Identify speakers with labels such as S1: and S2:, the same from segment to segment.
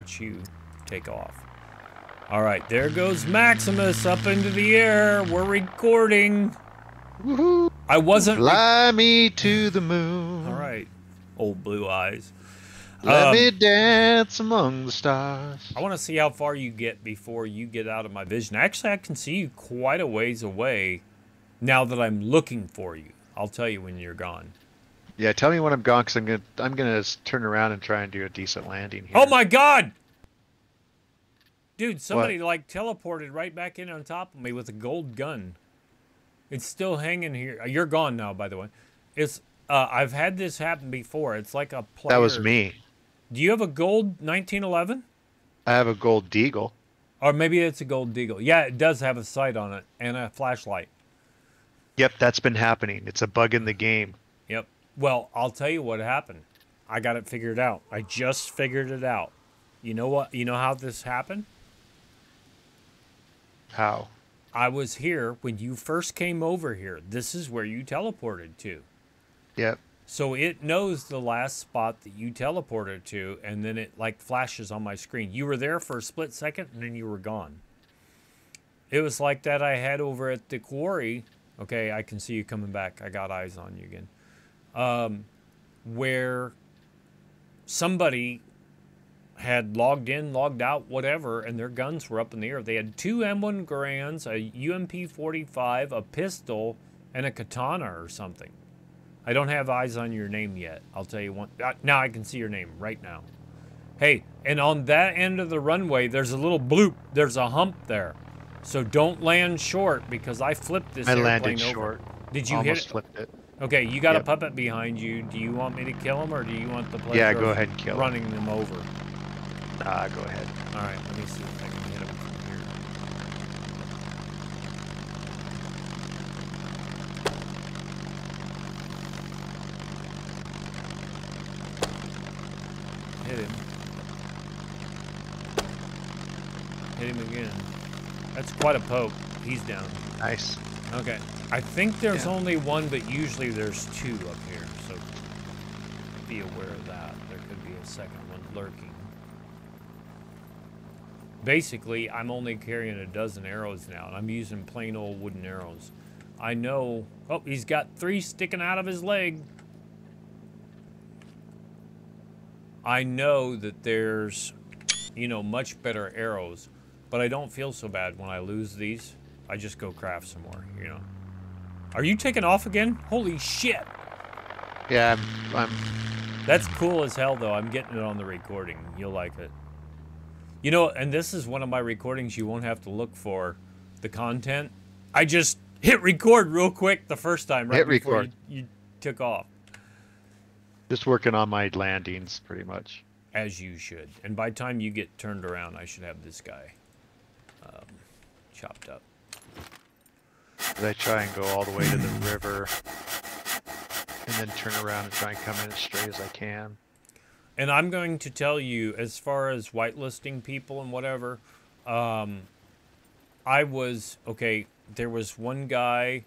S1: let you take off. All right, there goes Maximus up into the air. We're recording.
S2: Woohoo!
S1: I wasn't.
S2: Fly me to the moon.
S1: All right, old blue eyes.
S2: Let me dance among the stars.
S1: I want to see how far you get before you get out of my vision. Actually, I can see you quite a ways away now that I'm looking for you. I'll tell you when you're gone.
S2: Yeah, tell me when I'm gone, because I'm gonna turn around and try and do a decent landing here.
S1: Oh my God! Dude, somebody
S2: What?
S1: like teleported right back in on top of me with a gold gun. It's still hanging here. You're gone now, by the way. It's I've had this happen before. It's like a player.
S2: That was me.
S1: Do you have a gold 1911?
S2: I have a gold deagle.
S1: Or maybe it's a gold deagle. Yeah, it does have a sight on it and a flashlight.
S2: Yep, that's been happening. It's a bug in the game.
S1: Yep. Well, I'll tell you what happened. I got it figured out. I just figured it out. You know what? You know how this happened?
S2: How?
S1: I was here when you first came over here. This is where you teleported to.
S2: Yep.
S1: So it knows the last spot that you teleported to, and then it like flashes on my screen. You were there for a split second, and then you were gone. It was like that I had over at the quarry. Okay, I can see you coming back. I got eyes on you again. Where somebody had logged in, logged out, whatever, and their guns were up in the air. They had 2 M1 Garands, a UMP-45, a pistol, and a katana or something. I don't have eyes on your name yet. I'll tell you one. Now I can see your name right now. Hey, and on that end of the runway, there's a little bloop. There's a hump there. So don't land short because I flipped this airplane over.
S2: I landed short.
S1: Did you
S2: Almost
S1: hit it?
S2: flipped it.
S1: Okay, you got a
S2: Yep.
S1: puppet behind you. Do you want me to kill him or do you want the pleasure
S2: Yeah, go ahead and kill him.
S1: running them over?
S2: Nah, go ahead.
S1: All right, let me see if I can hit him from here. Hit him. Hit him again. That's quite a poke. He's down.
S2: Nice.
S1: Okay. I think there's only one, but usually there's 2 up here, so be aware of that. There could be a second one lurking. Basically, I'm only carrying a dozen arrows now, and I'm using plain old wooden arrows. I know... Oh, he's got 3 sticking out of his leg. I know that there's, you know, much better arrows, but I don't feel so bad when I lose these. I just go craft some more, you know. Are you taking off again? Holy shit!
S2: Yeah, I'm...
S1: That's cool as hell, though. I'm getting it on the recording. You'll like it. You know, and this is one of my recordings you won't have to look for the content. I just hit record real quick the first time, right before you took off.
S2: Just working on my landings, pretty much.
S1: As you should. And by the time you get turned around, I should have this guy chopped up.
S2: I try and go all the way to the river and then turn around and try and come in as straight as I can.
S1: And I'm going to tell you, as far as whitelisting people and whatever, I was, okay, there was one guy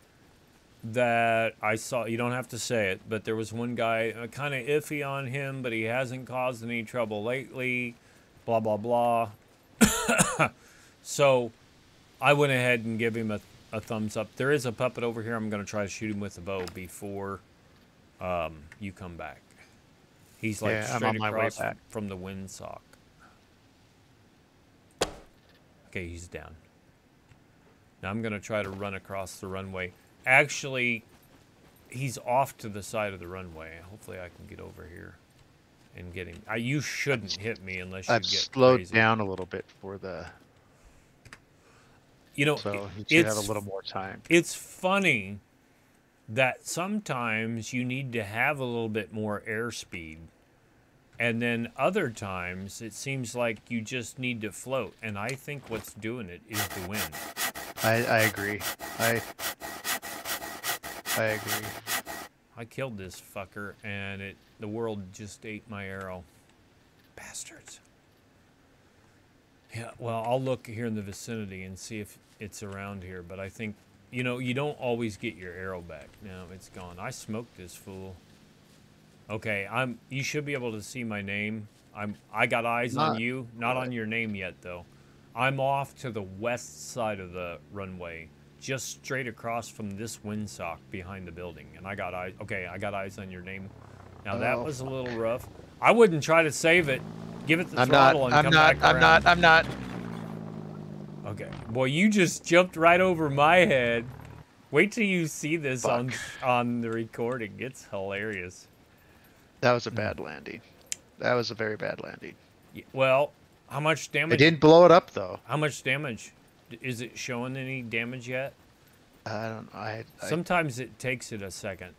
S1: that I saw, you don't have to say it, but there was one guy kind of iffy on him, but he hasn't caused any trouble lately, blah, blah, blah. So I went ahead and gave him a thumbs up. There is a puppet over here. I'm going to try to shoot him with a bow before you come back. He's like straight across from the windsock. Okay, he's down. Now I'm going to try to run across the runway. Actually, he's off to the side of the runway. Hopefully I can get over here and get him. You shouldn't hit me unless you get crazy.
S2: I've slowed down a little bit for the...
S1: You know,
S2: so you should have a little more time.
S1: It's funny that sometimes you need to have a little bit more airspeed. And then other times it seems like you just need to float. And I think what's doing it is the wind.
S2: I agree. I agree.
S1: I killed this fucker and the world just ate my arrow. Bastards. Yeah, well, I'll look here in the vicinity and see if it's around here. But I think, you know, you don't always get your arrow back. No, it's gone. I smoked this fool. Okay, you should be able to see my name. I got eyes on
S2: Not
S1: you, not on your name yet though. I'm off to the west side of the runway, just straight across from this windsock behind the building, and I got eyes. Okay, I got eyes on your name. Now that
S2: Oh,
S1: was a little rough. I wouldn't try to save it. Give it the
S2: I'm not.
S1: throttle and
S2: I'm
S1: come
S2: not.
S1: back
S2: I'm
S1: around.
S2: not. I'm not.
S1: Okay, boy, you just jumped right over my head. Wait till you see this
S2: Fuck.
S1: on the recording. It's hilarious.
S2: That was a bad landing. That was a very bad landing.
S1: Well, how much
S2: I
S1: damage?
S2: didn't blow it up though.
S1: How much damage? Is it showing any damage yet?
S2: I don't.
S1: Sometimes it takes it a second.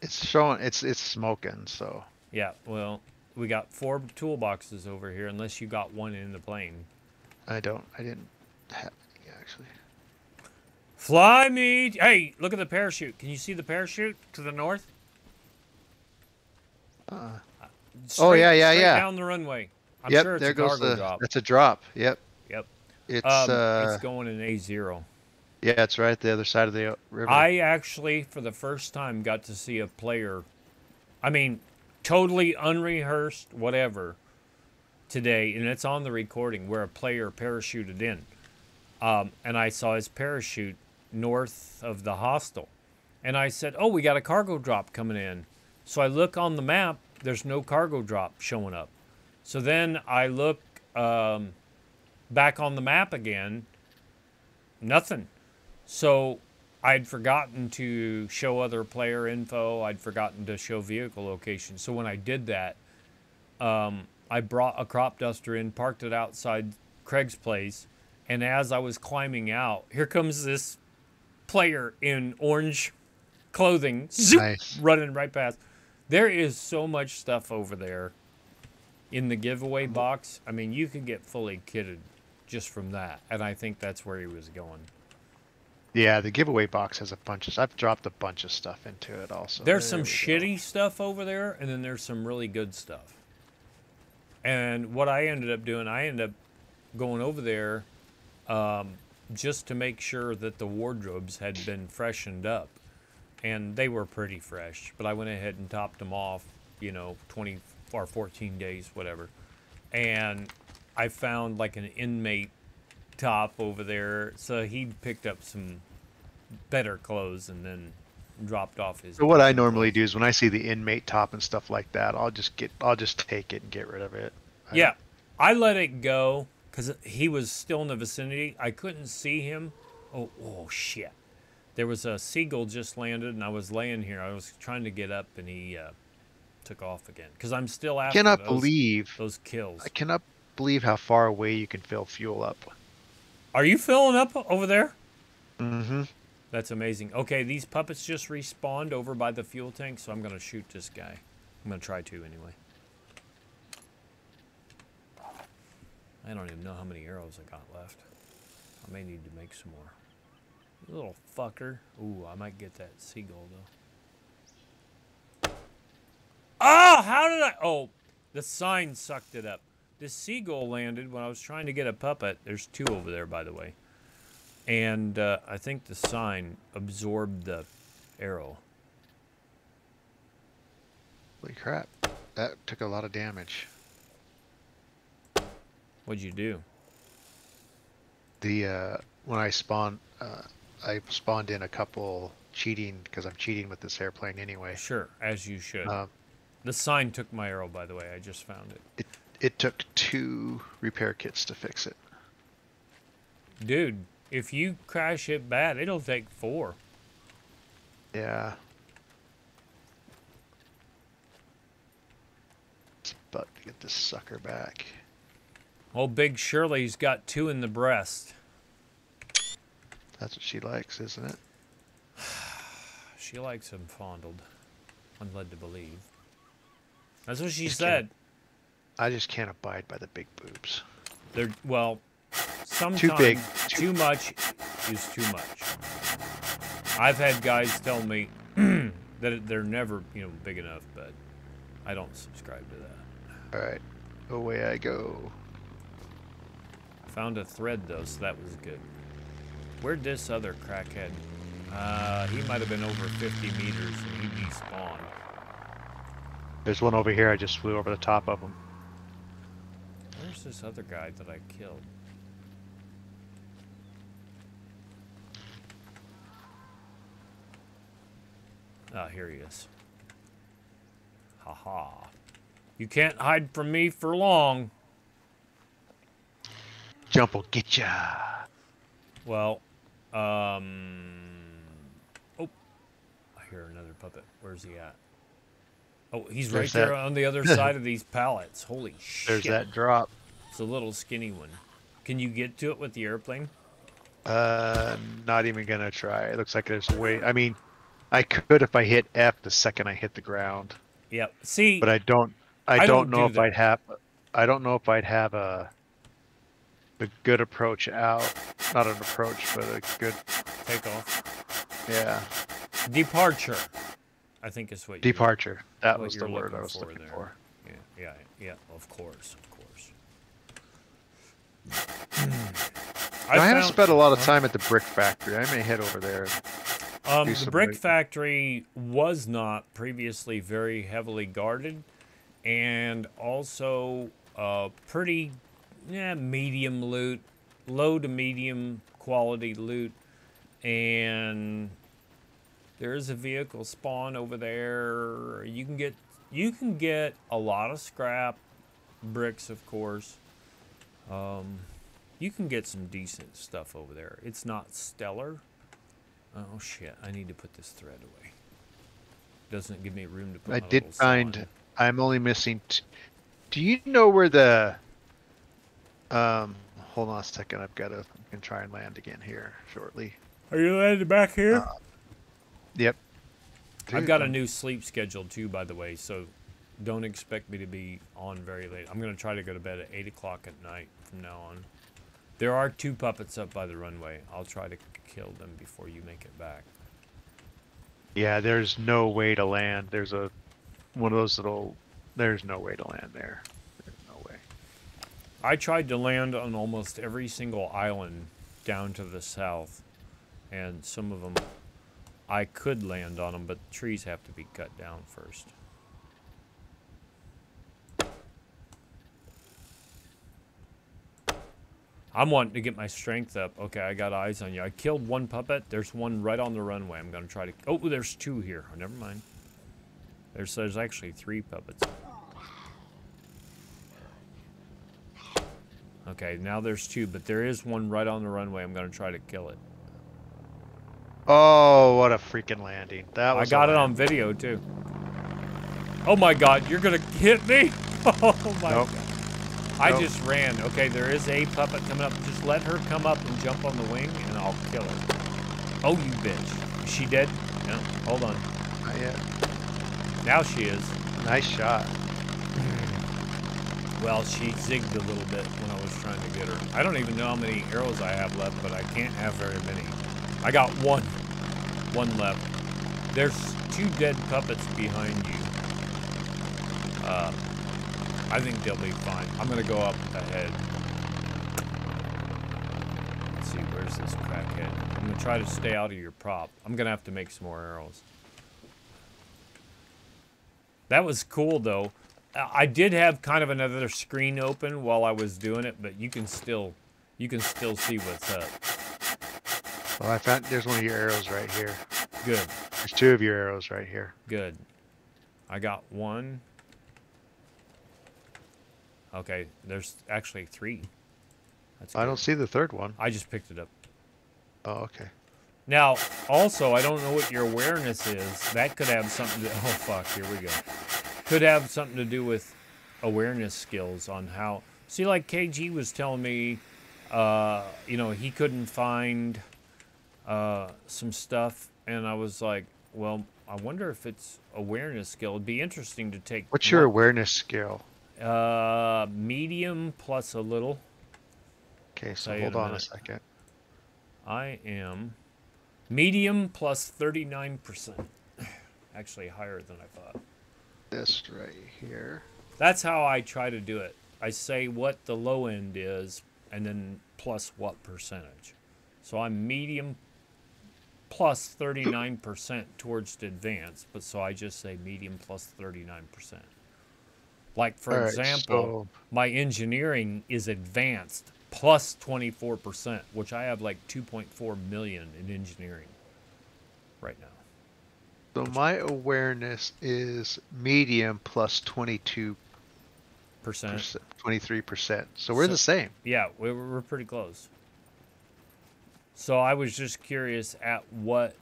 S2: It's showing. It's smoking. So
S1: Yeah, well, we got 4 toolboxes over here, unless you got one in the plane.
S2: I don't. I didn't have any actually.
S1: Fly me! Hey, look at the parachute. Can you see the parachute to the north?
S2: Oh yeah, yeah,
S1: straight
S2: yeah.
S1: down the runway. I'm
S2: Yep.
S1: sure it's
S2: There
S1: a
S2: goes
S1: cargo
S2: the.
S1: drop.
S2: That's a drop. Yep.
S1: Yep.
S2: It's
S1: going in A0.
S2: Yeah, it's right at the other side of the river.
S1: I actually, for the first time, got to see a player. I mean, totally unrehearsed, whatever, today, and it's on the recording where a player parachuted in, and I saw his parachute north of the hostel, and I said, "Oh, we got a cargo drop coming in." So I look on the map. There's no cargo drop showing up. So then I look back on the map again. Nothing. So I'd forgotten to show other player info. I'd forgotten to show vehicle location. So when I did that, I brought a crop duster in, parked it outside Craig's place, and as I was climbing out, here comes this player in orange clothing, zoop,
S2: Nice.
S1: running right past. There is so much stuff over there in the giveaway box. I mean, you could get fully kitted just from that, and I think that's where he was going.
S2: Yeah, the giveaway box has a bunch of. I've dropped a bunch of stuff into it also.
S1: There's some
S2: There we
S1: shitty stuff over there, and then there's some really good stuff. And what I ended up doing, I ended up going over there just to make sure that the wardrobes had been freshened up. And they were pretty fresh, but I went ahead and topped them off, 20 or 14 days, whatever. And I found like an inmate top over there, so he picked up some better clothes and then dropped off his.
S2: So what I normally do is when I see the inmate top and stuff like that, I'll just take it and get rid of it.
S1: Yeah, I let it go because he was still in the vicinity. I couldn't see him. Oh shit! There was a seagull just landed, and I was laying here. I was trying to get up, and he took off again because I'm still after those kills.
S2: I cannot believe how far away you can fill fuel up.
S1: Are you filling up over there?
S2: Mm-hmm.
S1: That's amazing. Okay, these puppets just respawned over by the fuel tank, so I'm going to shoot this guy. I'm going to try to anyway. I don't even know how many arrows I got left. I may need to make some more. You little fucker. Ooh, I might get that seagull, though. Oh, how did I... Oh, the sign sucked it up. This seagull landed when I was trying to get a puppet. There's 2 over there, by the way. And I think the sign absorbed the arrow.
S2: Holy crap. That took a lot of damage.
S1: What'd you do?
S2: When I spawned in a couple cheating, because I'm cheating with this airplane anyway.
S1: Sure, as you should. The sign took my arrow, by the way. I just found it.
S2: It took 2 repair kits to fix it.
S1: Dude, if you crash it bad, it'll take 4.
S2: Yeah. It's about to get this sucker back.
S1: Old Big Shirley's got 2 in the breast.
S2: That's what she likes, isn't it?
S1: She likes him fondled. I'm led to believe. That's what she said.
S2: I just can't abide by the big boobs.
S1: They're, well, sometimes
S2: Too big.
S1: Too much is too much. I've had guys tell me that they're never, big enough, but I don't subscribe to that.
S2: All right, away I go.
S1: Found a thread though, so that was good. Where'd this other crackhead? He might have been over 50 meters and he despawned.
S2: There's one over here. I just flew over the top of him.
S1: Where's this other guy that I killed? Ah, here he is. Haha. You can't hide from me for long.
S2: Jump will get ya.
S1: Well, oh, I hear another puppet. Where's he at? Oh, he's right there on the other side of these pallets. Holy shit.
S2: There's that drop.
S1: It's a little skinny one. Can you get to it with the airplane?
S2: Not even gonna try. It looks like there's way. I mean, I could if I hit F the second I hit the ground.
S1: Yep. See,
S2: but I don't know if I'd have. I don't know if I'd have a good approach out. Not an approach, but a good
S1: takeoff.
S2: Yeah.
S1: Departure. I think is what.
S2: Departure. That was the word I was looking for.
S1: Yeah. Of course.
S2: I haven't spent a lot of time at the brick factory. I may head over there.
S1: The brick factory was not previously very heavily guarded, and also pretty medium loot, low to medium quality loot, and there is a vehicle spawn over there. You can get a lot of scrap, bricks of course. You can get some decent stuff over there. It's not stellar. Oh shit, I need to put this thread away. Doesn't give me room to put
S2: I did find, I'm only missing, do you know where the, hold on a second, I can try and land again here shortly.
S1: Are you landing back here?
S2: Yep.
S1: I've got a new sleep schedule too, by the way, so don't expect me to be on very late. I'm going to try to go to bed at 8 o'clock at night from now on. There are 2 puppets up by the runway. I'll try to kill them before you make it back.
S2: Yeah, there's no way to land. There's one of those little, there's no way to land there. There's no way.
S1: I tried to land on almost every single island down to the south, and some of them I could land on them, but the trees have to be cut down first. I'm wanting to get my strength up. Okay, I got eyes on you. I killed 1 puppet. There's one right on the runway. I'm going to try to... Oh, there's 2 here. Oh, never mind. There's actually 3 puppets. Okay, now there's 2, but there is one right on the runway. I'm going to try to kill it.
S2: Oh, what a freaking landing. That was
S1: I got it on video, too. Oh, my God. You're going to hit me? Oh, my God. I just ran. Okay, there is a puppet coming up. Just let her come up and jump on the wing, and I'll kill her. Oh, you bitch. Is she dead? No. Hold on.
S2: Not yet.
S1: Now she is.
S2: Nice shot.
S1: Well, she zigged a little bit when I was trying to get her. I don't even know how many arrows I have left, but I can't have very many. I got 1. 1 left. There's 2 dead puppets behind you. I think they'll be fine. I'm going to go up ahead. Let's see, where's this crackhead? I'm going to try to stay out of your prop. I'm going to have to make some more arrows. That was cool, though. I did have kind of another screen open while I was doing it, but you can still see what's up.
S2: Well, I found there's one of your arrows right here.
S1: Good.
S2: There's 2 of your arrows right here.
S1: Good. I got 1. Okay, there's actually 3. That's good.
S2: I don't see the 3rd one.
S1: I just picked it up.
S2: Oh, okay.
S1: Now, also, I don't know what your awareness is. That could have something to... Oh, fuck, here we go. Could have something to do with awareness skills on how... See, like KG was telling me, you know, he couldn't find some stuff, and I was like, well, I wonder if it's awareness skill. It'd be interesting to take...
S2: What's your awareness skill?
S1: Medium plus a little.
S2: Okay, so hold on a second.
S1: I am medium plus 39%. Actually higher than I thought.
S2: This right here.
S1: That's how I try to do it. I say what the low end is and then plus what percentage. So I'm medium plus 39% towards advanced, but so I just say medium plus 39%. Like, for
S2: All right,
S1: example,
S2: so
S1: my engineering is advanced plus 24%, which I have like 2.4 million in engineering right now.
S2: my awareness is medium plus 22%,
S1: Percent.
S2: 23%. So we're the same.
S1: Yeah, we're pretty close. So I was just curious at what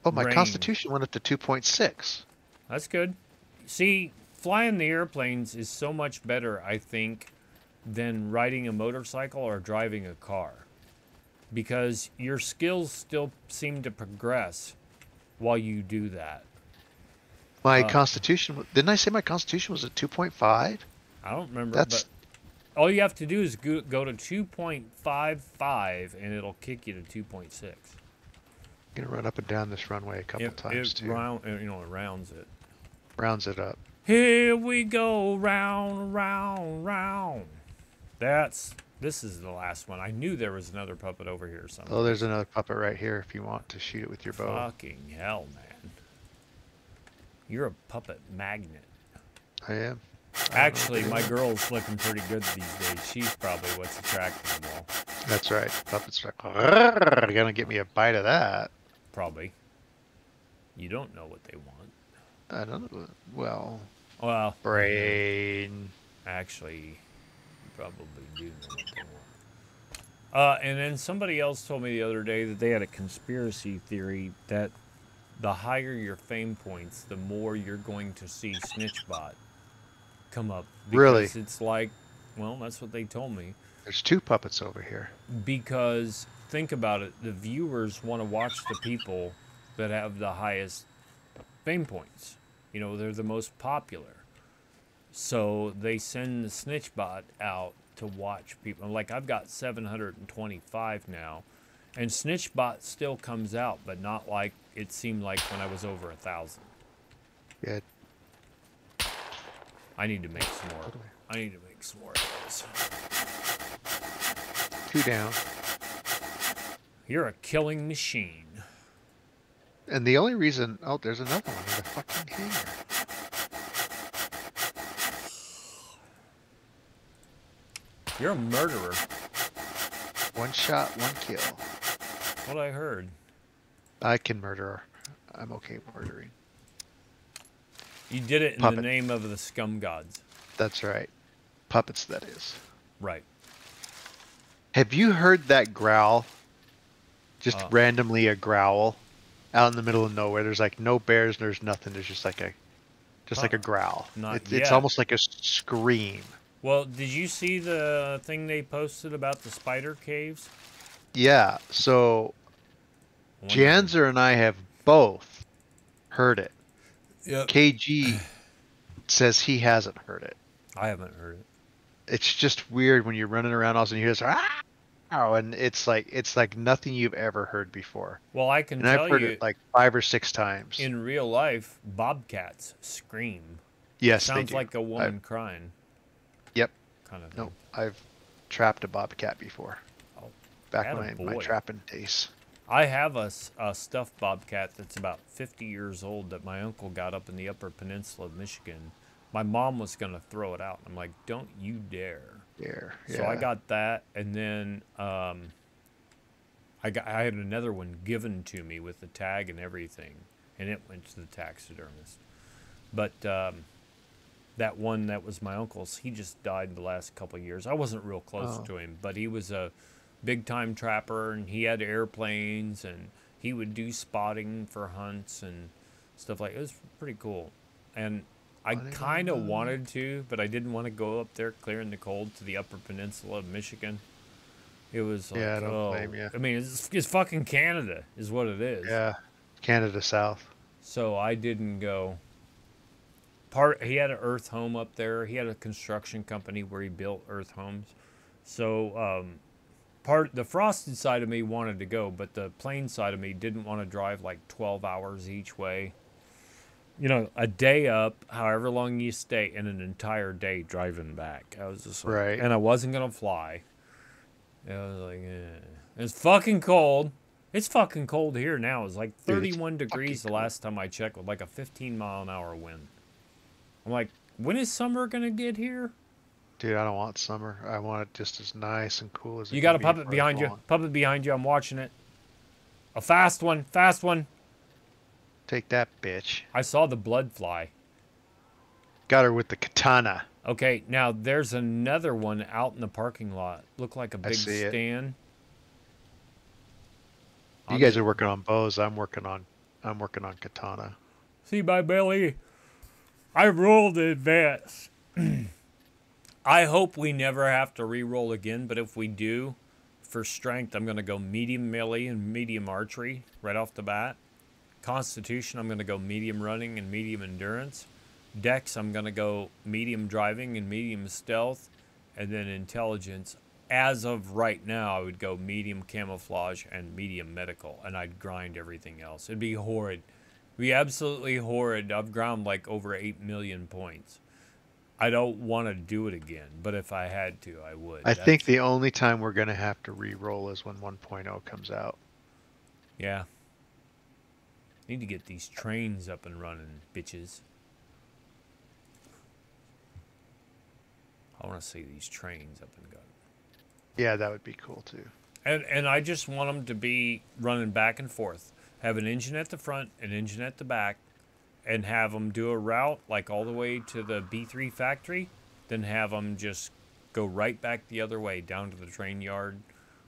S2: Oh, my
S1: range.
S2: constitution went up to 2.6.
S1: That's good. See, flying the airplanes is so much better, I think, than riding a motorcycle or driving a car. Because your skills still seem to progress while you do that.
S2: My constitution, didn't I say my constitution was at 2.5?
S1: I don't remember, but all you have to do is go to 2.55 and it'll kick you to 2.6.
S2: I'm gonna run up and down this runway a couple times too.
S1: It rounds it.
S2: Rounds it up.
S1: Here we go, round, round, round. This is the last one. I knew there was another puppet over here somewhere.
S2: Oh, there's another puppet right here if you want to shoot it with your bow.
S1: Fucking hell, man. You're a puppet magnet.
S2: I am.
S1: Actually, my girl's looking pretty good these days. She's probably what's attracting them all.
S2: That's right. Puppets are gonna get me a bite of that.
S1: Probably. You don't know what they want.
S2: I don't know. Well, brain.
S1: Actually, you probably do know what they want. And then somebody else told me the other day that they had a conspiracy theory that the higher your fame points, the more you're going to see Snitchbot come up. Because
S2: really?
S1: It's like, well, that's what they told me.
S2: There's two puppets over here.
S1: Because think about it, the viewers want to watch the people that have the highest fame points. You know, they're the most popular. So they send the Snitchbot out to watch people. Like, I've got 725 now. And Snitchbot still comes out, but not like it seemed like when I was over 1,000.
S2: Good.
S1: I need to make some more. I need to make some more of those.
S2: 2 down.
S1: You're a killing machine.
S2: And the only reason... Oh, there's another one in the fucking hangar.
S1: You're a murderer.
S2: 1 shot, 1 kill.
S1: What I heard.
S2: I can murder. I'm okay murdering.
S1: You did it in
S2: Puppet.
S1: the name of the scum gods.
S2: That's right. Puppets, that is.
S1: Right.
S2: Have you heard that growl? Just randomly a growl out in the middle of nowhere. There's like no bears, there's nothing. There's just like a growl. It's almost like a scream.
S1: Well, did you see the thing they posted about the spider caves?
S2: Yeah, so Janzer and I have both heard it.
S1: Yep.
S2: KG says he hasn't heard it.
S1: I haven't heard it.
S2: It's just weird when you're running around all of a sudden you hear this, and it's like nothing you've ever heard before.
S1: Well, I can
S2: and
S1: tell
S2: I've heard
S1: you,
S2: it like 5 or 6 times.
S1: In real life, bobcats scream.
S2: Yes,
S1: Sounds
S2: they do.
S1: like a woman crying.
S2: Yep.
S1: Kind of.
S2: No, I've trapped a bobcat before.
S1: Oh,
S2: back in my trapping days.
S1: I have a stuffed bobcat that's about 50 years old that my uncle got up in the Upper Peninsula of Michigan. My mom was going to throw it out. I'm like, don't you dare.
S2: Yeah.
S1: So I got that, and then I had another one given to me with the tag and everything, and it went to the taxidermist. But that one that was my uncle's, he just died the last couple of years. I wasn't real close to him, but he was a big-time trapper, and he had airplanes, and he would do spotting for hunts and stuff like that. It was pretty cool. And I kind of wanted to, but I didn't want to go up there clear in the cold to the Upper Peninsula of Michigan. It was like,
S2: I don't blame you.
S1: I mean, it's fucking Canada is what it is.
S2: Yeah, Canada South.
S1: So I didn't go. He had an earth home up there. He had a construction company where he built earth homes. So the frosted side of me wanted to go, but the plain side of me didn't want to drive like 12 hours each way. You know, a day up, however long you stay, and an entire day driving back. I was just like,
S2: right.
S1: And I wasn't going to fly. I was like, It's fucking cold. It's fucking cold here now. It's like 31 degrees the last time I checked with like a 15-mile-an-hour wind. I'm like, When is summer gonna get here?
S2: Dude, I don't want summer. I want it just as nice and cool as it
S1: You
S2: can
S1: got a
S2: be
S1: puppet
S2: for as
S1: behind you.
S2: long.
S1: Puppet behind you. I'm watching it. A fast one. Fast one.
S2: Take that, bitch.
S1: I saw the blood fly.
S2: Got her with the katana.
S1: Okay, now there's another one out in the parking lot. Look like a
S2: I
S1: big
S2: see it.
S1: stand.
S2: You guys are working on bows. I'm working on katana.
S1: See my belly? I rolled in advance. I hope we never have to re-roll again, but if we do, for strength, I'm going to go medium melee and medium archery right off the bat. Constitution, I'm going to go medium running and medium endurance. Dex, I'm going to go medium driving and medium stealth. And then intelligence, as of right now, I would go medium camouflage and medium medical. And I'd grind everything else. It'd be horrid. It'd be absolutely horrid. I've ground like over 8 million points. I don't want to do it again, but if I had to, I would.
S2: I think the only time we're going to have to re-roll is when 1.0 comes out.
S1: Yeah. Need to get these trains up and running, bitches. I want to see these trains up and going.
S2: Yeah, that would be cool too.
S1: And I just want them to be running back and forth. Have an engine at the front, an engine at the back, and have them do a route like all the way to the B3 factory, then have them just go right back the other way down to the train yard.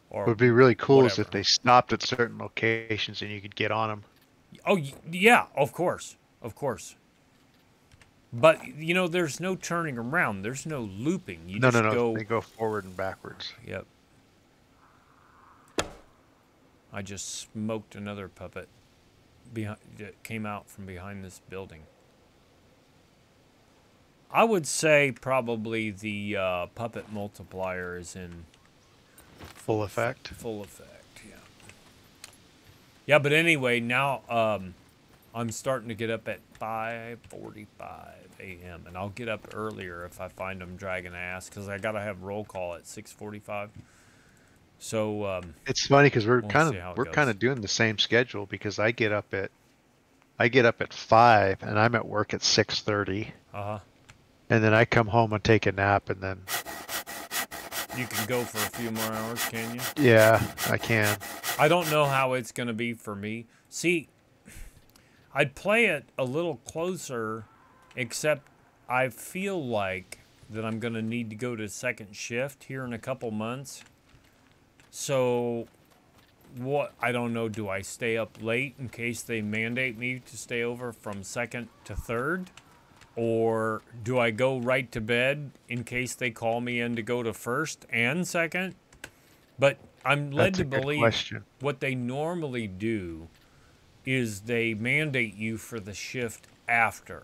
S1: Or
S2: what would be really cool
S1: whatever.
S2: is if they stopped at certain locations and you could get on them.
S1: Oh, yeah, of course. Of course. But, you know, there's no turning around. There's no looping. You just go...
S2: They go forward and backwards.
S1: Yep. I just smoked another puppet that came out from behind this building. I would say probably the puppet multiplier is in...
S2: Full effect?
S1: Full effect, yeah. Yeah, but anyway, now I'm starting to get up at 5:45 a.m. And I'll get up earlier if I find them dragging ass, because I got to have roll call at 6:45. So
S2: it's funny because we're
S1: we'll
S2: kind of doing the same schedule, because I get up at 5 and I'm at work at 6:30.
S1: Uh-huh.
S2: And then I come home and take a nap, and then
S1: you can go for a few more hours, can you?
S2: Yeah, I can.
S1: I don't know how it's going to be for me. See, I'd play it a little closer, except I feel like that I'm going to need to go to second shift here in a couple months. So, I don't know, do I stay up late in case they mandate me to stay over from second to third? Or do I go right to bed in case they call me in to go to first and second? But I'm led to believe what they normally do is they mandate you for the shift after,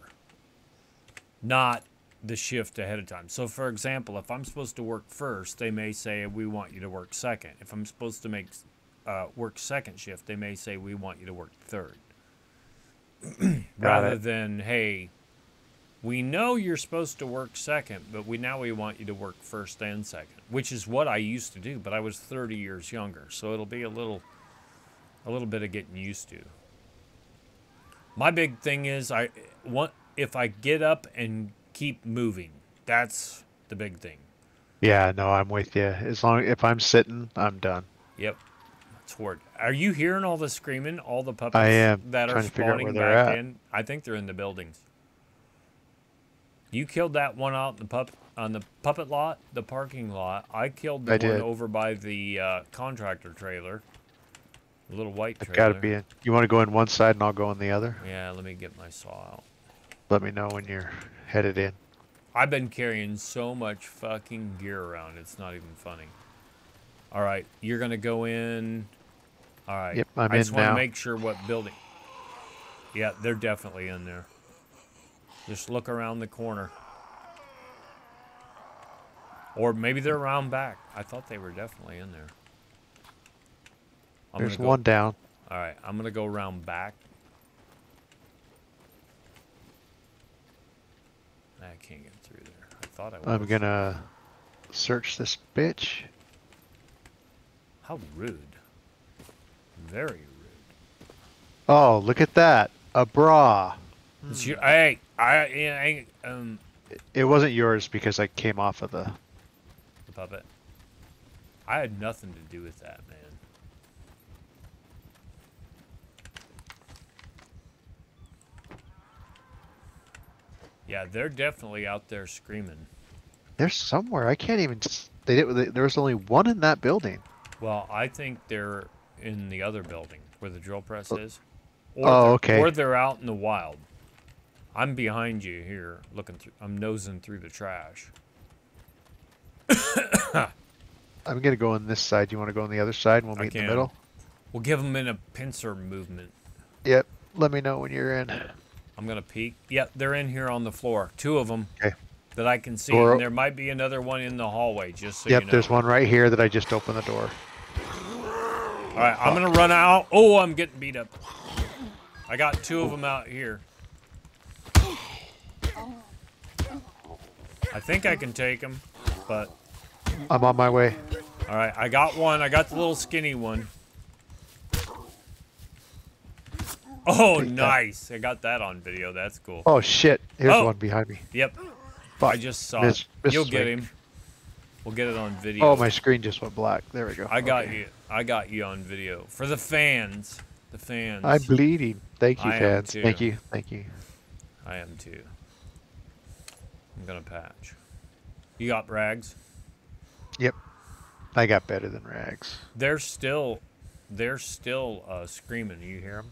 S1: not the shift ahead of time. So, for example, if I'm supposed to work first, they may say, we want you to work second. If I'm supposed to work second shift, they may say, we want you to work third. Rather than, hey, we know you're supposed to work second, but now we want you to work first and second, which is what I used to do, but I was 30 years younger, so it'll be a little bit of getting used to. My big thing is if I get up and keep moving, that's the big thing.
S2: Yeah, no, I'm with you. If I'm sitting, I'm done.
S1: Yep. It's horrid. Are you hearing all the screaming, all the puppets
S2: I am
S1: that are spawning back in? I think they're in the buildings. You killed that one out in on the puppet lot, the parking lot. I killed the one over by the contractor trailer. The little white trailer.
S2: Gotta be in. You want to go in one side and I'll go in the other?
S1: Yeah, let me get my saw out.
S2: Let me know when you're headed in.
S1: I've been carrying so much fucking gear around, it's not even funny. All right, you're gonna go in. All right.
S2: Yep, I'm in now.
S1: I just want to make sure what building. Yeah, they're definitely in there. Just look around the corner. Or maybe they're around back. I thought they were definitely in there.
S2: There's one down.
S1: All right, I'm going to go around back. I can't get through there. I thought I was.
S2: I'm going to search this bitch.
S1: How rude. Very rude.
S2: Oh, look at that. A bra.
S1: It's your, hey,
S2: It wasn't yours because I came off of the
S1: puppet. I had nothing to do with that, man. Yeah, they're definitely out there screaming.
S2: They're somewhere. I can't even. There was only one in that building.
S1: Well, I think they're in the other building where the drill press is,
S2: Oh, okay.
S1: or they're out in the wild. I'm behind you here, looking through. I'm nosing through the trash.
S2: I'm gonna go on this side. You want to go on the other side? And we'll meet in the middle.
S1: We'll give them in a pincer movement.
S2: Yep. Let me know when you're in.
S1: I'm gonna peek. Yep, they're in here on the floor. 2 of them.
S2: Okay.
S1: That I can see. And there might be another one in the hallway, just so you know.
S2: Yep, there's one right here that I just opened the door.
S1: All right, I'm gonna run out. Oh, I'm getting beat up. I got 2 of them out here. I think I can take them, but...
S2: I'm on my way.
S1: All right, I got one. I got the little skinny one. Oh, nice. I got that on video. That's cool.
S2: Oh, shit. Here's one behind me.
S1: Yep.
S2: Fuck.
S1: I just saw it. You'll get him. We'll get it on video.
S2: Oh, my screen just went black. There we go.
S1: I got you. I got you on video. For the fans. The fans.
S2: I'm bleeding. Thank you, fans. Thank you. Thank you.
S1: I am too. I'm gonna patch. You got rags?
S2: Yep. I got better than rags.
S1: They're still screaming. You hear them?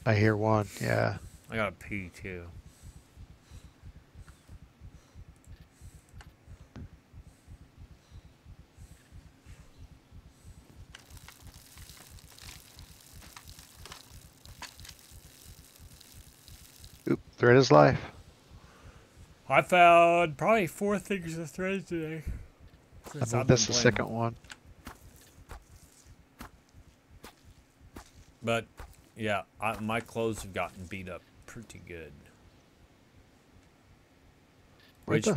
S2: I hear one. Yeah.
S1: I got a pee too.
S2: Oop, thread is life.
S1: I found probably 4 things of thread today.
S2: That's the second one.
S1: But, yeah, my clothes have gotten beat up pretty good. Which,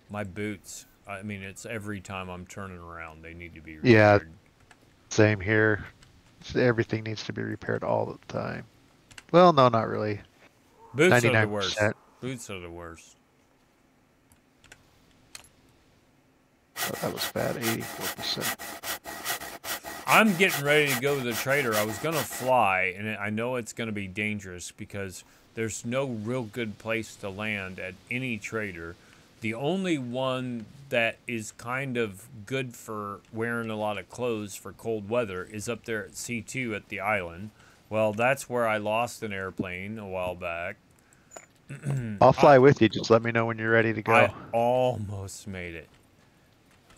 S1: my boots, I mean, it's every time I'm turning around, they need to be repaired.
S2: Yeah, same here. Everything needs to be repaired all the time. Well, no, not really.
S1: Boots are the worst. Boots are the worst.
S2: Oh, that was bad, 84%.
S1: I'm getting ready to go to the trader. I was going to fly, and I know it's going to be dangerous because there's no real good place to land at any trader. The only one that is kind of good for wearing a lot of clothes for cold weather is up there at C2 at the island. Well, that's where I lost an airplane a while back.
S2: I'll fly with you. Just let me know when you're ready to go.
S1: I almost made it.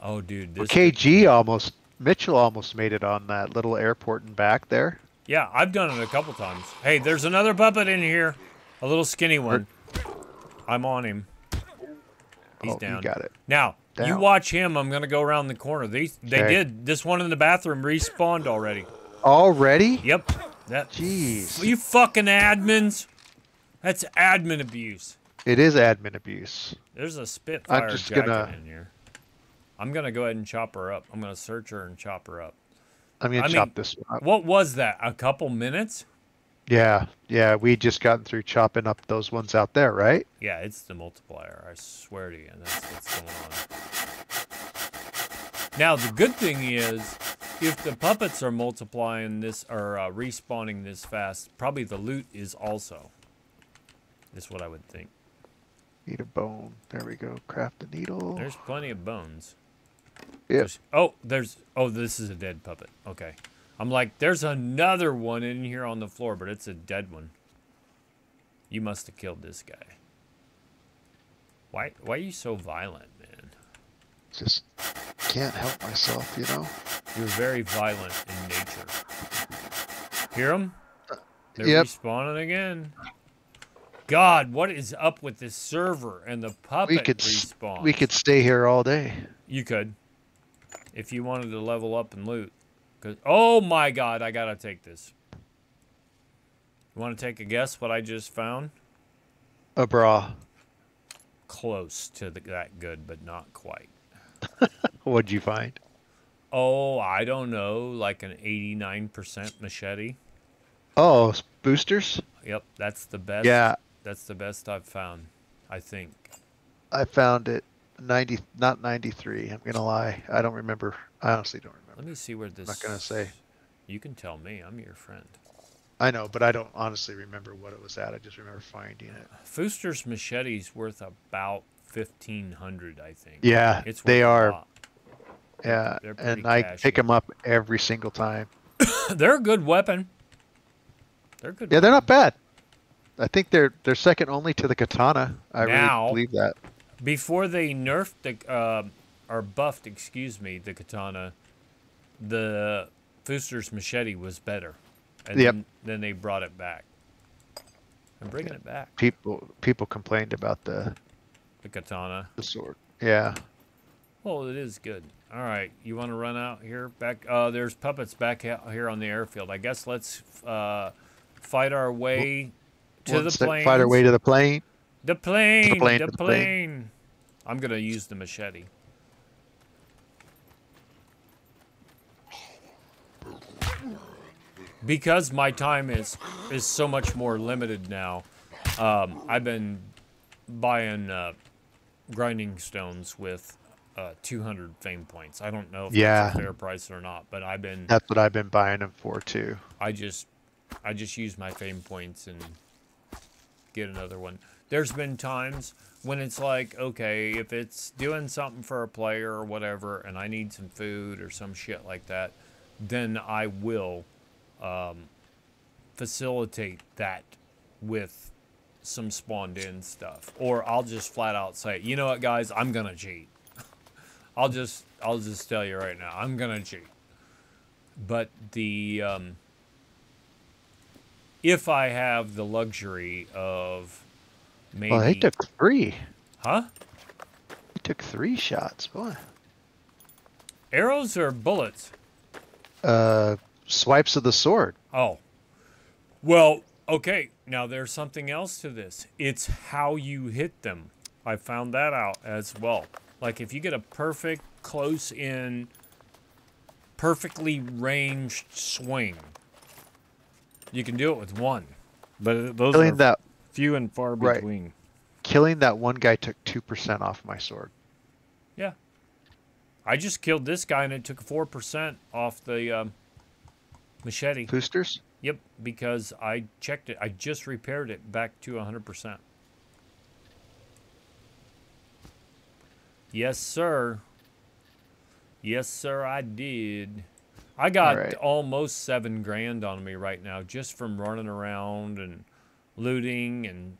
S1: Oh, dude. This
S2: Mitchell almost made it on that little airport and back there.
S1: Yeah, I've done it a couple times. Hey, there's another puppet in here. A little skinny one. I'm on him. He's down.
S2: You got it.
S1: Now, you watch him. I'm going to go around the corner. They did. This one in the bathroom respawned already.
S2: Already?
S1: Yep.
S2: Jeez.
S1: You fucking admins. That's admin abuse.
S2: It is admin abuse.
S1: There's a Spitfire jacket in here. I'm going to go ahead and chop her up. I'm going to search her and chop her up.
S2: I'm going to chop this one up.
S1: What was that? A couple minutes?
S2: Yeah. Yeah, we just gotten through chopping up those ones out there, right?
S1: Yeah, it's the multiplier. I swear to you. That's what's going on. Now, the good thing is, if the puppets are multiplying this, or respawning this fast, probably the loot is also. Is what I would think.
S2: Need a bone. There we go. Craft the needle.
S1: There's plenty of bones.
S2: Yes.
S1: Oh, this is a dead puppet. Okay. I'm like, there's another one in here on the floor, but it's a dead one. You must have killed this guy. Why are you so violent, man?
S2: Just can't help myself, you know?
S1: You're very violent in nature. Hear them? They're respawning again. God, what is up with this server and the puppet respawn?
S2: We could stay here all day.
S1: You could. If you wanted to level up and loot. Oh my God, I gotta take this. You want to take a guess what I just found?
S2: A bra.
S1: Close to that good, but not quite.
S2: What'd you find?
S1: Oh, I don't know, like an 89% machete.
S2: Oh, boosters?
S1: Yep, that's the best.
S2: Yeah.
S1: That's the best I've found, I think.
S2: I found it. 90, not 93. I'm gonna lie. I don't remember. I honestly don't remember.
S1: Let me see where
S2: I'm not gonna say.
S1: this... You can tell me. I'm your friend.
S2: I know, but I don't honestly remember what it was at. I just remember finding it.
S1: Fooster's machete's worth about 1,500, I think.
S2: Yeah,
S1: It's worth
S2: they
S1: a
S2: are.
S1: lot.
S2: Yeah,
S1: They're pretty
S2: and I
S1: cashy.
S2: pick them up every single time.
S1: They're a good weapon. They're good.
S2: Yeah, they're not bad. I think they're second only to the katana. I
S1: Now,
S2: really believe that.
S1: Before they nerfed the or buffed, excuse me, the katana, the Fooster's machete was better, and
S2: Yep.
S1: then they brought it back. I'm bringing it back.
S2: People complained about the
S1: katana.
S2: The sword. Yeah.
S1: Well, it is good. All right, you want to run out here? Back. There's puppets back out here on the airfield. I guess let's fight our way to the plane.
S2: Fight our way to the plane.
S1: The plane.
S2: To the plane.
S1: I'm gonna use the machete. Because my time is so much more limited now. I've been buying grinding stones with 200 fame points. I don't know if that's a fair price or not, but I've been...
S2: That's what I've been buying them for, too.
S1: I just use my fame points and get another one. There's been times when it's like, okay, if it's doing something for a player or whatever, and I need some food or some shit like that, then I will facilitate that with some spawned in stuff. Or I'll just flat out say, you know what, guys, I'm gonna cheat. I'll just tell you right now, I'm gonna cheat. But the if I have the luxury of maybe...
S2: Well, they took 3.
S1: Huh?
S2: They took 3 shots, boy.
S1: Arrows or bullets?
S2: Swipes of the sword.
S1: Oh. Well, okay. Now there's something else to this. It's how you hit them. I found that out as well. Like if you get a perfect close in, perfectly ranged swing, you can do it with one. But those are few and far between.
S2: Right. Killing that one guy took 2% off my sword.
S1: Yeah. I just killed this guy and it took 4% off the machete.
S2: Boosters?
S1: Yep, because I checked it. I just repaired it back to 100%. Yes, sir. Yes, sir, I did. I got almost 7 grand on me right now just from running around and looting and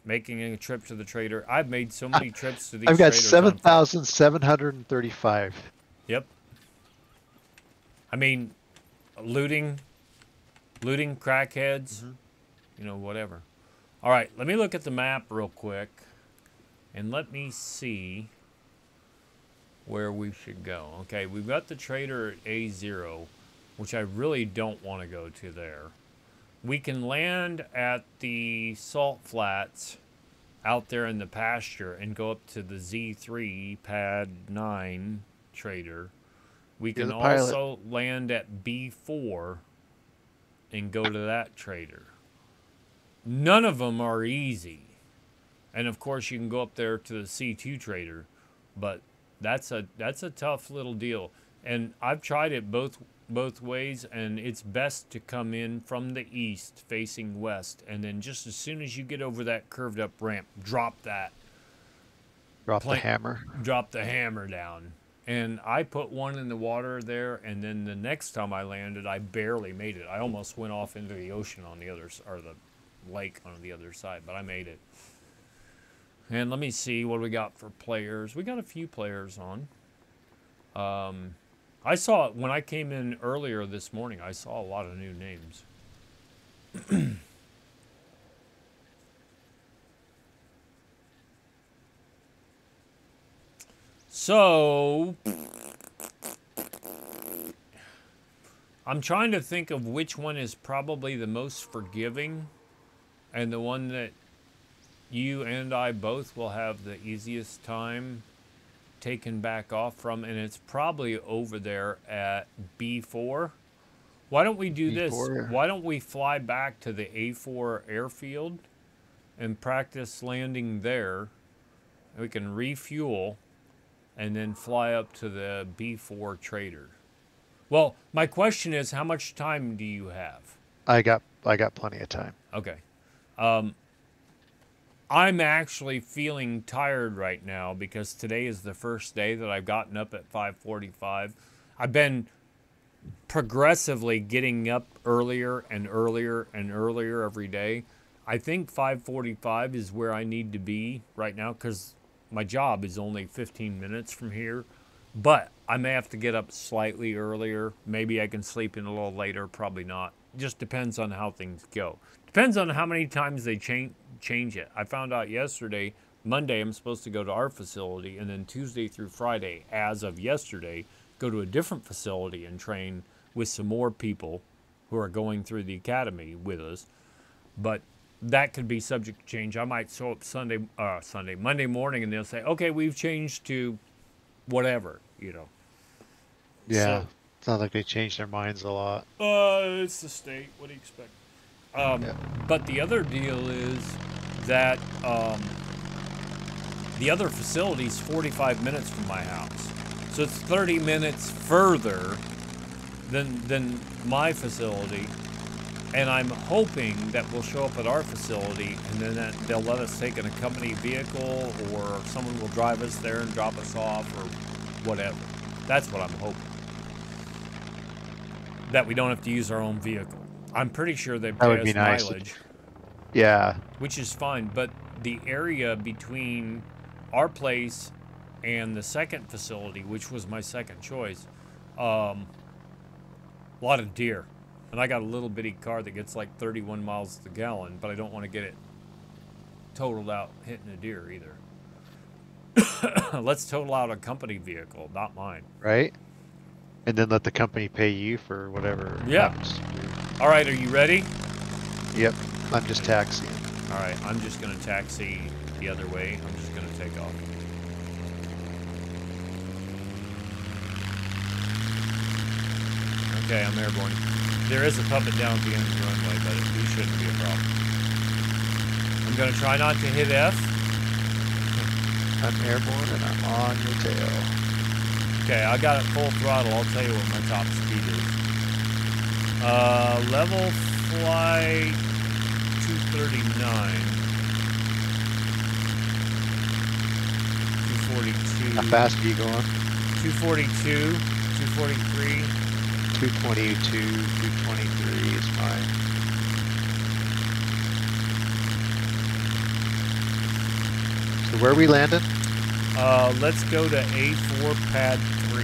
S1: making a trip to the trader. I've made so many trips to these
S2: I've got
S1: traders.
S2: 7,735.
S1: Yep. I mean, looting crackheads, you know, whatever. All right, let me look at the map real quick and let me see where we should go. Okay, we've got the trader at A0, which I really don't want to go to there. We can land at the salt flats out there in the pasture and go up to the Z3 pad 9 trader. We can also land at B4 and go to that trader. None of them are easy. And of course you can go up there to the C2 trader, but that's a tough little deal. And I've tried it both ways, and it's best to come in from the east facing west, and then just as soon as you get over that curved up ramp, drop the hammer down. And I put one in the water there, and then the next time I landed, I barely made it. I almost went off into the ocean on the other, or the lake on the other side, but I made it. And let me see what we got for players. We got a few players on. I saw it when I came in earlier this morning. I saw a lot of new names. So, I'm trying to think of which one is probably the most forgiving and the one that you and I both will have the easiest time taken back off from, and it's probably over there at B4. Why don't we do this? Why don't we fly back to the A4 airfield and practice landing there, We can refuel and then fly up to the B4 trader. Well, my question is, how much time do you have?
S2: I got plenty of time.
S1: Okay. I'm actually feeling tired right now because today is the first day that I've gotten up at 5:45. I've been progressively getting up earlier and earlier and earlier every day. I think 5:45 is where I need to be right now because my job is only 15 minutes from here. But I may have to get up slightly earlier. Maybe I can sleep in a little later. Probably not. Just depends on how things go. Depends on how many times they change it. I found out yesterday, Monday, I'm supposed to go to our facility, and then Tuesday through Friday, as of yesterday, go to a different facility and train with some more people who are going through the academy with us. But that could be subject to change. I might show up Monday morning, and they'll say, okay, we've changed to whatever, you know.
S2: Yeah. So, sounds like they changed their minds a lot.
S1: It's the state. What do you expect? Yeah. But the other deal is that the other facility is 45 minutes from my house. So it's 30 minutes further than my facility. And I'm hoping that we'll show up at our facility and then they'll let us take an company vehicle or someone will drive us there and drop us off or whatever. That's what I'm hoping. That we don't have to use our own vehicle. I'm pretty sure they pay us mileage.
S2: Yeah.
S1: Which is fine, but the area between our place and the second facility, which was my second choice, a lot of deer. And I got a little bitty car that gets like 31 miles to the gallon, but I don't want to get it totaled out hitting a deer either. Let's total out a company vehicle, not mine.
S2: Right? And then let the company pay you for whatever happens to do.
S1: All right, are you ready?
S2: Yep, I'm just taxiing.
S1: All right, I'm just going to taxi the other way. I'm just going to take off. Okay, I'm airborne. There is a puppet down at the end of the runway, but it shouldn't be a problem. I'm going to try not to hit F.
S2: I'm airborne and I'm on your tail.
S1: Okay, I got it full throttle. I'll tell you what my top speed is. Level flight 239. 242.
S2: How fast are you going?
S1: 242, 243.
S2: 222, 223 is fine. So where are we landing?
S1: Let's go to A4 pad 3.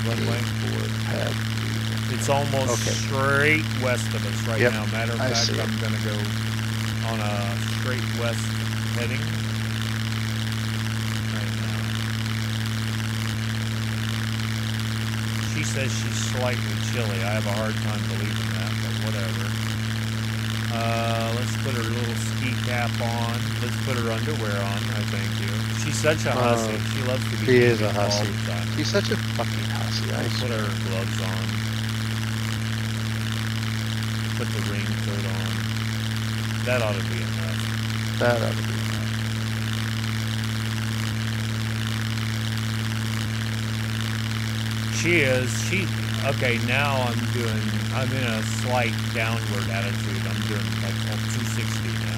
S1: Runway.
S2: A4 pad 3.
S1: It's almost straight west of us right now. Matter of fact, I'm going to go on a straight west heading right now. She says she's slightly chilly. I have a hard time believing that, but whatever. Let's put her little ski cap on. Let's put her underwear on. I thank you. She's such a hussy. She loves to be.
S2: She is a hussy.
S1: All the time.
S2: She's such a fucking hussy.
S1: Let's put her gloves on. Put the raincoat on. That ought to be enough.
S2: That ought to be enough.
S1: She is. Okay, now I'm in a slight downward attitude. I'm doing like 260 now.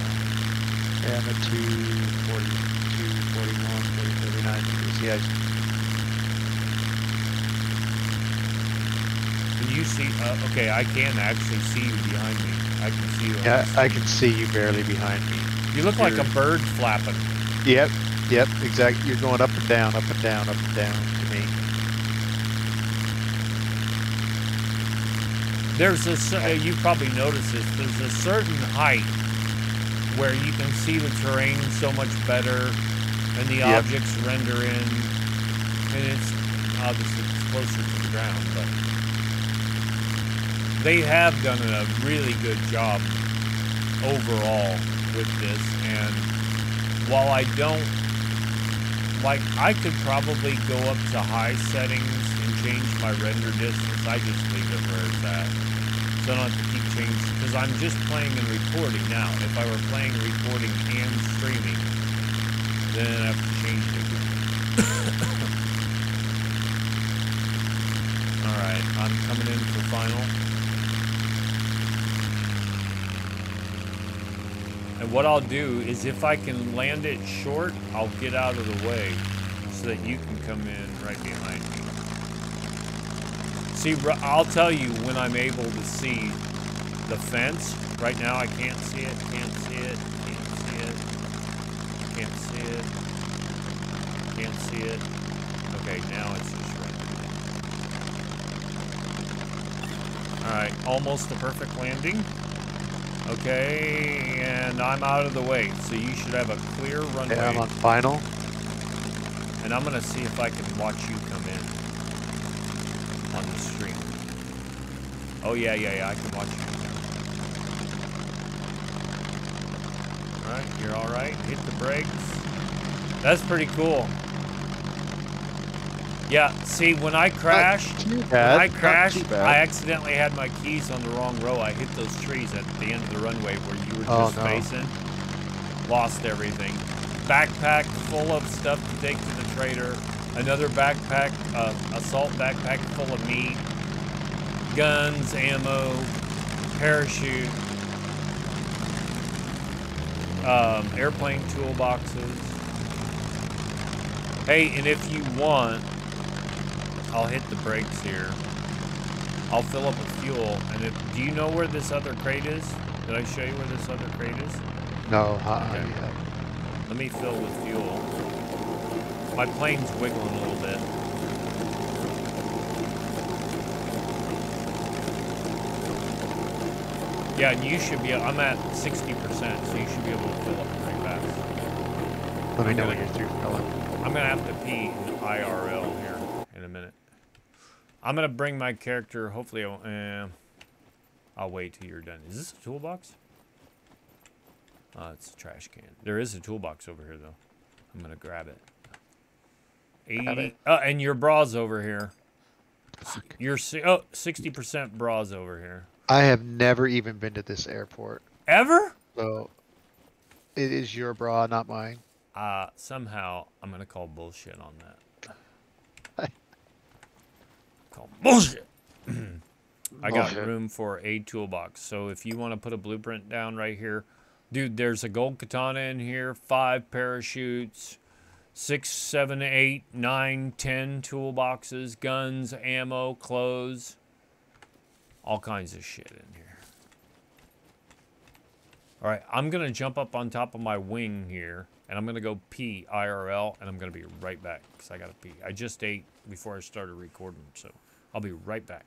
S2: Yeah, I'm at 240, 241, 239 degrees. Yeah.
S1: Can you see? Okay, I can actually see you behind me. I can see you.
S2: Yeah, I can see you barely behind me.
S1: You look like a bird flapping.
S2: Yep, exactly. You're going up and down, up and down, up and down to me.
S1: There's you probably noticed this, there's a certain height where you can see the terrain so much better and the objects render in, and it's obviously closer to the ground, but they have done a really good job overall with this, and while I don't, like, I could probably go up to high settings and change my render distance. I just leave it where it's at. So I don't have to keep changing, because I'm just playing and recording now. If I were playing, recording, and streaming then I have to change it again. Alright, I'm coming in for final. And what I'll do is if I can land it short, I'll get out of the way so that you can come in right behind me. See, I'll tell you when I'm able to see the fence. Right now I can't see it, can't see it, can't see it, can't see it, can't see it. Okay, now it's just right. Alright, almost a perfect landing. Okay, and I'm out of the way, so you should have a clear runway.
S2: Yeah, I'm on final.
S1: And I'm gonna see if I can watch you come in on the stream. Oh yeah, I can watch you come in. Alright, you're alright. Hit the brakes. That's pretty cool. Yeah, see, when I crashed, I accidentally had my keys on the wrong row. I hit those trees at the end of the runway where you were just facing. Lost everything. Backpack full of stuff to take to the trader. Another backpack, assault backpack full of meat. Guns, ammo, parachute. Airplane toolboxes. Hey, and if you want, I'll hit the brakes here. I'll fill up with fuel, and do you know where this other crate is? Did I show you where this other crate is?
S2: No,
S1: okay. Yeah. Let me fill with fuel. My plane's wiggling a little bit. Yeah, and you should be, I'm at 60%, so you should be able to fill up pretty fast.
S2: Let me know when you're through filling.
S1: I'm gonna have to pee in IRL here in a minute. I'm gonna bring my character. Hopefully, I'll wait till you're done. Is this a toolbox? It's a trash can. There is a toolbox over here, though. I'm gonna grab it. 80. And your bra's over here. Your 60% bra's over here.
S2: I have never even been to this airport.
S1: Ever?
S2: So it is your bra, not mine.
S1: Somehow I'm gonna call bullshit on that. Call bullshit. I got room for a toolbox. So if you want to put a blueprint down right here, dude, there's a gold katana in here, 5 parachutes, 6, 7, 8, 9, 10 toolboxes, guns, ammo, clothes, all kinds of shit in here. All right, I'm gonna jump up on top of my wing here, and I'm gonna go pee IRL, and I'm gonna be right back because I gotta pee. I just ate before I started recording, so I'll be right back.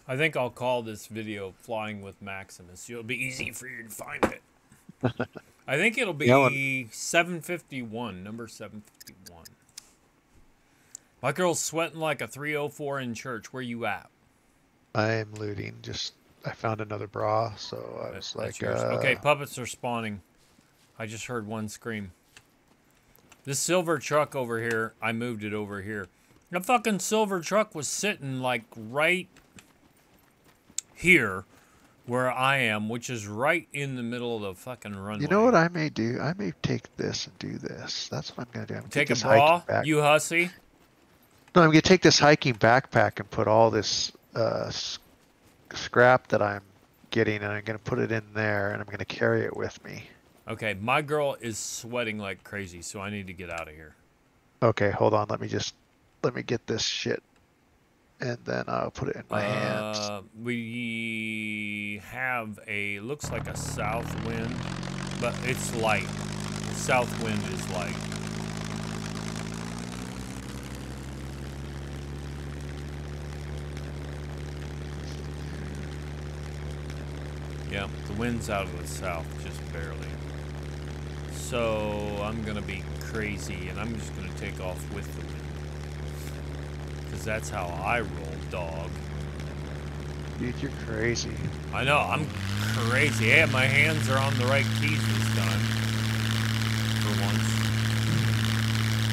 S1: I think I'll call this video Flying with Maximus. It'll be easy for you to find it. I think it'll be 751, number 751. My girl's sweating like a 304 in church. Where you at?
S2: I am looting. I found another bra, so I was like,
S1: okay, puppets are spawning. I just heard one scream. This silver truck over here, I moved it over here. The fucking silver truck was sitting like right here where I am, which is right in the middle of the fucking runway.
S2: You know what I may do? I may take this and do this. That's what I'm going to do.
S1: Take a bra, you hussy?
S2: No, I'm going to take this hiking backpack and put all this scrap that I'm getting, and I'm going to put it in there, and I'm going to carry it with me.
S1: Okay, my girl is sweating like crazy, so I need to get out of here.
S2: Okay, hold on. Let me get this shit, and then I'll put it in my hands.
S1: We have looks like a south wind, but it's light. South wind is light. Yeah, the wind's out of the south, just barely. So I'm gonna be crazy, and I'm just gonna take off with the wind, because that's how I roll, dog.
S2: Dude, you're crazy.
S1: I know, I'm crazy. Yeah, my hands are on the right keys this time, for once.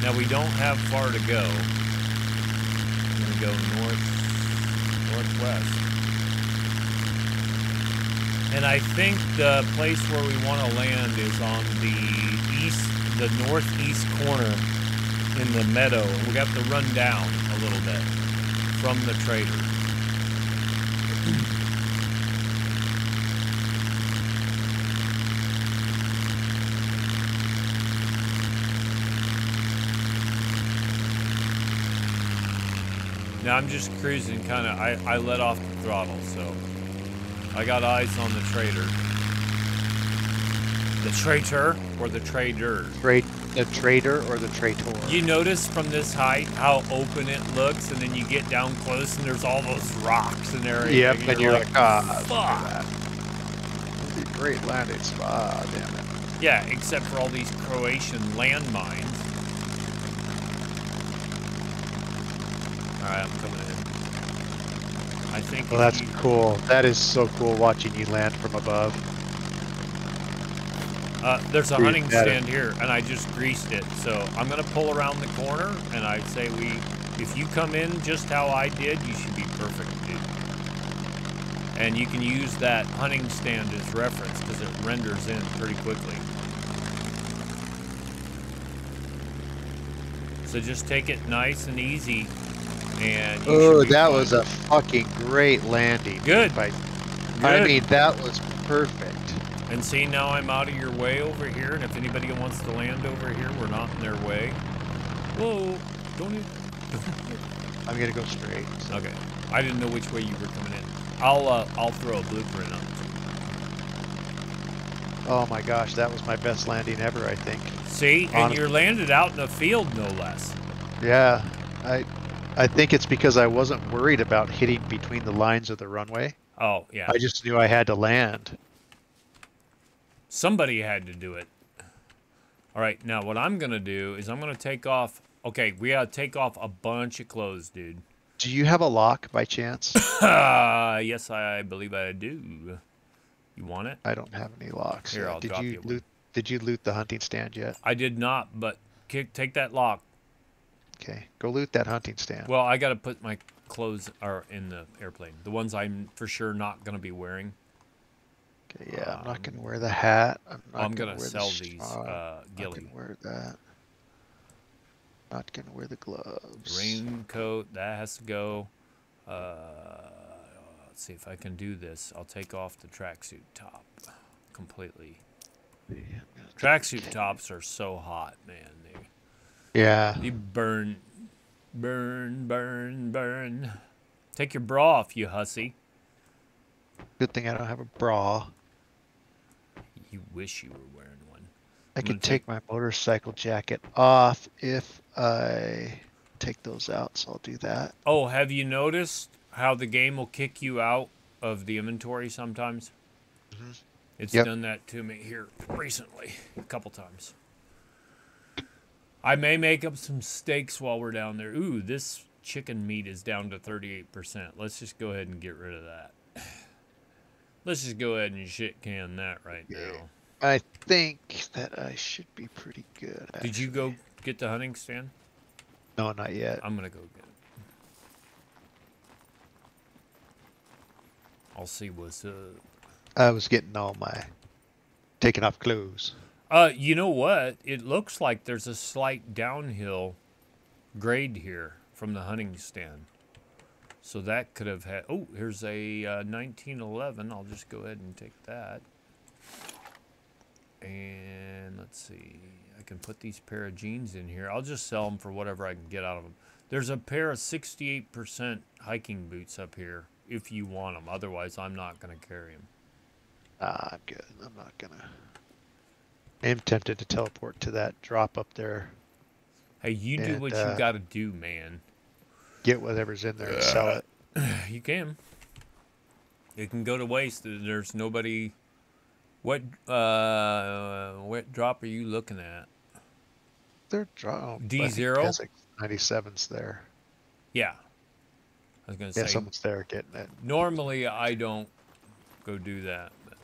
S1: Now we don't have far to go. I'm gonna go northwest. And I think the place where we want to land is on the northeast corner in the meadow. We have to run down a little bit from the trader. Now I'm just cruising, kind of. I let off the throttle, so. I got eyes on the trader. The traitor or the trader?
S2: The trader or the traitor?
S1: You notice from this height how open it looks, and then you get down close and there's all those rocks and everything.
S2: Yep, and you're like,
S1: fuck.
S2: This is a great landing spot, damn it.
S1: Yeah, except for all these Croatian landmines. Alright, I'm coming in. I think.
S2: Well, that's cool. That is so cool watching you land from above.
S1: There's a hunting stand here, and I just greased it. So I'm gonna pull around the corner, and I'd say if you come in just how I did, you should be perfect, dude. And you can use that hunting stand as reference because it renders in pretty quickly. So just take it nice and easy. And
S2: oh, that was a fucking great landing.
S1: Good.
S2: I mean, that was perfect.
S1: And see, now I'm out of your way over here, and if anybody wants to land over here, we're not in their way. Whoa, don't you?
S2: I'm gonna go straight.
S1: So. Okay. I didn't know which way you were coming in. I'll throw a blueprint up.
S2: Oh my gosh, that was my best landing ever, I think.
S1: See, and you're landed out in a field, no less.
S2: Yeah, I think it's because I wasn't worried about hitting between the lines of the runway.
S1: Oh, yeah.
S2: I just knew I had to land.
S1: Somebody had to do it. All right, now what I'm going to do is I'm going to take off. Okay, we got to take off a bunch of clothes, dude.
S2: Do you have a lock by chance?
S1: Yes, I believe I do. You want it?
S2: I don't have any locks.
S1: Here, I'll drop you one.
S2: Did you loot the hunting stand yet?
S1: I did not, but take that lock.
S2: Okay, go loot that hunting stand.
S1: Well, I got to put my clothes in the airplane. The ones I'm for sure not going to be wearing.
S2: Okay, yeah, I'm not going to wear the hat.
S1: I'm going to sell these, Gilly.
S2: Not going to wear that. Not going to wear the gloves.
S1: Raincoat, that has to go. Let's see if I can do this. I'll take off the tracksuit top completely. Tracksuit tops are so hot, man.
S2: Yeah.
S1: They burn. Take your bra off, you hussy.
S2: Good thing I don't have a bra.
S1: You wish you were wearing one.
S2: I can take my motorcycle jacket off if I take those out, so I'll do that.
S1: Oh, have you noticed how the game will kick you out of the inventory sometimes?
S2: Mm-hmm.
S1: It's
S2: Yep.
S1: done that to me here recently, a couple times. I may make up some steaks while we're down there. Ooh, this chicken meat is down to 38%. Let's just go ahead and get rid of that. Let's just go ahead and shit can that right now.
S2: I think that I should be pretty good, actually.
S1: Did you go get the hunting stand?
S2: No, not yet.
S1: I'm going to go get it. I'll see what's up.
S2: I was getting all my taking off clothes.
S1: You know what? It looks like there's a slight downhill grade here from the hunting stand. So that could have had... Oh, here's a 1911. I'll just go ahead and take that. And let's see. I can put these pair of jeans in here. I'll just sell them for whatever I can get out of them. There's a pair of 68% hiking boots up here if you want them. Otherwise, I'm not going to carry them.
S2: I'm good. I'm not going to... I am tempted to teleport to that drop up there.
S1: Hey, you do what you got to do, man.
S2: Get whatever's in there and sell it.
S1: You can. It can go to waste. There's nobody... What drop are you looking at?
S2: They're drop.
S1: D0?
S2: Like 97's there.
S1: Yeah. I was going to say...
S2: Yeah, someone's there getting it.
S1: Normally, I don't go do that. But...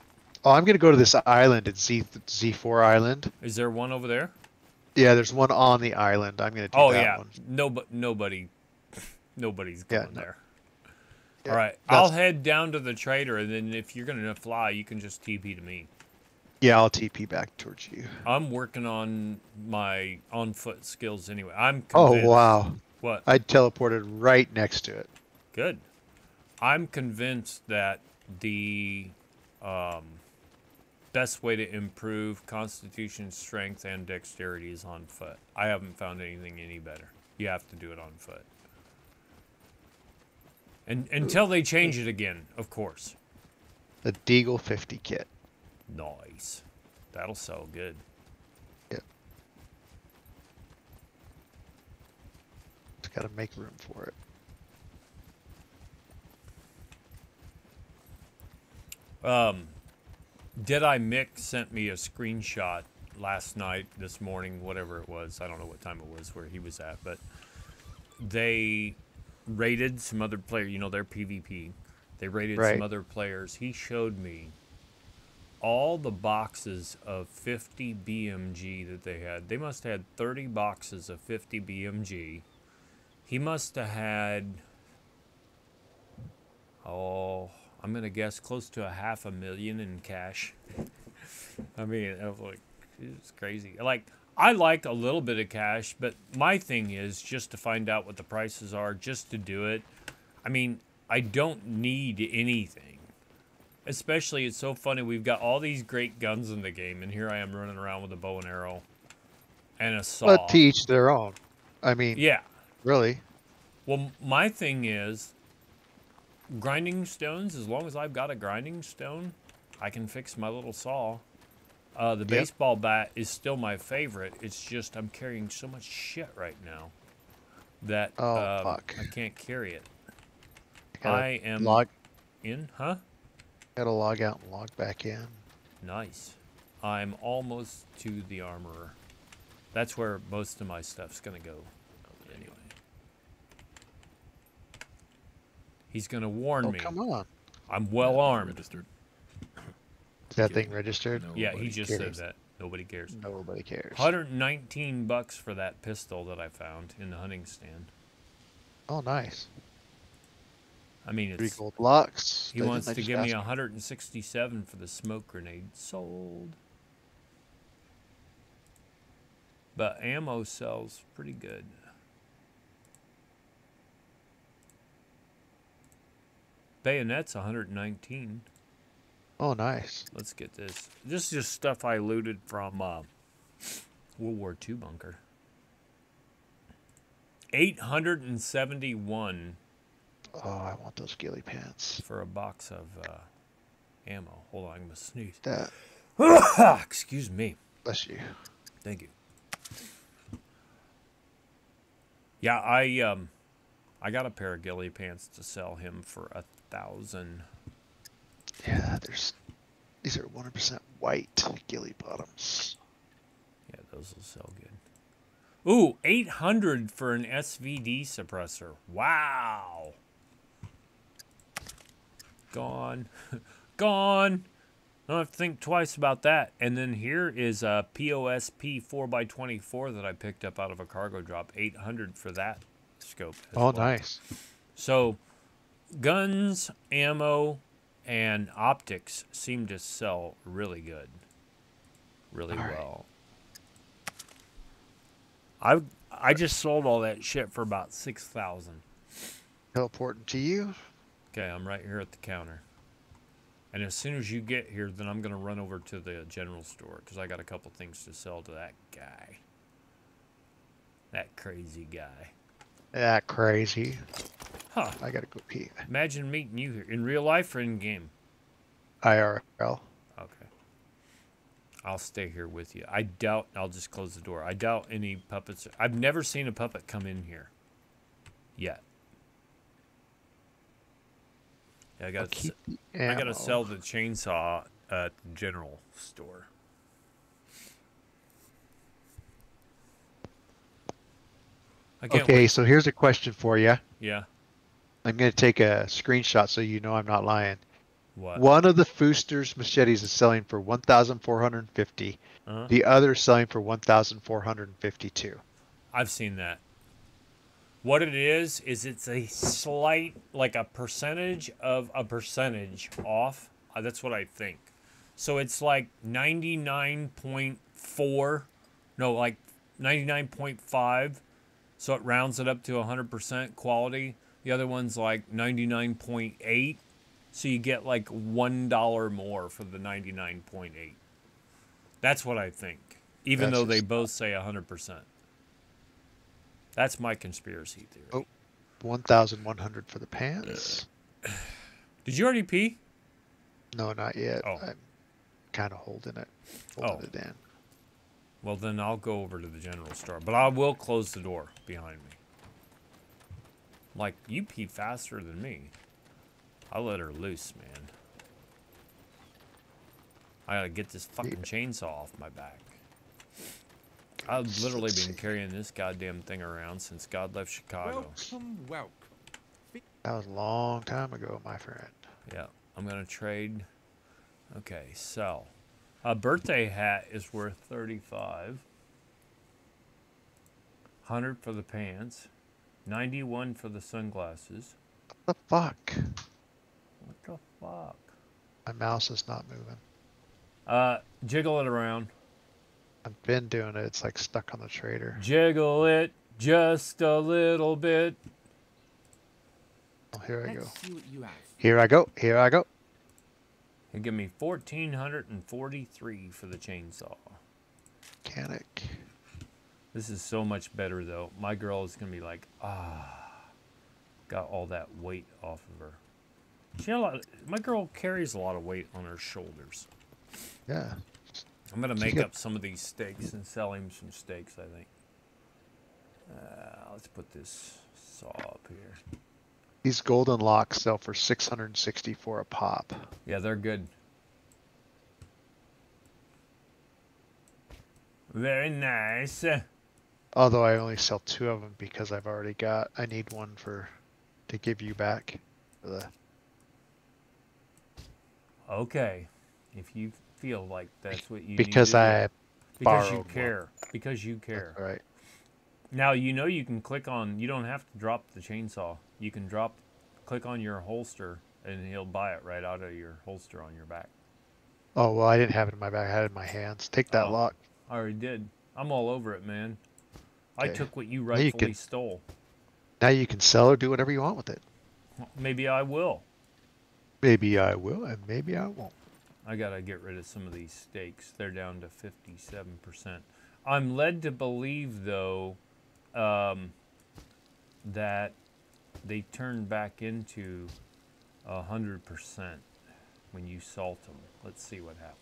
S2: Oh, I'm going to go to this island. It's Z4 Island.
S1: Is there one over there?
S2: Yeah, there's one on the island. I'm going to do that one.
S1: Nobody's going there.
S2: Yeah,
S1: all right, I'll head down to the trader, and then if you're going to fly, you can just TP to me.
S2: Yeah, I'll TP back towards you.
S1: I'm working on my on-foot skills anyway. I'm convinced.
S2: Oh, wow.
S1: What?
S2: I teleported right next to it.
S1: Good. I'm convinced that the best way to improve constitution, strength, and dexterity is on foot. I haven't found anything any better. You have to do it on foot. And until they change it again, of course.
S2: The Deagle 50 kit.
S1: Nice. That'll sell good.
S2: Yep. Just gotta make room for it.
S1: Deadeye Mick sent me a screenshot last night, this morning, whatever it was. I don't know what time it was where he was at, but they rated some other players. You know, they're PvP. They rated some other players. He showed me all the boxes of 50 BMG that they had. They must have had 30 boxes of 50 BMG. He must have had, I'm going to guess close to $500,000 in cash. I mean, I was like, it's crazy. Like, I like a little bit of cash, but my thing is just to find out what the prices are, just to do it. I mean, I don't need anything. Especially, it's so funny, we've got all these great guns in the game, and here I am running around with a bow and arrow and a saw.
S2: But to each their own. I mean, yeah, really.
S1: Well, my thing is, grinding stones, as long as I've got a grinding stone, I can fix my little saw. The baseball bat is still my favorite. It's just I'm carrying so much shit right now that I can't carry it. I am
S2: log
S1: in, huh?
S2: Gotta log out and log back in.
S1: Nice. I'm almost to the armorer. That's where most of my stuff's gonna go. Anyway, he's gonna warn me.
S2: Come on.
S1: I'm well armed.
S3: Registered.
S2: Is that thing registered?
S1: Yeah, he just said that. Nobody cares.
S2: Nobody cares.
S1: 119 bucks for that pistol that I found in the hunting stand.
S2: Oh, nice.
S1: I mean, it's
S2: 3 gold blocks.
S1: He wants to give me 167 for the smoke grenade. Sold. But ammo sells pretty good. Bayonet's 119.
S2: Oh, nice.
S1: Let's get this. This is just stuff I looted from World War II bunker. 871.
S2: Oh, I want those ghillie pants.
S1: For a box of ammo. Hold on, I'm going to sneeze.
S2: That.
S1: Excuse me.
S2: Bless you.
S1: Thank you. Yeah, I got a pair of ghillie pants to sell him for 1,000.
S2: Yeah, these are 100% white ghillie bottoms.
S1: Yeah, those will sell good. Ooh, 800 for an SVD suppressor. Wow. Gone. Gone. I don't have to think twice about that. And then here is a POSP 4x24 that I picked up out of a cargo drop. 800 for that scope as
S2: Oh,
S1: well.
S2: nice.
S1: So, guns, ammo, and optics seem to sell really good. Really well. I just sold all that shit for about 6,000.
S2: Teleporting to you.
S1: Okay, I'm right here at the counter. And as soon as you get here, then I'm going to run over to the general store because I got a couple things to sell to that guy. That crazy guy.
S2: That crazy.
S1: Huh.
S2: I gotta go pee.
S1: Imagine meeting you here. In real life or in game?
S2: IRL.
S1: Okay. I'll stay here with you. I doubt, I'll just close the door. I doubt any puppets. I've never seen a puppet come in here. Yet. Yeah, I gotta sell the chainsaw at the general store.
S2: Okay, so here's a question for you.
S1: Yeah.
S2: I'm going to take a screenshot so you know I'm not lying.
S1: What?
S2: One of the Fooster's machetes is selling for 1,450. The other is selling for 1,452.
S1: I've seen that. What it is it's a slight, like a percentage of a percentage off. That's what I think. So it's like 99.4, no, like 99.5. So it rounds it up to 100% quality. The other one's like 99.8. So you get like $1 more for the 99.8. That's what I think. Even though they both say 100%. That's my conspiracy theory.
S2: Oh, 1,100 for the pants.
S1: Did you already pee?
S2: No, not yet.
S1: Oh.
S2: I'm kind of holding it it in.
S1: Well, then I'll go over to the general store. But I will close the door behind me. Like, you pee faster than me. I let her loose, man. I gotta get this fucking chainsaw off my back. I've literally been carrying this goddamn thing around since God left Chicago.
S3: Welcome.
S2: That was a long time ago, my friend.
S1: Yeah, I'm gonna trade. Okay, sell. A birthday hat is worth 35. 100 for the pants. 91 for the sunglasses.
S2: What the fuck?
S1: What the fuck?
S2: My mouse is not moving.
S1: Jiggle it around.
S2: I've been doing it. It's like stuck on the trader.
S1: Jiggle it just a little bit.
S2: Oh, here I go.
S3: See what you have.
S2: Here I go. Here I go.
S1: And give me 1,443 for the chainsaw.
S2: Mechanic.
S1: This is so much better though. My girl is gonna be like, got all that weight off of her. My girl carries a lot of weight on her shoulders.
S2: Yeah.
S1: I'm gonna make up some of these steaks and sell him some steaks, I think. Let's put this saw up here.
S2: These golden locks sell for 664 a pop.
S1: Yeah, they're good. Very nice.
S2: Although I only sell 2 of them because I've already got. I need one to give you back.
S1: Okay, if you feel like that's what you
S2: because
S1: need
S2: I
S1: to do. Because you
S2: borrowed
S1: care.
S2: one.
S1: Because you care.
S2: That's right.
S1: Now you know you can click on. You don't have to drop the chainsaw. You can click on your holster, and he'll buy it right out of your holster on your back.
S2: Oh well, I didn't have it in my bag. I had it in my hands. Take that lock.
S1: I already did. I'm all over it, man. Okay. I took what you
S2: rightfully
S1: rightfully stole.
S2: Now you can sell or do whatever you want with it.
S1: Maybe I will.
S2: Maybe I will, and maybe I won't.
S1: I gotta get rid of some of these steaks. They're down to 57%. I'm led to believe, though, that they turn back into 100% when you salt them. Let's see what happens.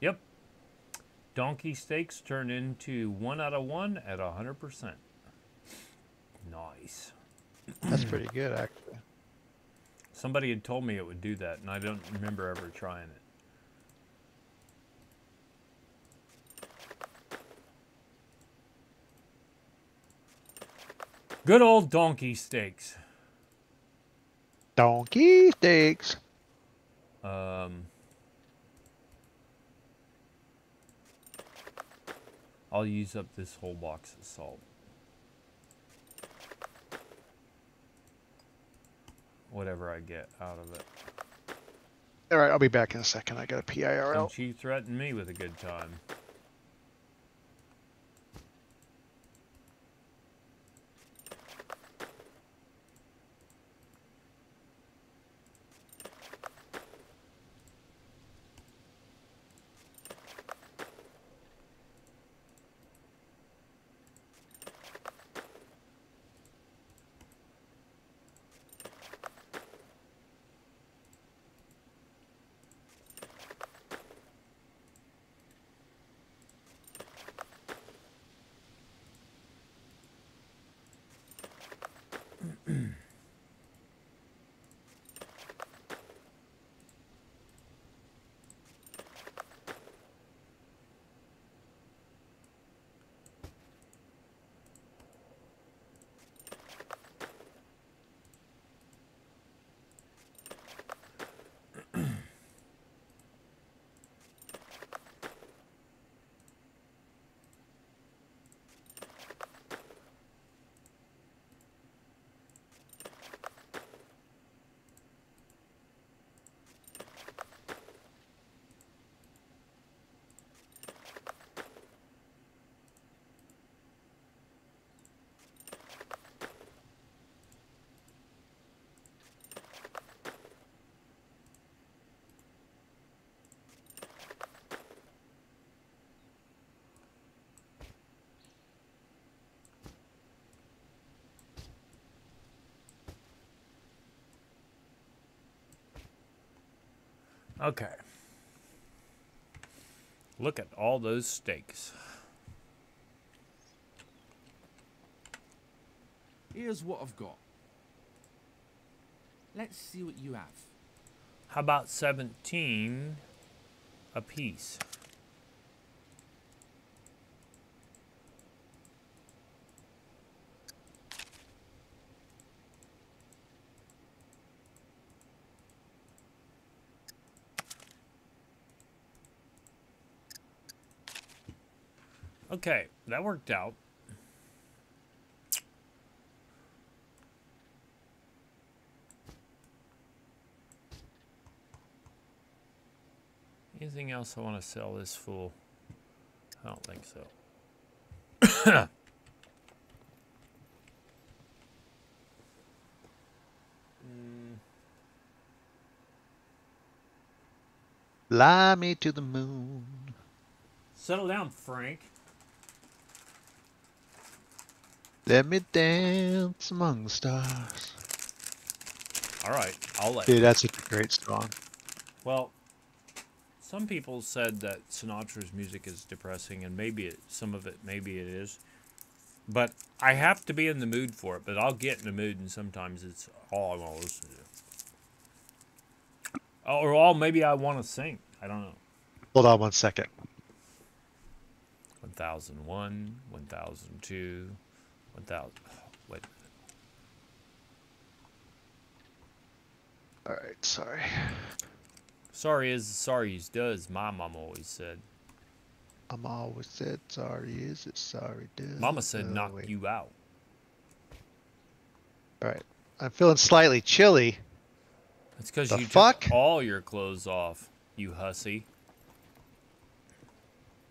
S1: Yep. Donkey steaks turn into 1 out of 1 at 100%. Nice.
S2: That's pretty good, actually.
S1: Somebody had told me it would do that, and I don't remember ever trying it. Good old donkey steaks.
S2: Donkey steaks.
S1: I'll use up this whole box of salt. Whatever I get out of it.
S2: All right, I'll be back in a second. I got a PIRL.
S1: Don't you threaten me with a good time. Okay. Look at all those steaks.
S3: Here's what I've got. Let's see what you have.
S1: How about 17 a piece? Okay, that worked out. Anything else I want to sell this fool? I don't think so.
S2: Fly me to the moon.
S1: Settle down, Frank.
S2: Let me dance among the stars.
S1: All right, I'll let
S2: Dude,
S1: you.
S2: that's a great song.
S1: Well, some people said that Sinatra's music is depressing, and maybe some of it, maybe it is. But I have to be in the mood for it, but I'll get in the mood, and sometimes it's all I want to listen to. Or all maybe I want to sing. I don't know.
S2: Hold on one second.
S1: 1001, 1002, 1000. Wait a minute.
S2: All right, sorry.
S1: Sorry is sorry does, my mama always said.
S2: I'm always said sorry is it sorry does.
S1: Mama said knock
S2: wait.
S1: you out.
S2: All right. I'm feeling slightly chilly.
S1: It's because
S2: The
S1: you
S2: fuck?
S1: took all your clothes off, you hussy.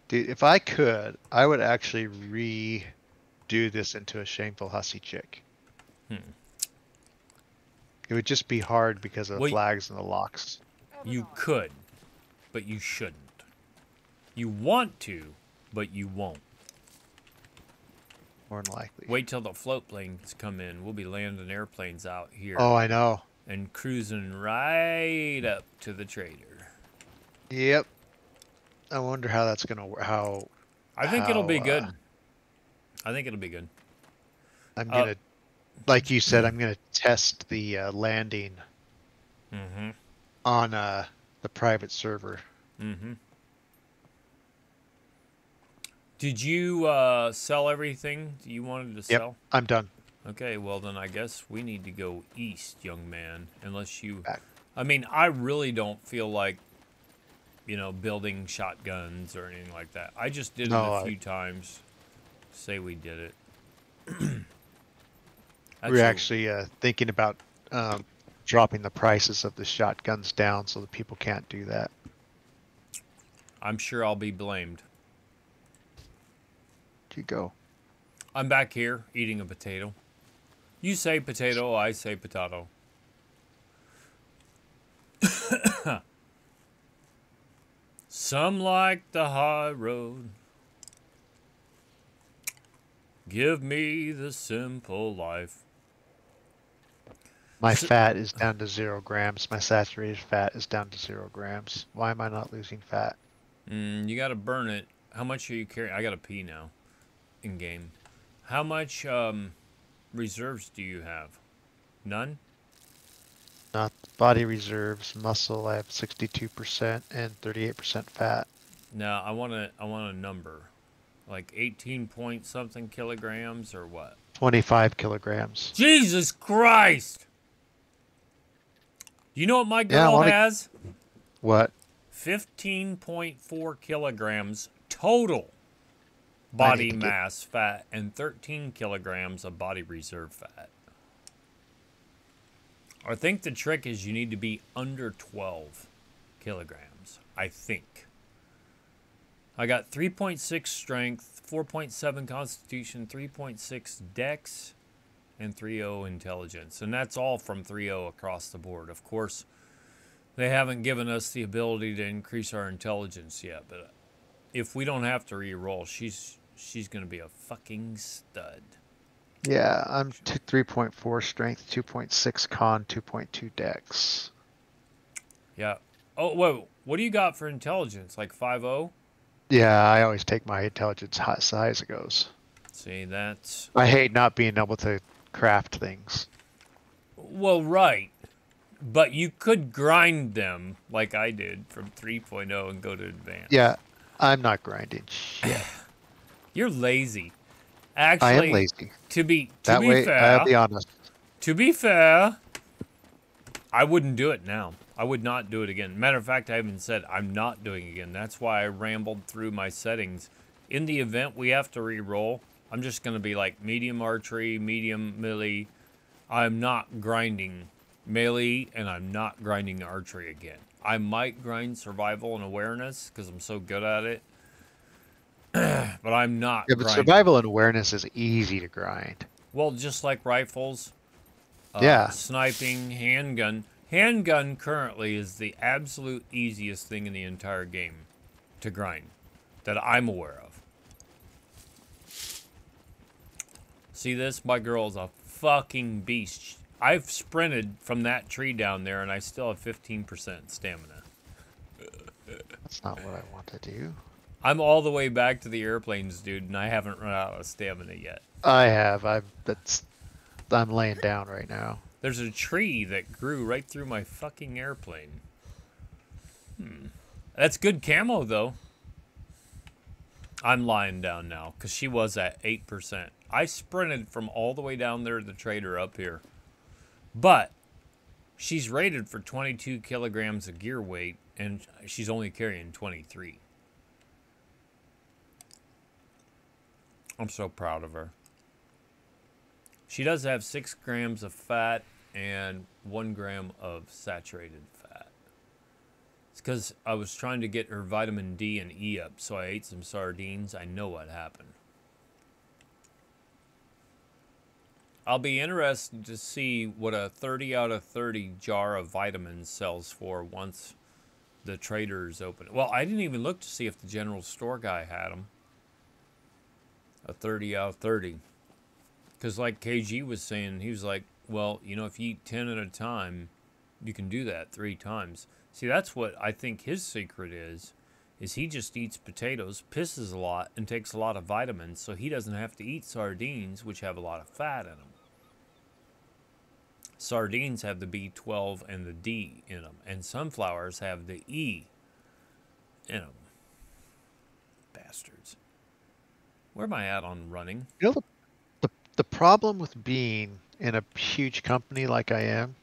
S2: Dude, if I could, I would actually redo this into a shameful hussy chick. It would just be hard because of the flags and the locks.
S1: You could, but you shouldn't. You want to, but you won't.
S2: More than likely.
S1: Wait till the float planes come in. We'll be landing airplanes out here.
S2: Oh, I know.
S1: And cruising right up to the trader.
S2: Yep. I wonder how that's gonna work.
S1: I think it'll be
S2: How
S1: good. I think it'll be good.
S2: I'm gonna, like you said, I'm gonna test the landing
S1: Mm-hmm.
S2: on the private server.
S1: Mm-hmm. Did you sell everything you wanted to
S2: Yep,
S1: sell?
S2: I'm done.
S1: Okay, well then I guess we need to go east, young man. Unless you...
S2: Back.
S1: I mean, I really don't feel like, building shotguns or anything like that. I just did it
S2: No,
S1: a few times. Say we did it.
S2: we're actually thinking about dropping the prices of the shotguns down so that people can't do that.
S1: I'm sure I'll be blamed.
S2: You go.
S1: I'm back here eating a potato. You say potato, I say potato. Some like the high road. Give me the simple life.
S2: My fat is down to 0 grams. My saturated fat is down to 0 grams. Why am I not losing fat?
S1: You gotta burn it. How much are you carrying? I gotta pee now. In game. How much reserves do you have? None?
S2: Not body reserves, muscle. I have 62% and 38% fat.
S1: No, I want a number. Like 18 point something kilograms or what?
S2: 25 kilograms.
S1: Jesus Christ! You know what my
S2: Yeah,
S1: girl has?
S2: What?
S1: 15.4 kilograms total body mass fat and 13 kilograms of body reserve fat. I think the trick is you need to be under 12 kilograms, I think. I got 3.6 strength, 4.7 constitution, 3.6 dex, and 3.0 intelligence. And that's all from 3.0 across the board. Of course, they haven't given us the ability to increase our intelligence yet, but if we don't have to re-roll, she's going to be a fucking stud.
S2: Yeah, I'm 3.4 strength, 2.6 con, 2.2 dex.
S1: Yeah. Oh, whoa. What do you got for intelligence? Like 5.0?
S2: Yeah, I always take my intelligence as high as it goes.
S1: See, that's...
S2: I hate not being able to craft things.
S1: Well, right. But you could grind them like I did from 3.0 and go to advanced.
S2: Yeah, I'm not grinding shit.
S1: You're lazy. Actually,
S2: I am lazy.
S1: To be fair,
S2: I'll be honest.
S1: To be fair, I wouldn't do it now. I would not do it again. Matter of fact, I even said I'm not doing it again. That's why I rambled through my settings. In the event we have to re-roll, I'm just going to be like medium archery, medium melee. I'm not grinding melee, and I'm not grinding archery again. I might grind survival and awareness because I'm so good at it. But I'm not
S2: Yeah, but
S1: grinding.
S2: survival and awareness is easy to grind.
S1: Well, just like rifles.
S2: Yeah.
S1: Sniping, handgun. Handgun currently is the absolute easiest thing in the entire game to grind that I'm aware of. See this? My girl is a fucking beast. I've sprinted from that tree down there and I still have 15% stamina.
S2: That's not what I want to do.
S1: I'm all the way back to the airplanes, dude, and I haven't run out of stamina yet.
S2: I have. I'm laying down right now.
S1: There's a tree that grew right through my fucking airplane. That's good camo, though. I'm lying down now, because she was at 8%. I sprinted from all the way down there to the trader up here. But she's rated for 22 kilograms of gear weight, and she's only carrying 23. I'm so proud of her. She does have 6 grams of fat and 1 gram of saturated fat. It's because I was trying to get her vitamin D and E up, so I ate some sardines. I know what happened. I'll be interested to see what a 30 out of 30 jar of vitamins sells for once the traders open. Well, I didn't even look to see if the general store guy had them. A 30 out of 30. Because like KG was saying, he was like, well, you know, if you eat 10 at a time, you can do that 3 times. See, that's what I think his secret is is he just eats potatoes, pisses a lot, and takes a lot of vitamins, so he doesn't have to eat sardines, which have a lot of fat in them. Sardines have the B12 and the D in them, and sunflowers have the E in them. Bastards. Where am I at on running?
S2: You know, the problem with being in a huge company like I am,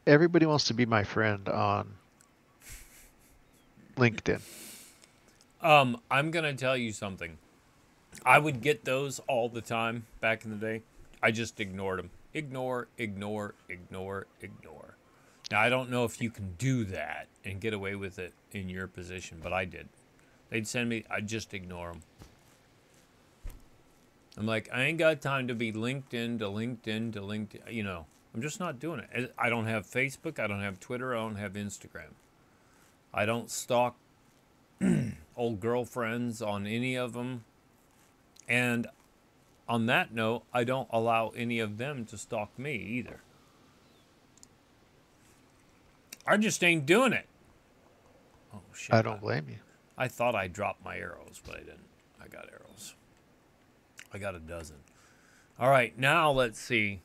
S2: everybody wants to be my friend on LinkedIn.
S1: I'm going to tell you something. I would get those all the time back in the day. I just ignored them. Ignore. Now, I don't know if you can do that and get away with it in your position, but I did. They'd send me, I'd just ignore them. I'm like, I ain't got time to be LinkedIn to LinkedIn. You know, I'm just not doing it. I don't have Facebook. I don't have Twitter. I don't have Instagram. I don't stalk old girlfriends on any of them. And on that note, I don't allow any of them to stalk me either. I just ain't doing it. Oh, shit.
S2: I don't blame you.
S1: I thought I dropped my arrows, but I didn't. I got arrows. I got a dozen. All right, now let's see.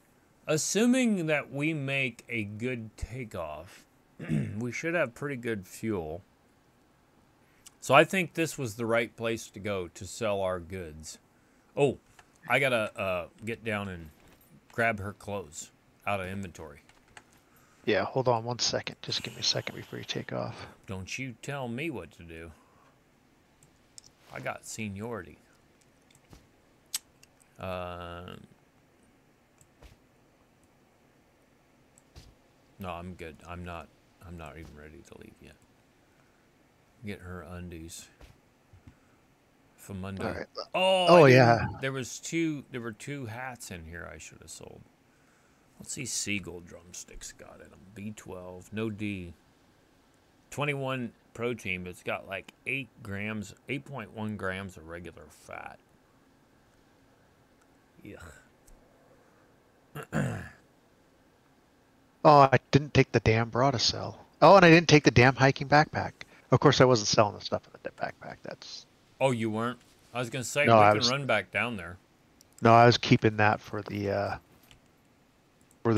S1: Assuming that we make a good takeoff, we should have pretty good fuel. So I think this was the right place to go to sell our goods. Oh, I got to get down and grab her clothes out of inventory.
S2: Yeah, hold on 1 second. Just give me a second before you take off.
S1: Don't you tell me what to do. I got seniority. No, I'm good. I'm not even ready to leave yet. Get her undies from Monday.
S2: All right.
S1: Oh
S2: yeah.
S1: There were two hats in here I should have sold. What's these seagull drumsticks got in them? B12, no D. 21 protein, but it's got like 8.1 grams of regular fat. Yuck.
S2: Oh, I didn't take the damn bra to sell. Oh, and I didn't take the damn hiking backpack. Of course, I wasn't selling the stuff in the backpack. That's.
S1: Oh, you weren't? I was gonna say
S2: No,
S1: we can run back down there.
S2: No, I was keeping that for the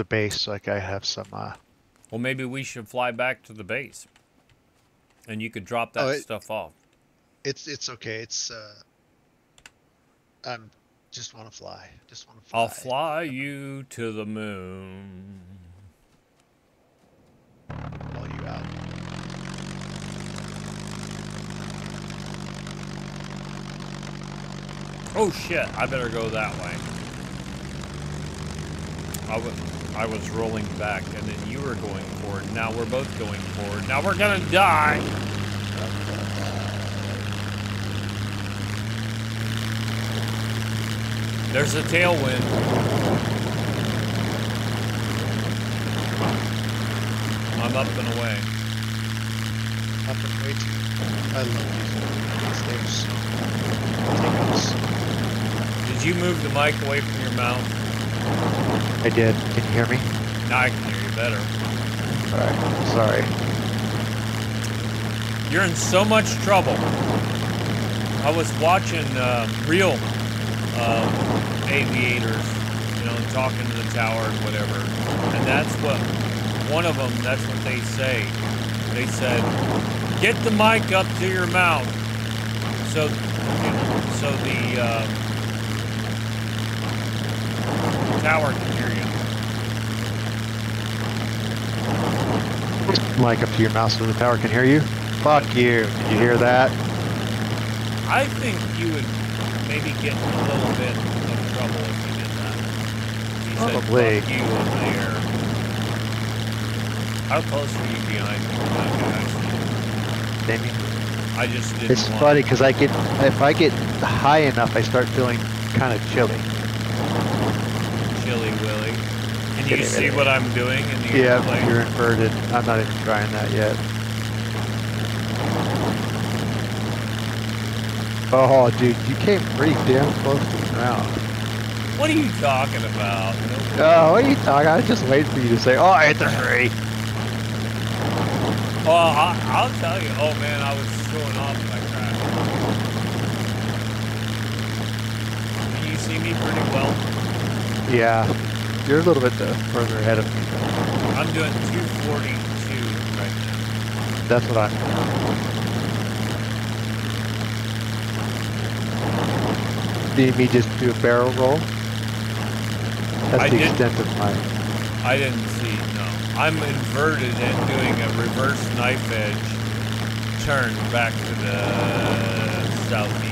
S2: base, so like I have some.
S1: Well, maybe we should fly back to the base, and you could drop that stuff off.
S2: It's okay. It's I'm just want to fly.
S1: I'll fly you to the moon.
S2: Call you out.
S1: Oh shit! I better go that way. I was rolling back, and then you were going forward. Now we're both going forward. Now we're gonna die. There's a tailwind. I'm up and away.
S2: Up and away too. I love these. They're so ridiculous.
S1: Did you move the mic away from your mouth?
S2: I did. Can you hear me?
S1: Now I can hear you better.
S2: Alright. Sorry.
S1: You're in so much trouble. I was watching real aviators, you know, talking to the tower and whatever. And that's what, one of them, that's what they say. They said, get the mic up to your mouth so the tower can hear you.
S2: Mic up to your mouth so the tower can hear you? Fuck you. Did you hear that?
S1: I think you would maybe get in a little bit of trouble if you did that. He
S2: Probably.
S1: said, fuck you in the air. How close are you behind me?
S2: Damien?
S1: I just didn't
S2: It's funny because if I get high enough, I start feeling kind of chilly.
S1: Chilly Willy. Can you see what I'm doing in the
S2: Yeah,
S1: airplane?
S2: you're inverted. I'm not even trying that yet. Oh, dude, you came pretty damn close to the ground.
S1: What are you talking about?
S2: Oh, what are you talking? I was just waiting for you to say, oh, I hit the tree.
S1: I'll tell you. Oh man, I was showing off my crap. Can you see me pretty well?
S2: Yeah, you're a little bit further ahead of me.
S1: I'm doing 242 right now.
S2: That's what I'm doing. Need me just do a barrel roll? That's the extent of mine.
S1: I didn't see, no. I'm inverted and doing a reverse knife edge turn back to the southeast.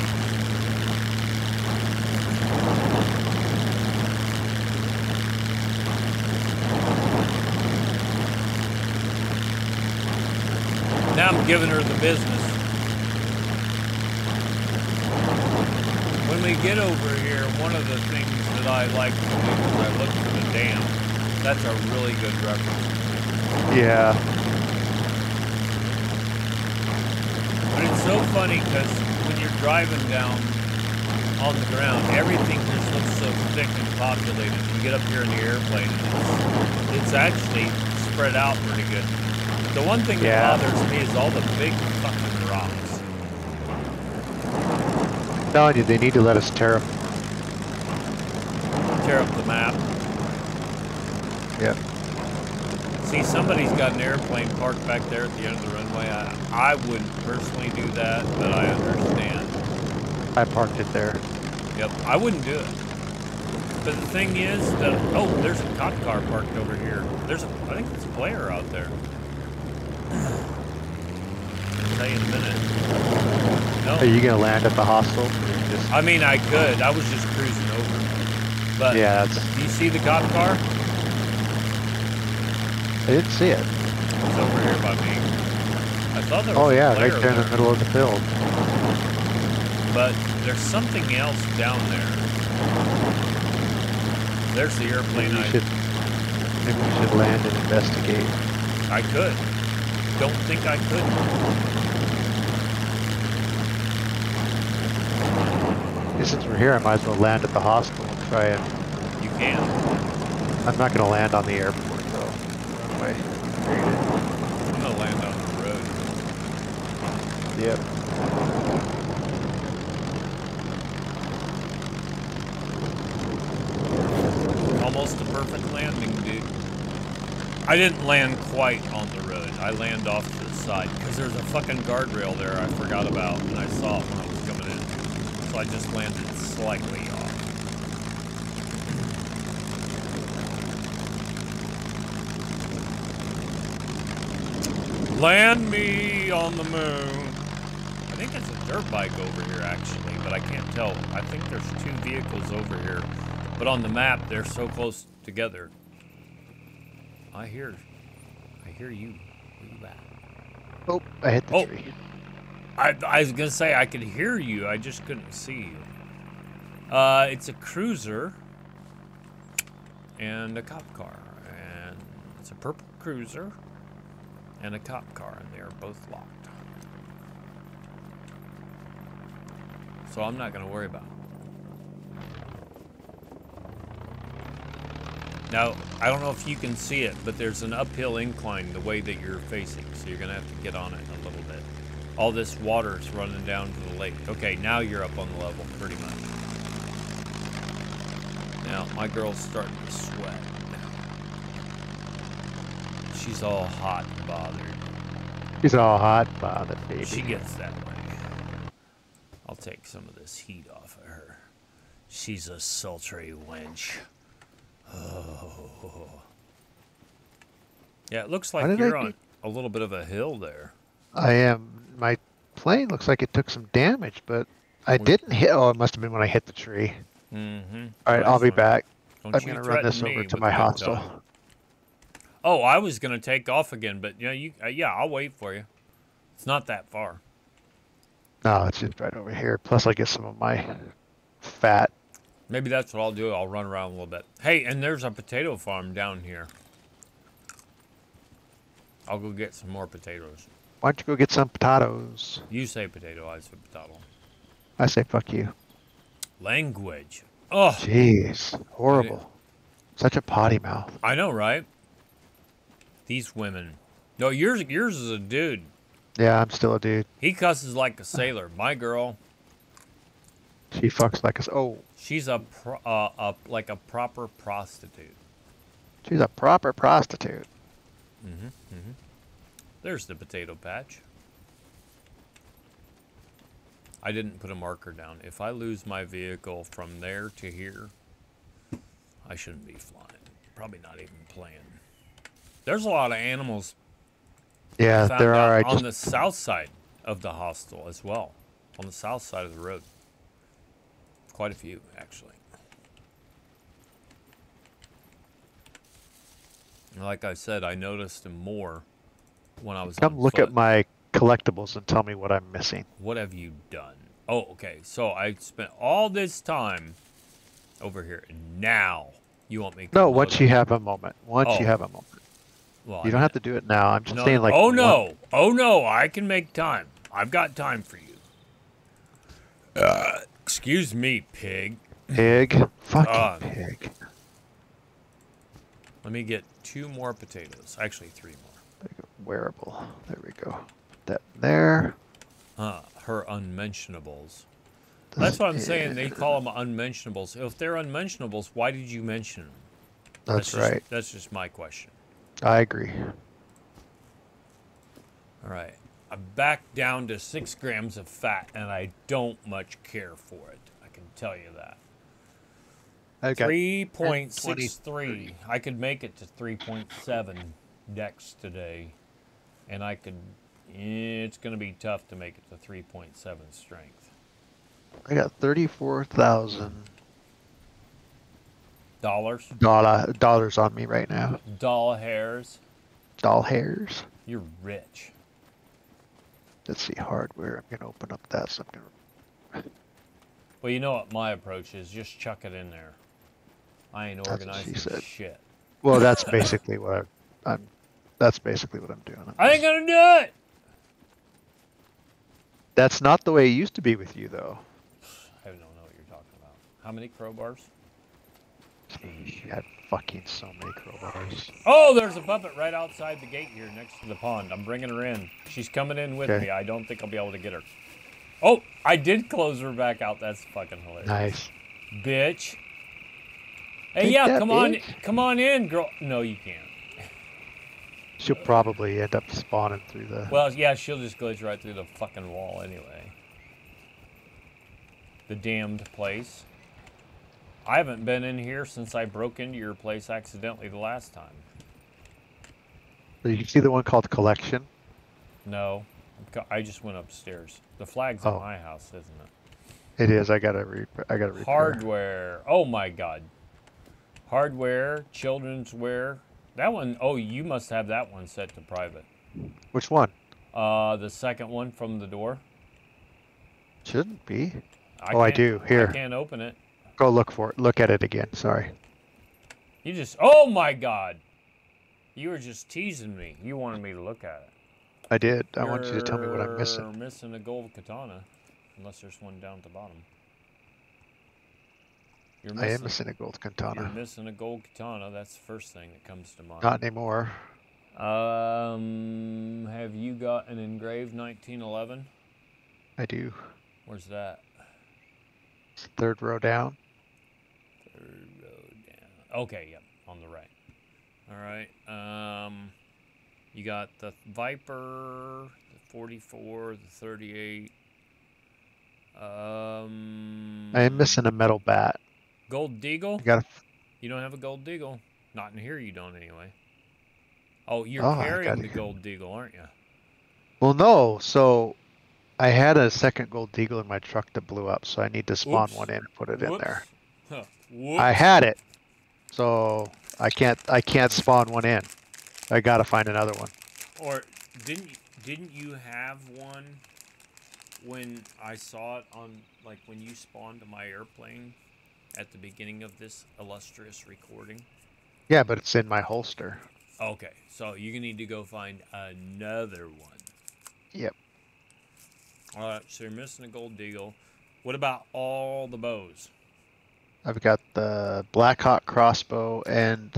S1: Now I'm giving her the business. When we get over here, one of the things that I like to do is I look for the dam. That's a really good reference.
S2: Yeah.
S1: But it's so funny because when you're driving down on the ground, everything just looks so thick and populated. You get up here in the airplane and it's actually spread out pretty good. The one thing that bothers me is all the big fucking rocks.
S2: I'm telling you, they need to let us tear up
S1: the map.
S2: Yep.
S1: See, somebody's got an airplane parked back there at the end of the runway. I wouldn't personally do that, but I understand.
S2: I parked it there.
S1: Yep, I wouldn't do it. But the thing is that, oh, there's a cop car parked over here. I think there's a player out there. I'll tell you in a minute. No.
S2: Are you gonna land at the hostel?
S1: I mean, I could. I was just cruising over. But
S2: yeah,
S1: do you see the cop car?
S2: I didn't see it.
S1: It's over here by me. I thought there was
S2: oh yeah,
S1: a player
S2: right there in the middle of the field.
S1: But there's something else down there. There's the airplane.
S2: Maybe we should land and investigate.
S1: I could. Don't think I could.
S2: Since we're here, I might as well land at the hostel and try it.
S1: You can.
S2: I'm not going to land on the airport, though. Runway.
S1: I'm going to land on the road.
S2: Yep.
S1: Almost a perfect landing, dude. I didn't land quite on the road. I land off to the side because there's a fucking guardrail there I forgot about and I saw it when I was coming in. So I just landed slightly off. Land me on the moon. I think it's a dirt bike over here actually, but I can't tell. I think there's two vehicles over here, but on the map they're so close together. I hear you. Where you at?
S2: Oh, I hit the tree.
S1: I was gonna say I could hear you. I just couldn't see you. It's a cruiser and a cop car, and it's a purple cruiser and a cop car, and they are both locked. So I'm not gonna worry about it. Now, I don't know if you can see it, but there's an uphill incline the way that you're facing, so you're gonna have to get on it a little bit. All this water is running down to the lake. Okay, now you're up on the level, pretty much. Now, my girl's starting to sweat. She's all hot and bothered.
S2: She's all hot and bothered, baby.
S1: She gets that way. I'll take some of this heat off of her. She's a sultry wench. Oh. Yeah, it looks like you're on a little bit of a hill there.
S2: I am. My plane looks like it took some damage, but I didn't hit. Oh, it must have been when I hit the tree.
S1: Mm-hmm.
S2: All right, I'll be back.
S1: I'm
S2: going to run this over to my hostel.
S1: Oh, I was going to take off again, but yeah, I'll wait for you. It's not that far.
S2: No, it's just right over here. Plus, I get some of my fat.
S1: Maybe that's what I'll do. I'll run around a little bit. Hey, and there's a potato farm down here. I'll go get some more potatoes.
S2: Why don't you go get some potatoes?
S1: You say potato, I say potato.
S2: I say fuck you.
S1: Language. Oh.
S2: Jeez. Horrible. Such a potty mouth.
S1: I know, right? These women. No, yours is a dude.
S2: Yeah, I'm still a dude.
S1: He cusses like a sailor. My girl,
S2: She fucks like a... Oh,
S1: she's like a proper prostitute.
S2: she's a proper prostitute.
S1: There's the potato patch. I didn't put a marker down. If I lose my vehicle from there to here, I shouldn't be flying. Probably not even playing. There's a lot of animals
S2: Yeah,
S1: found
S2: there
S1: out
S2: are.
S1: on the south side of the hostel as well. On the south side of the road. Quite a few, actually. And like I said, I noticed them more when I was
S2: Come
S1: on
S2: look
S1: foot.
S2: at my collectibles and tell me what I'm missing.
S1: What have you done? Oh, okay. So I spent all this time over here. And now you want me to
S2: No,
S1: load
S2: once
S1: up?
S2: you have a moment. Once
S1: Oh.
S2: you have a moment.
S1: Well,
S2: You don't have to do it now. I'm just
S1: No,
S2: saying, like.
S1: oh
S2: one-
S1: no, oh no! I can make time. I've got time for you. Excuse me, pig.
S2: Pig. Fucking
S1: Uh,
S2: pig.
S1: Let me get 2 more potatoes. Actually, 3 more.
S2: There you go. Wearable. There we go. That there.
S1: Her unmentionables. That's what I'm saying. They call them unmentionables. If they're unmentionables, why did you mention them?
S2: That's
S1: just,
S2: right.
S1: That's just my question.
S2: I agree.
S1: All right. I'm back down to 6 grams of fat, and I don't much care for it. I can tell you that.
S2: I got
S1: 3.63. I could make it to 3.7 dex today, and I could. It's going to be tough to make it to 3.7 strength.
S2: I got 34,000 dollars on me right now.
S1: Doll hairs.
S2: Doll hairs.
S1: You're rich.
S2: Let's see, hardware. I'm gonna open up that. So I'm gonna.
S1: Well, you know what my approach is. Just chuck it in there. I ain't
S2: That's what
S1: organizing
S2: she said.
S1: shit.
S2: Well, that's basically what I'm. That's basically what I'm doing.
S1: I ain't gonna do it.
S2: That's not the way it used to be with you, though.
S1: I don't know what you're talking about. How many crowbars?
S2: You had fucking so many crowbars.
S1: Oh, there's a puppet right outside the gate here next to the pond. I'm bringing her in. She's coming in with
S2: Okay.
S1: me. I don't think I'll be able to get her. Oh, I did close her back out. That's fucking hilarious.
S2: Nice.
S1: Bitch. Hey,
S2: Take
S1: yeah,
S2: that,
S1: come
S2: bitch.
S1: on in, girl. No, you can't.
S2: She'll probably end up spawning through the.
S1: Well, yeah, she'll just glitch right through the fucking wall anyway. The damned place. I haven't been in here since I broke into your place accidentally the last time.
S2: You see the one called Collection?
S1: No, I just went upstairs. The flag's
S2: Oh.
S1: at my house, isn't it?
S2: It is. I gotta repair.
S1: Hardware. Oh my god. Hardware, children's wear. That one, oh, you must have that one set to private.
S2: Which one?
S1: The second one from the door.
S2: Shouldn't be. I
S1: can't-
S2: do. Here.
S1: I can't open it.
S2: Go look for it. Look at it again. Sorry.
S1: You just, oh my god. You were just teasing me. You wanted me to look at it.
S2: I did. I want you to tell me what I'm missing.
S1: You're missing a gold katana. Unless there's one down at the bottom.
S2: I am missing a gold
S1: You're
S2: katana.
S1: missing a gold katana. That's the first thing that comes to mind.
S2: Not anymore.
S1: Have you got an engraved 1911?
S2: I do.
S1: Where's that?
S2: It's the third row down.
S1: Third row down. Okay, yep, on the right. All right. You got the Viper, the 44, the 38.
S2: I am missing a metal bat.
S1: Gold Deagle?
S2: You got
S1: You don't have a gold Deagle. Not in here, you don't anyway. Oh, you're
S2: Oh, I
S1: carrying
S2: got
S1: the
S2: it.
S1: gold Deagle, aren't you?
S2: Well, no. So I had a second gold deagle in my truck that blew up, so I need to spawn
S1: Oops.
S2: one in and put it in there.
S1: Huh. Whoops.
S2: I had it, so I can't spawn one in. I gotta find another one.
S1: Or didn't you have one when I saw it on, like, when you spawned to my airplane at the beginning of this illustrious recording?
S2: Yeah, but it's in my holster.
S1: Okay, so you need to go find another one.
S2: Yep.
S1: All right, so you're missing a gold deagle. What about all the bows?
S2: I've got the Blackhawk crossbow and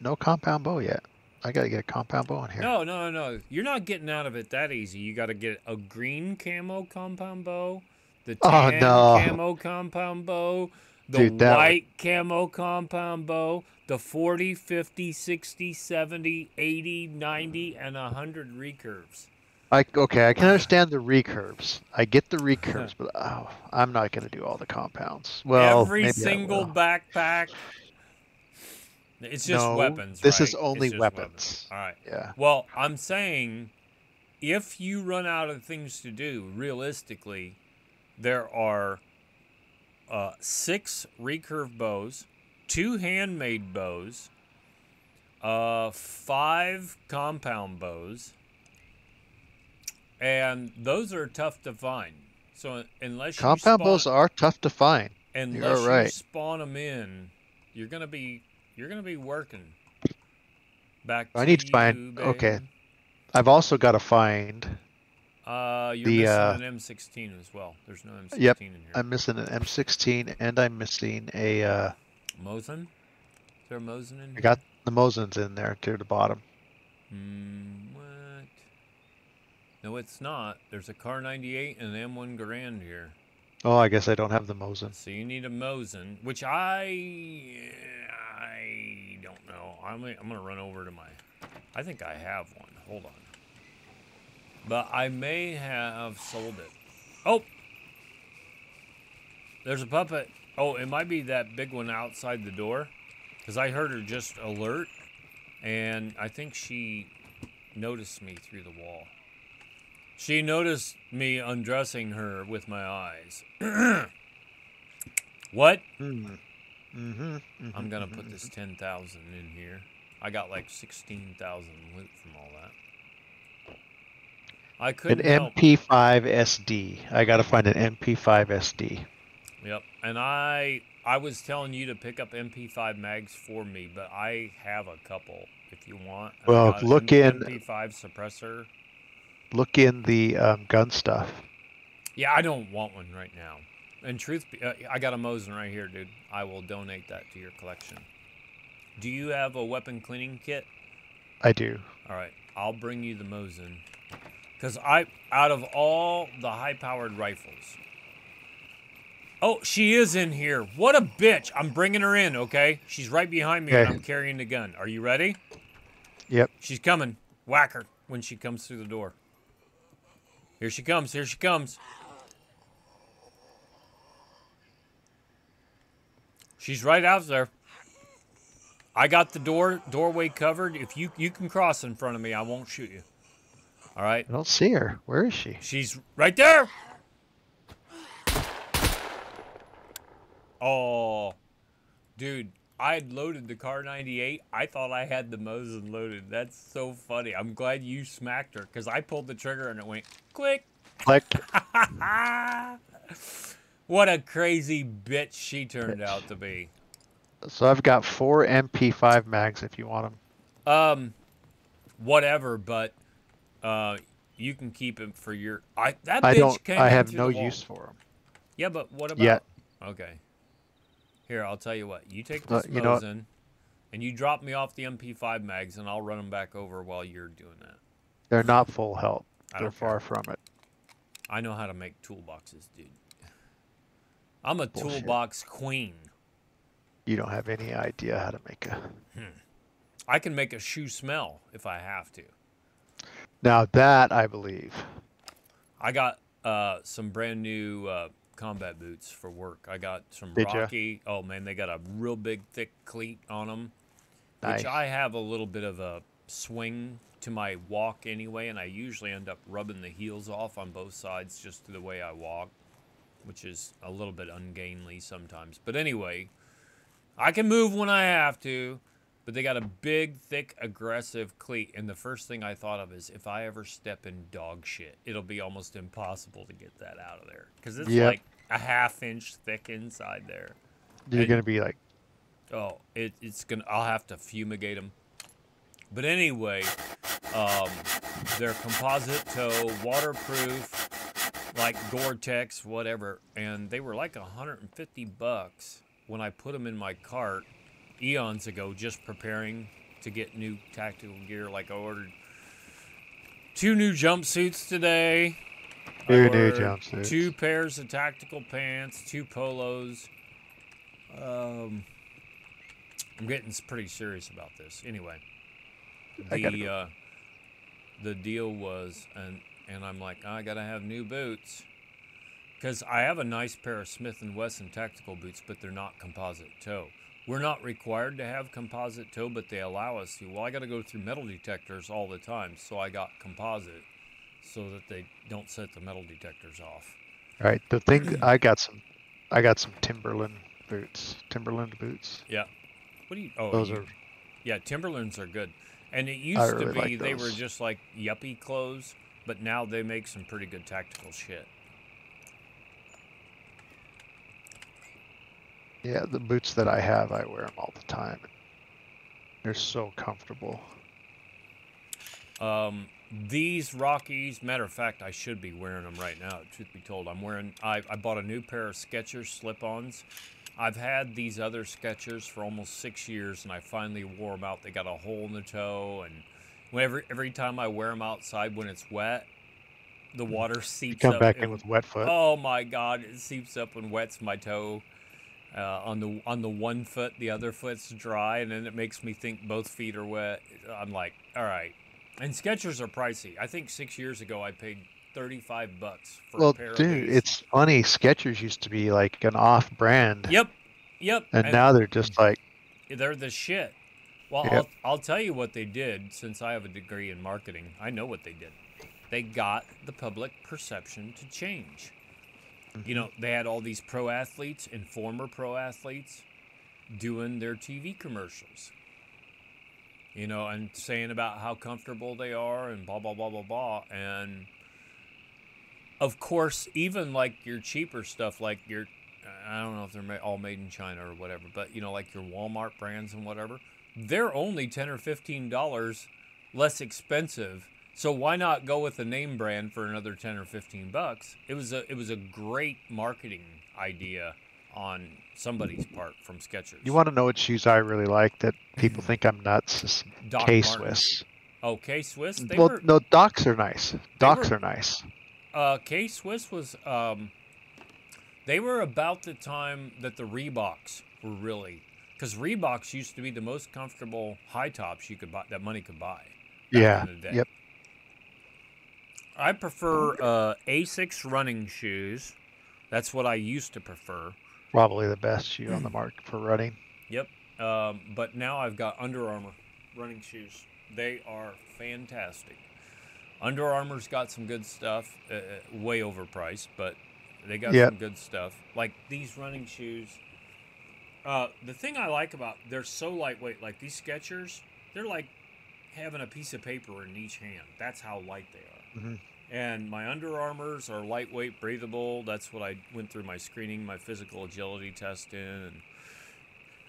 S2: no compound bow yet. I gotta get a compound bow in here.
S1: No, no, no. You're not getting out of it that easy. You got to get a green camo compound bow, the
S2: Oh
S1: tan
S2: no,
S1: camo compound bow, the
S2: dude, that would.
S1: white camo compound bow, the 40, 50, 60, 70, 80, 90, and 100 recurves.
S2: Okay, I can understand the recurves. I get the recurves, but I'm not gonna do all the compounds. Well,
S1: Every
S2: maybe I
S1: single
S2: will.
S1: backpack. It's just
S2: No,
S1: weapons,
S2: this is
S1: right? It's
S2: only
S1: just weapons.
S2: weapons.
S1: All right.
S2: Yeah.
S1: Well, I'm saying if you run out of things to do, realistically, there are 6 recurve bows, 2 handmade bows, 5 compound bows, and those are tough to find. So unless you
S2: Compound
S1: spawn,
S2: bows are tough to find. You're
S1: unless you
S2: right.
S1: spawn them in, you're gonna be working. Back
S2: I
S1: to
S2: need to
S1: you,
S2: find. Okay,
S1: babe.
S2: I've also got to find
S1: You're
S2: the.
S1: missing an M16 as well. There's no M16
S2: Yep,
S1: in here.
S2: I'm missing an M16 and I'm missing a.
S1: Mosin? Is there a Mosin in here?
S2: I got the Mosins in there to the bottom.
S1: What? No, it's not. There's a Car 98 and an M1 Garand here.
S2: Oh, I guess I don't have the Mosin.
S1: So you need a Mosin, which I don't know. I'm gonna run over to my. I think I have one. Hold on. But I may have sold it. Oh, there's a puppet. Oh, it might be that big one outside the door, because I heard her just alert, and I think she noticed me through the wall. She noticed me undressing her with my eyes. What? I'm gonna put this 10,000 in here. I got like 16,000 loot from all that. I couldn't help.
S2: MP5 SD. I gotta find an MP5 SD.
S1: Yep, and I was telling you to pick up MP5 mags for me, but I have a couple if you want. And
S2: Well,
S1: I got
S2: look
S1: an
S2: in.
S1: MP5 suppressor.
S2: Look in the gun stuff.
S1: Yeah, I don't want one right now. And truth be, I got a Mosin right here, dude. I will donate that to your collection. Do you have a weapon cleaning kit?
S2: I do.
S1: All right, I'll bring you the Mosin. Because out of all the high-powered rifles... Oh, she is in here. What a bitch. I'm bringing her in, okay? She's right behind me and I'm carrying the gun. Are you ready?
S2: Yep.
S1: She's coming. Whack her when she comes through the door. Here she comes. Here she comes. She's right out there. I got the doorway covered. If you can cross in front of me, I won't shoot you. All right?
S2: I don't see her. Where is she?
S1: She's right there. Oh, dude, I had loaded the Car 98. I thought I had the Mosin loaded. That's so funny. I'm glad you smacked her because I pulled the trigger and it went quick.
S2: Click.
S1: What a crazy bitch she turned out to be.
S2: So I've got 4 MP5 mags if you want them.
S1: Whatever, but you can keep him for your. That bitch
S2: I don't.
S1: came
S2: I
S1: in
S2: have
S1: through
S2: no
S1: the wall.
S2: use for them.
S1: Yeah, but what about?
S2: Yeah.
S1: Okay. Here, I'll tell you what. You take this
S2: You know what?
S1: Mosin, and you drop me off the MP5 mags, and I'll run them back over while you're doing that.
S2: They're not full health.
S1: I
S2: They're
S1: don't
S2: far
S1: care.
S2: from it.
S1: I know how to make toolboxes, dude. I'm a
S2: Bullshit.
S1: toolbox queen.
S2: You don't have any idea how to make a.
S1: I can make a shoe smell if I have to.
S2: Now that I believe.
S1: I got some brand new combat boots for work. I got some
S2: Did ya?
S1: Rocky. Oh man, they got a real big, thick cleat on them,
S2: Nice.
S1: which I have a little bit of a swing to my walk anyway, and I usually end up rubbing the heels off on both sides just the way I walk, which is a little bit ungainly sometimes. But anyway, I can move when I have to. But they got a big, thick, aggressive cleat. And the first thing I thought of is if I ever step in dog shit, it'll be almost impossible to get that out of there. Because it's like a ½ inch thick inside there.
S2: You're going to be like.
S1: Oh, it's going to, I'll have to fumigate them. But anyway, they're composite toe, waterproof, like Gore-Tex, whatever. And they were like $150 when I put them in my cart eons ago, just preparing to get new tactical gear. Like I ordered 2 new jumpsuits today. I
S2: 2 new
S1: ordered
S2: jumpsuits.
S1: 2 pairs of tactical pants, 2 polos. I'm getting pretty serious about this. Anyway, the deal was, and I'm like, I gotta have new boots, because I have a nice pair of Smith & Wesson tactical boots, but they're not composite toe. We're not required to have composite toe, but they allow us to. Well, I gotta go through metal detectors all the time, so I got composite, so that they don't set the metal detectors off.
S2: Right. The thing I got some Timberland boots.
S1: Yeah. What do you? Oh,
S2: Those are.
S1: Yeah, Timberlands are good. And it
S2: I
S1: used
S2: really
S1: to be
S2: like
S1: they were
S2: those.
S1: just like yuppie clothes, but now they make some pretty good tactical shit.
S2: Yeah, the boots that I have, I wear them all the time. They're so comfortable.
S1: These Rockies, matter of fact, I should be wearing them right now, truth be told. I bought a new pair of Skechers slip-ons. I've had these other Skechers for almost 6 years, and I finally wore them out. They got a hole in the toe, and every time I wear them outside when it's wet, the water seeps
S2: You come
S1: up.
S2: back in with wet foot.
S1: Oh my God, it seeps up and wets my toe. On the one foot, the other foot's dry, and then it makes me think both feet are wet. I'm like, all right. And Skechers are pricey. I think 6 years ago I paid $35 for a pair of
S2: dude,
S1: these.
S2: it's funny. Skechers used to be like an off-brand.
S1: Yep.
S2: And now they're just like.
S1: They're the shit. Well,
S2: Yep.
S1: I'll tell you what they did. Since I have a degree in marketing, I know what they did. They got the public perception to change. You know, they had all these pro athletes and former pro athletes doing their TV commercials. You know, and saying about how comfortable they are and blah, blah, blah, blah, blah. And, of course, even like your cheaper stuff, like your, I don't know if they're all made in China or whatever, but, you know, like your Walmart brands and whatever, they're only $10 or $15 less expensive. So why not go with a name brand for another 10 or 15 bucks? It was a great marketing idea on somebody's part from Skechers.
S2: You want to know what shoes I really like that people think I'm nuts? Is
S1: Doc
S2: K-Swiss.
S1: Oh, K-Swiss?
S2: No, Docs are nice. Docs are nice.
S1: K-Swiss was, they were about the time that the Reeboks were really, because Reeboks used to be the most comfortable high tops you could buy, that money could buy.
S2: Yeah. Yep.
S1: I prefer Asics running shoes. That's what I used to prefer.
S2: Probably the best shoe on the market for running.
S1: Yep. But now I've got Under Armour running shoes. They are fantastic. Under Armour's got some good stuff, way overpriced, but they got some good stuff. Like these running shoes. The thing I like about, they're so lightweight. Like these Skechers, they're like having a piece of paper in each hand. That's how light they are.
S2: Mm-hmm.
S1: And my Under Armours are lightweight, breathable. That's what I went through my screening, my physical agility test in, and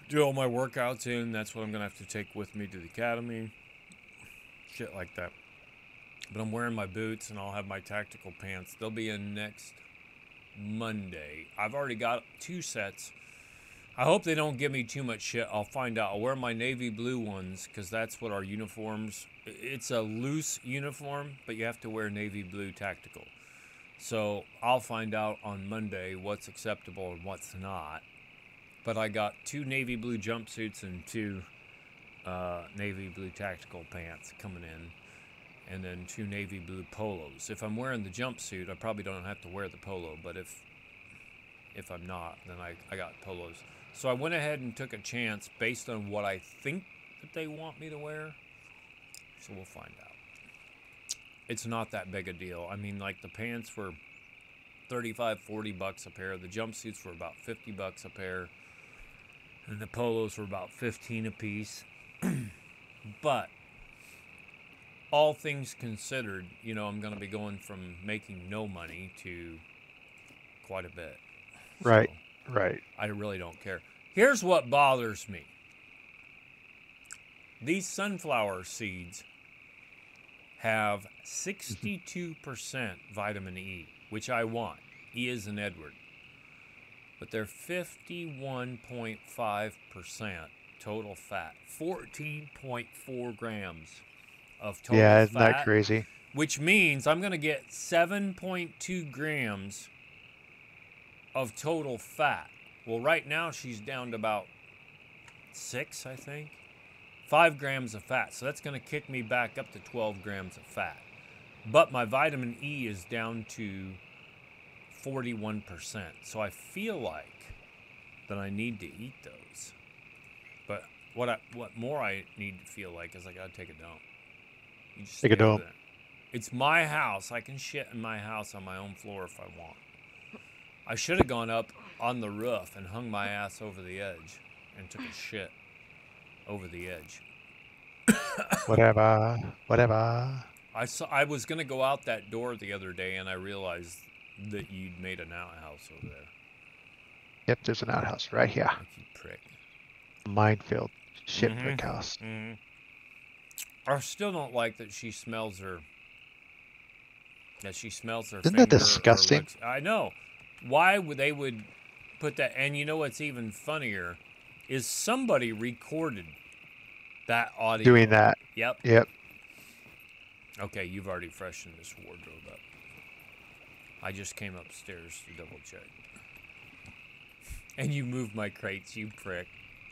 S1: do all my workouts in. That's what I'm going to have to take with me to the academy. Shit like that. But I'm wearing my boots, and I'll have my tactical pants. They'll be in next Monday. I've already got 2 sets. I hope they don't give me too much shit. I'll find out. I'll wear my navy blue ones because that's what our uniforms. It's a loose uniform, but you have to wear navy blue tactical. So I'll find out on Monday what's acceptable and what's not. But I got 2 navy blue jumpsuits and 2 navy blue tactical pants coming in, and then 2 navy blue polos. If I'm wearing the jumpsuit, I probably don't have to wear the polo. But if I'm not, then I got polos. So I went ahead and took a chance based on what I think that they want me to wear. So we'll find out. It's not that big a deal. I mean, like the pants were $35-40 a pair. The jumpsuits were about $50 a pair. And the polos were about $15 a piece. But all things considered, you know, I'm going to be going from making no money to quite a bit.
S2: Right.
S1: So
S2: right.
S1: I really don't care. Here's what bothers me. These sunflower seeds have 62% vitamin E, which I want. E is in Edward. But they're 51.5% total fat. 14.4 grams of total
S2: Yeah,
S1: fat.
S2: isn't that crazy?
S1: Which means I'm going to get 7.2 grams of total fat. Well, right now she's down to about 6, I think. 5 grams of fat. So that's going to kick me back up to 12 grams of fat. But my vitamin E is down to 41%. So I feel like that I need to eat those. But what more I need to feel like is I got to take a dump. You just
S2: Take a
S1: stay over
S2: dump.
S1: there. It's my house. I can shit in my house on my own floor if I want. I should have gone up on the roof and hung my ass over the edge and took a shit over the edge.
S2: Whatever.
S1: I was gonna go out that door the other day and I realized that you'd made an outhouse over there.
S2: Yep, there's an outhouse right here.
S1: Like you prick.
S2: Minefield. Shit brick house.
S1: Mm-hmm. I still don't like that she smells her. That she smells her.
S2: Isn't
S1: finger
S2: that disgusting?
S1: or lips. I know. Why would they would put that? And you know what's even funnier is somebody recorded that audio.
S2: Doing that.
S1: Yep.
S2: Yep.
S1: Okay, you've already freshened this wardrobe up. I just came upstairs to double check. And you moved my crates, you prick.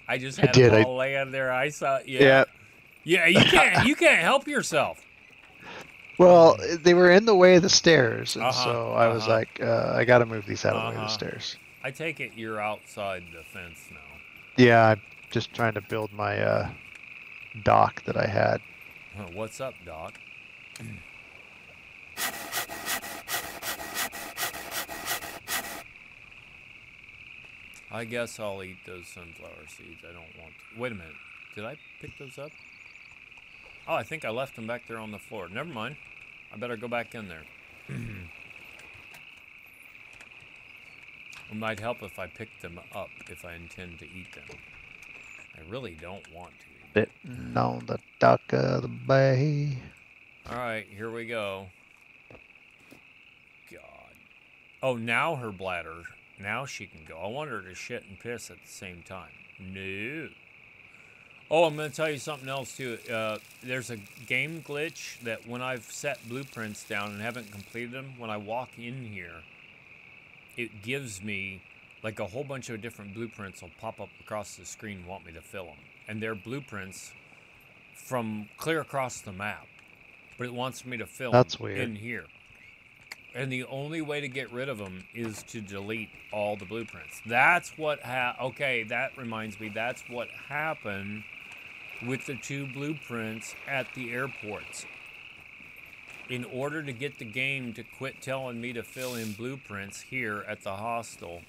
S1: I just had them all laying there. I saw. Yeah. Yeah. You can't help yourself.
S2: Well, they were in the way of the stairs, and so I was like, I got to move these out of the way of the stairs.
S1: I take it you're outside the fence now.
S2: Yeah, I'm just trying to build my dock that I had.
S1: What's up, Doc? I guess I'll eat those sunflower seeds. I don't want to. Wait a minute. Did I pick those up? Oh, I think I left them back there on the floor. Never mind. I better go back in there. It might help if I pick them up if I intend to eat them. I really don't want to.
S2: Sitting on the dock of the bay.
S1: Alright, here we go. God. Oh, now her bladder. Now she can go. I want her to shit and piss at the same time. No. Oh, I'm going to tell you something else, too. There's a game glitch that when I've set blueprints down and haven't completed them, when I walk in here, it gives me, like, a whole bunch of different blueprints will pop up across the screen and want me to fill them. And they're blueprints from clear across the map. But it wants me to fill them in here. And the only way to get rid of them is to delete all the blueprints. That's what okay, that reminds me, that's what happened with the 2 blueprints at the airports. In order to get the game to quit telling me to fill in blueprints here at the hostel,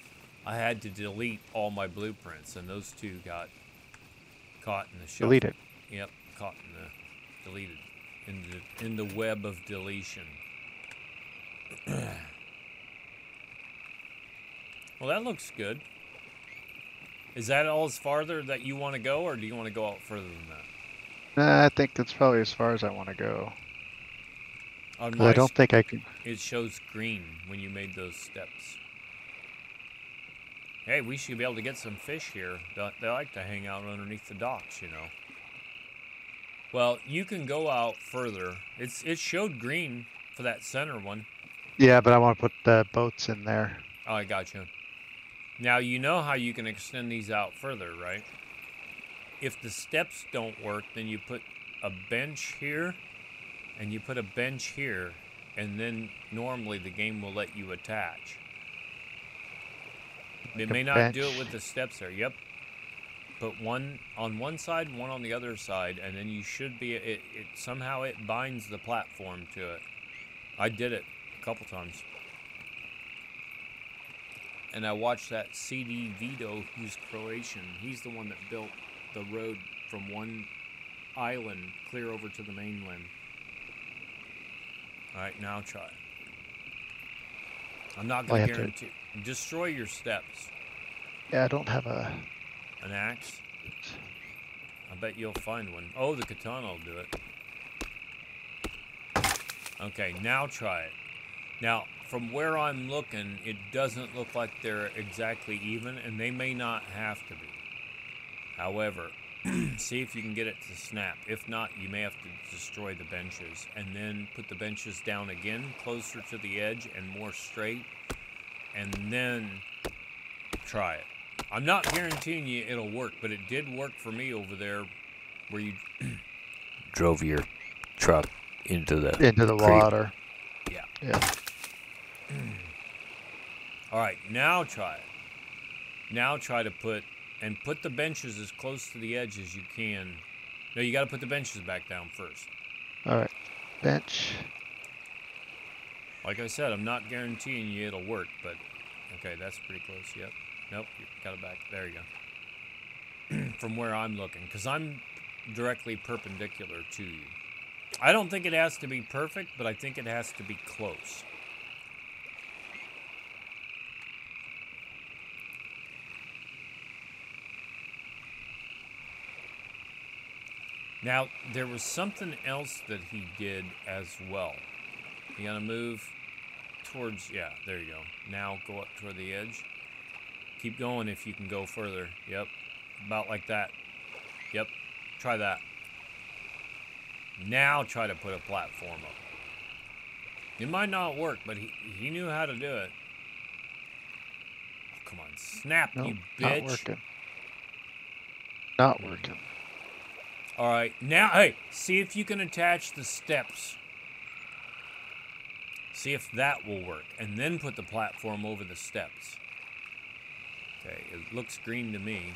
S1: I had to delete all my blueprints, and those 2 got caught in the shuffle.
S2: Deleted.
S1: Yep, caught in the deleted in the web of deletion. Well, that looks good. Is that all as farther that you want to go, or do you want to go out further than that?
S2: Nah, I think that's probably as far as I want to go.
S1: I
S2: don't think I can.
S1: It shows green when you made those steps. Hey, we should be able to get some fish here. They like to hang out underneath the docks, you know. Well, you can go out further. It showed green for that center one.
S2: Yeah, but I want to put the boats in there.
S1: Oh, I got you. Now, you know how you can extend these out further, right? If the steps don't work, then you put a bench here, and you put a bench here, and then normally the game will let you attach. It may not do it with the steps there. Yep. Put one on one side, one on the other side, and then you should be, somehow it binds the platform to it. I did it a couple times. And I watched that CD Vito, who's Croatian. He's the one that built the road from one island clear over to the mainland. Alright, now try it. I'm not going to guarantee. Destroy your steps.
S2: Yeah, I don't have an
S1: axe. I bet you'll find one. Oh, the katana will do it. Okay, now try it. Now, from where I'm looking, it doesn't look like they're exactly even, and they may not have to be. However, See if you can get it to snap. If not, you may have to destroy the benches. And then put the benches down again, closer to the edge and more straight. And then try it. I'm not guaranteeing you it'll work, but it did work for me over there where you drove your truck into the creek.
S2: Water.
S1: Yeah.
S2: Yeah.
S1: All right, now try it. Now try to put the benches as close to the edge as you can. No, you got to put the benches back down first.
S2: All right. Bench.
S1: Like I said, I'm not guaranteeing you it'll work, but okay, that's pretty close. Yep. Nope, you got it back. There you go. From where I'm looking, because I'm directly perpendicular to you. I don't think it has to be perfect, but I think it has to be close. Now, there was something else that he did as well. You gotta move towards, yeah, there you go. Now go up toward the edge. Keep going if you can go further. Yep, about like that. Yep, try that. Now try to put a platform up. It might not work, but he knew how to do it. Oh, come on, snap,
S2: Nope,
S1: you bitch.
S2: not working. Not working.
S1: All right, now, hey, see if you can attach the steps. See if that will work, and then put the platform over the steps. Okay, it looks green to me.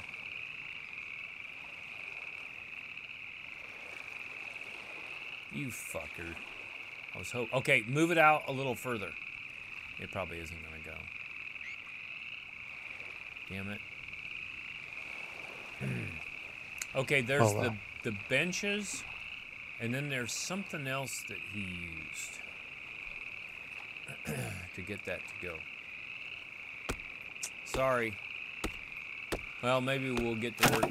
S1: You fucker. I was hoping. Okay, move it out a little further. It probably isn't gonna go. Damn it. Okay, there's the benches, and then there's something else that he used to get that to go. Sorry. Well, maybe we'll get to work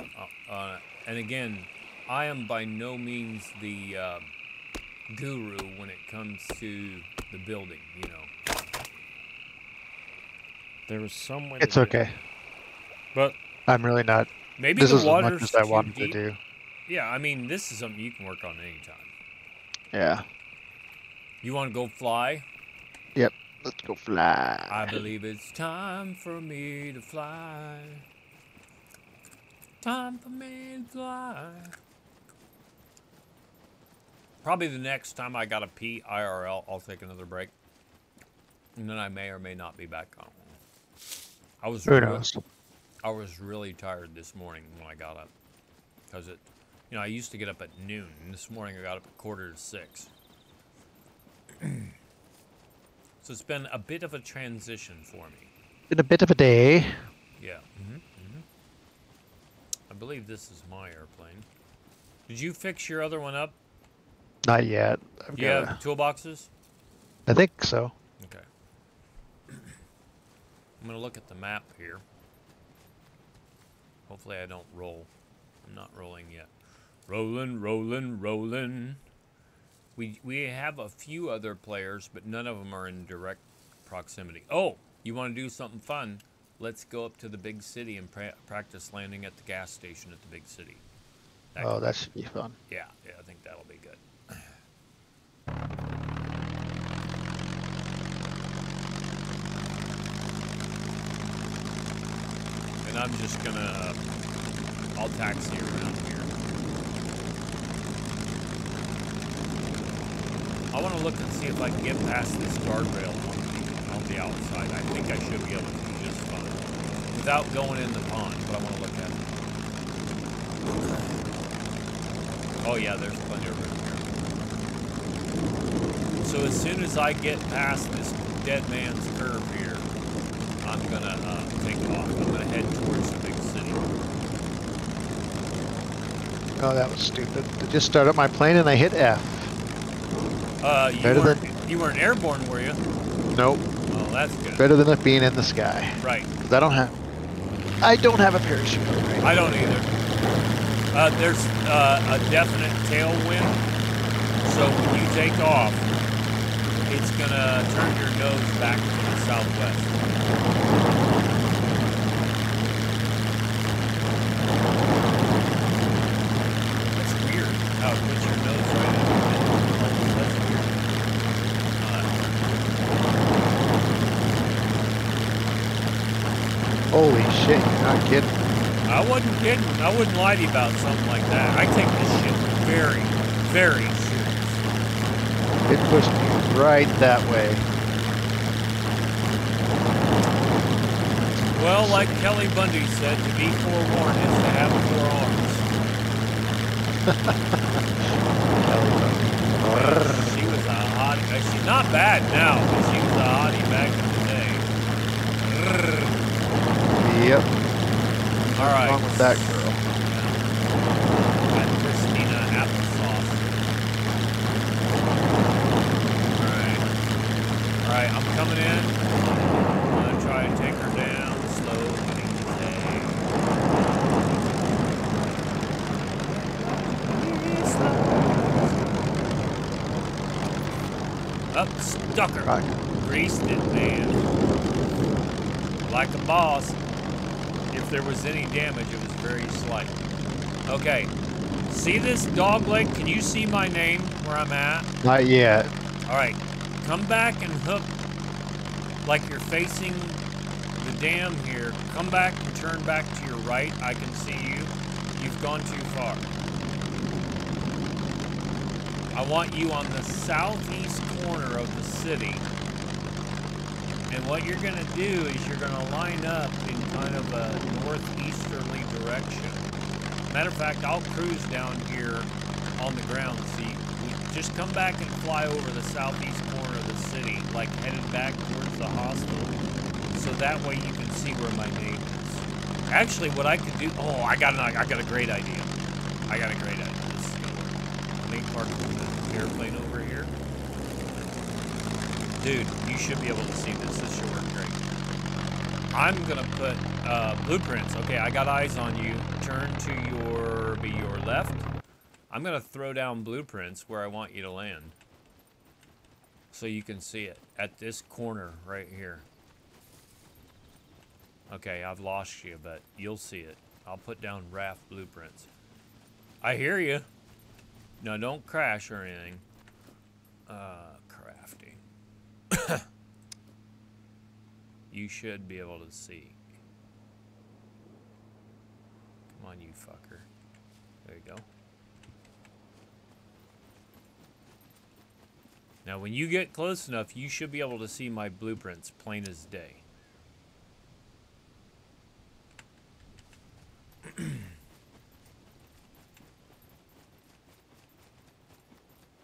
S1: on it. And again, I am by no means the guru when it comes to the building, you know. There was some way.
S2: It's okay.
S1: But
S2: I'm really not.
S1: maybe
S2: This
S1: the
S2: is as much
S1: water's
S2: as I
S1: too
S2: wanted
S1: deep.
S2: to do.
S1: Yeah, I mean, this is something you can work on anytime.
S2: Yeah.
S1: You want to go fly?
S2: Yep. Let's go fly.
S1: I believe it's time for me to fly. Time for me to fly. Probably the next time I gotta pee IRL, I'll take another break. And then I may or may not be back on.
S2: Who knows?
S1: I was really tired this morning when I got up. Because I used to get up at noon. And this morning I got up at 5:45. So it's been a bit of a transition for me.
S2: Been a bit of a day.
S1: Yeah. I believe this is my airplane. Did you fix your other one up?
S2: Not yet.
S1: You have toolboxes?
S2: I think so.
S1: Okay. I'm going to look at the map here. Hopefully I don't roll. I'm not rolling yet. Rolling. We have a few other players, but none of them are in direct proximity. Oh, you want to do something fun? Let's go up to the big city and practice landing at the gas station at the big city.
S2: That should be fun.
S1: Yeah, I think that'll be good. And I'm just gonna, I'll taxi around here. I want to look and see if I can get past this guardrail on the outside. I think I should be able to do just fine. Without going in the pond, but I want to look at it. Oh yeah, there's plenty of room here. So as soon as I get past this dead man's curve here, I'm gonna take off. I'm gonna head towards the big city.
S2: Oh, that was stupid. I just started my plane and I hit F.
S1: You weren't airborne, were you?
S2: Nope.
S1: Oh, that's good.
S2: Better than it being in the sky.
S1: Right.
S2: 'Cause I don't have a parachute. Right?
S1: I don't either. There's a definite tailwind, so when you take off, it's gonna turn your nose back to the southwest.
S2: Holy shit, you're not kidding.
S1: I wasn't kidding. I wouldn't lie to you about something like that. I take this shit very, very serious.
S2: It pushed me right that way.
S1: Well, like Kelly Bundy said, to be forewarned is to have 4 arms. She was a hottie. She's not bad now, but she was a hottie back in the day.
S2: Yep.
S1: All right.
S2: What's wrong with that girl?
S1: Yeah. That Christina applesauce. All right, I'm coming in. I'm gonna try and take her down slowly. Up, stuck her.
S2: Right.
S1: Greased it, man. Like a boss. If there was any damage, it was very slight. Okay. See this dog leg? Can you see my name where I'm at?
S2: Not yet.
S1: All right. Come back and hook like you're facing the dam here. Come back and turn back to your right. I can see you. You've gone too far. I want you on the southeast corner of the city. And what you're going to do is you're going to line up in kind of a northeasterly direction. Matter of fact, I'll cruise down here on the ground. See, just come back and fly over the southeast corner of the city, like headed back towards the hospital. So that way you can see where my name is. Actually, what I could do... Oh, I got a great idea. I got a great idea. This is going to work. Let me park the airplane over here. Dude, you should be able to see this. This should work great. I'm going to put blueprints. Okay, I got eyes on you. Turn to your left. I'm going to throw down blueprints where I want you to land. So you can see it. At this corner right here. Okay, I've lost you, but you'll see it. I'll put down raft blueprints. I hear you. No, don't crash or anything. Crafting. You should be able to see. Come on, you fucker. There you go. Now, when you get close enough, you should be able to see my blueprints plain as day.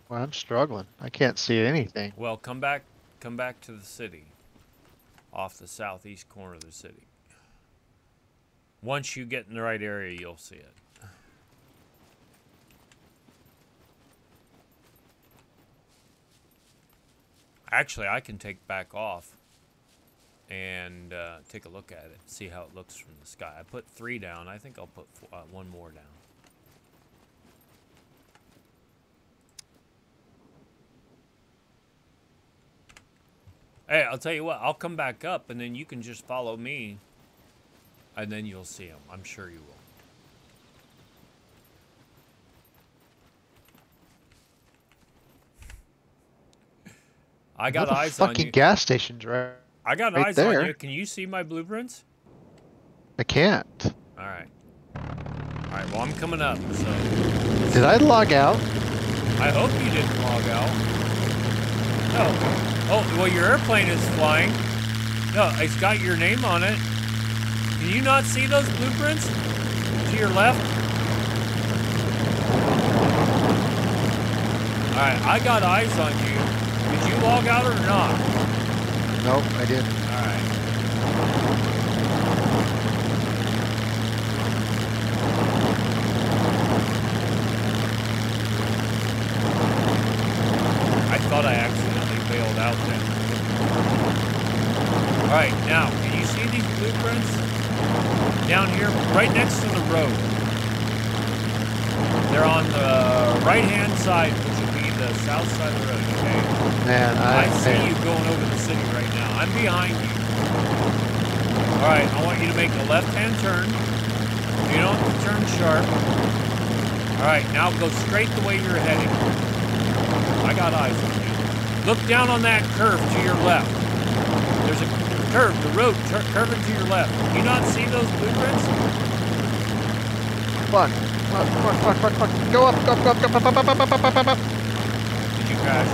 S2: Well, I'm struggling. I can't see anything.
S1: Well, come back to the city. Off the southeast corner of the city. Once you get in the right area, you'll see it. Actually, I can take back off and take a look at it, see how it looks from the sky. I put 3 down. I think I'll put 1 more down. Hey, I'll tell you what, I'll come back up and then you can just follow me and then you'll see them. I'm sure you will. I got eyes on you.
S2: Fucking gas stations, right?
S1: I got
S2: right
S1: eyes
S2: there.
S1: on you. Can you see my blueprints?
S2: I can't.
S1: All right. All right, well, I'm coming up, so...
S2: Did I log out?
S1: I hope you didn't log out. No. Oh, well, your airplane is flying. No, it's got your name on it. Can you not see those blueprints? To your left? All right, I got eyes on you. Did you log out or not?
S2: Nope, I didn't.
S1: All right. I thought I accidentally bailed out then. All right, now, can you see these blueprints? Down here, right next to the road. They're on the right-hand side, which would be the south side of the road, okay?
S2: Man,
S1: I see you going over the city right now. I'm behind you. All right, I want you to make a left-hand turn. You don't have to turn sharp. All right, now go straight the way you're heading. I got eyes on you. Look down on that curve to your left. There's a Curve, the road, curving to your left. Do you not see those blueprints?
S2: Come on. Come on. Go up.
S1: Did you crash?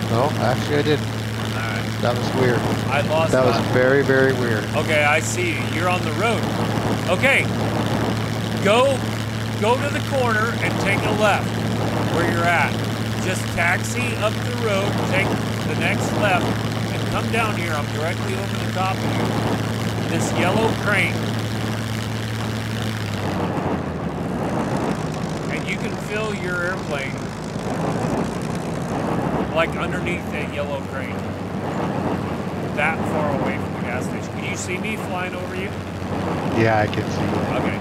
S2: No, actually I didn't.
S1: Alright.
S2: That was weird.
S1: I lost
S2: That was very, very weird.
S1: Okay, I see you. You're on the road. Okay. Go to the corner and take a left where you're at. Just taxi up the road, take the next left, and come down here. I'm directly over the top of you. This yellow crane. And you can fill your airplane like underneath that yellow crane. That far away from the gas station. Can you see me flying over you?
S2: Yeah, I can see you.
S1: Okay.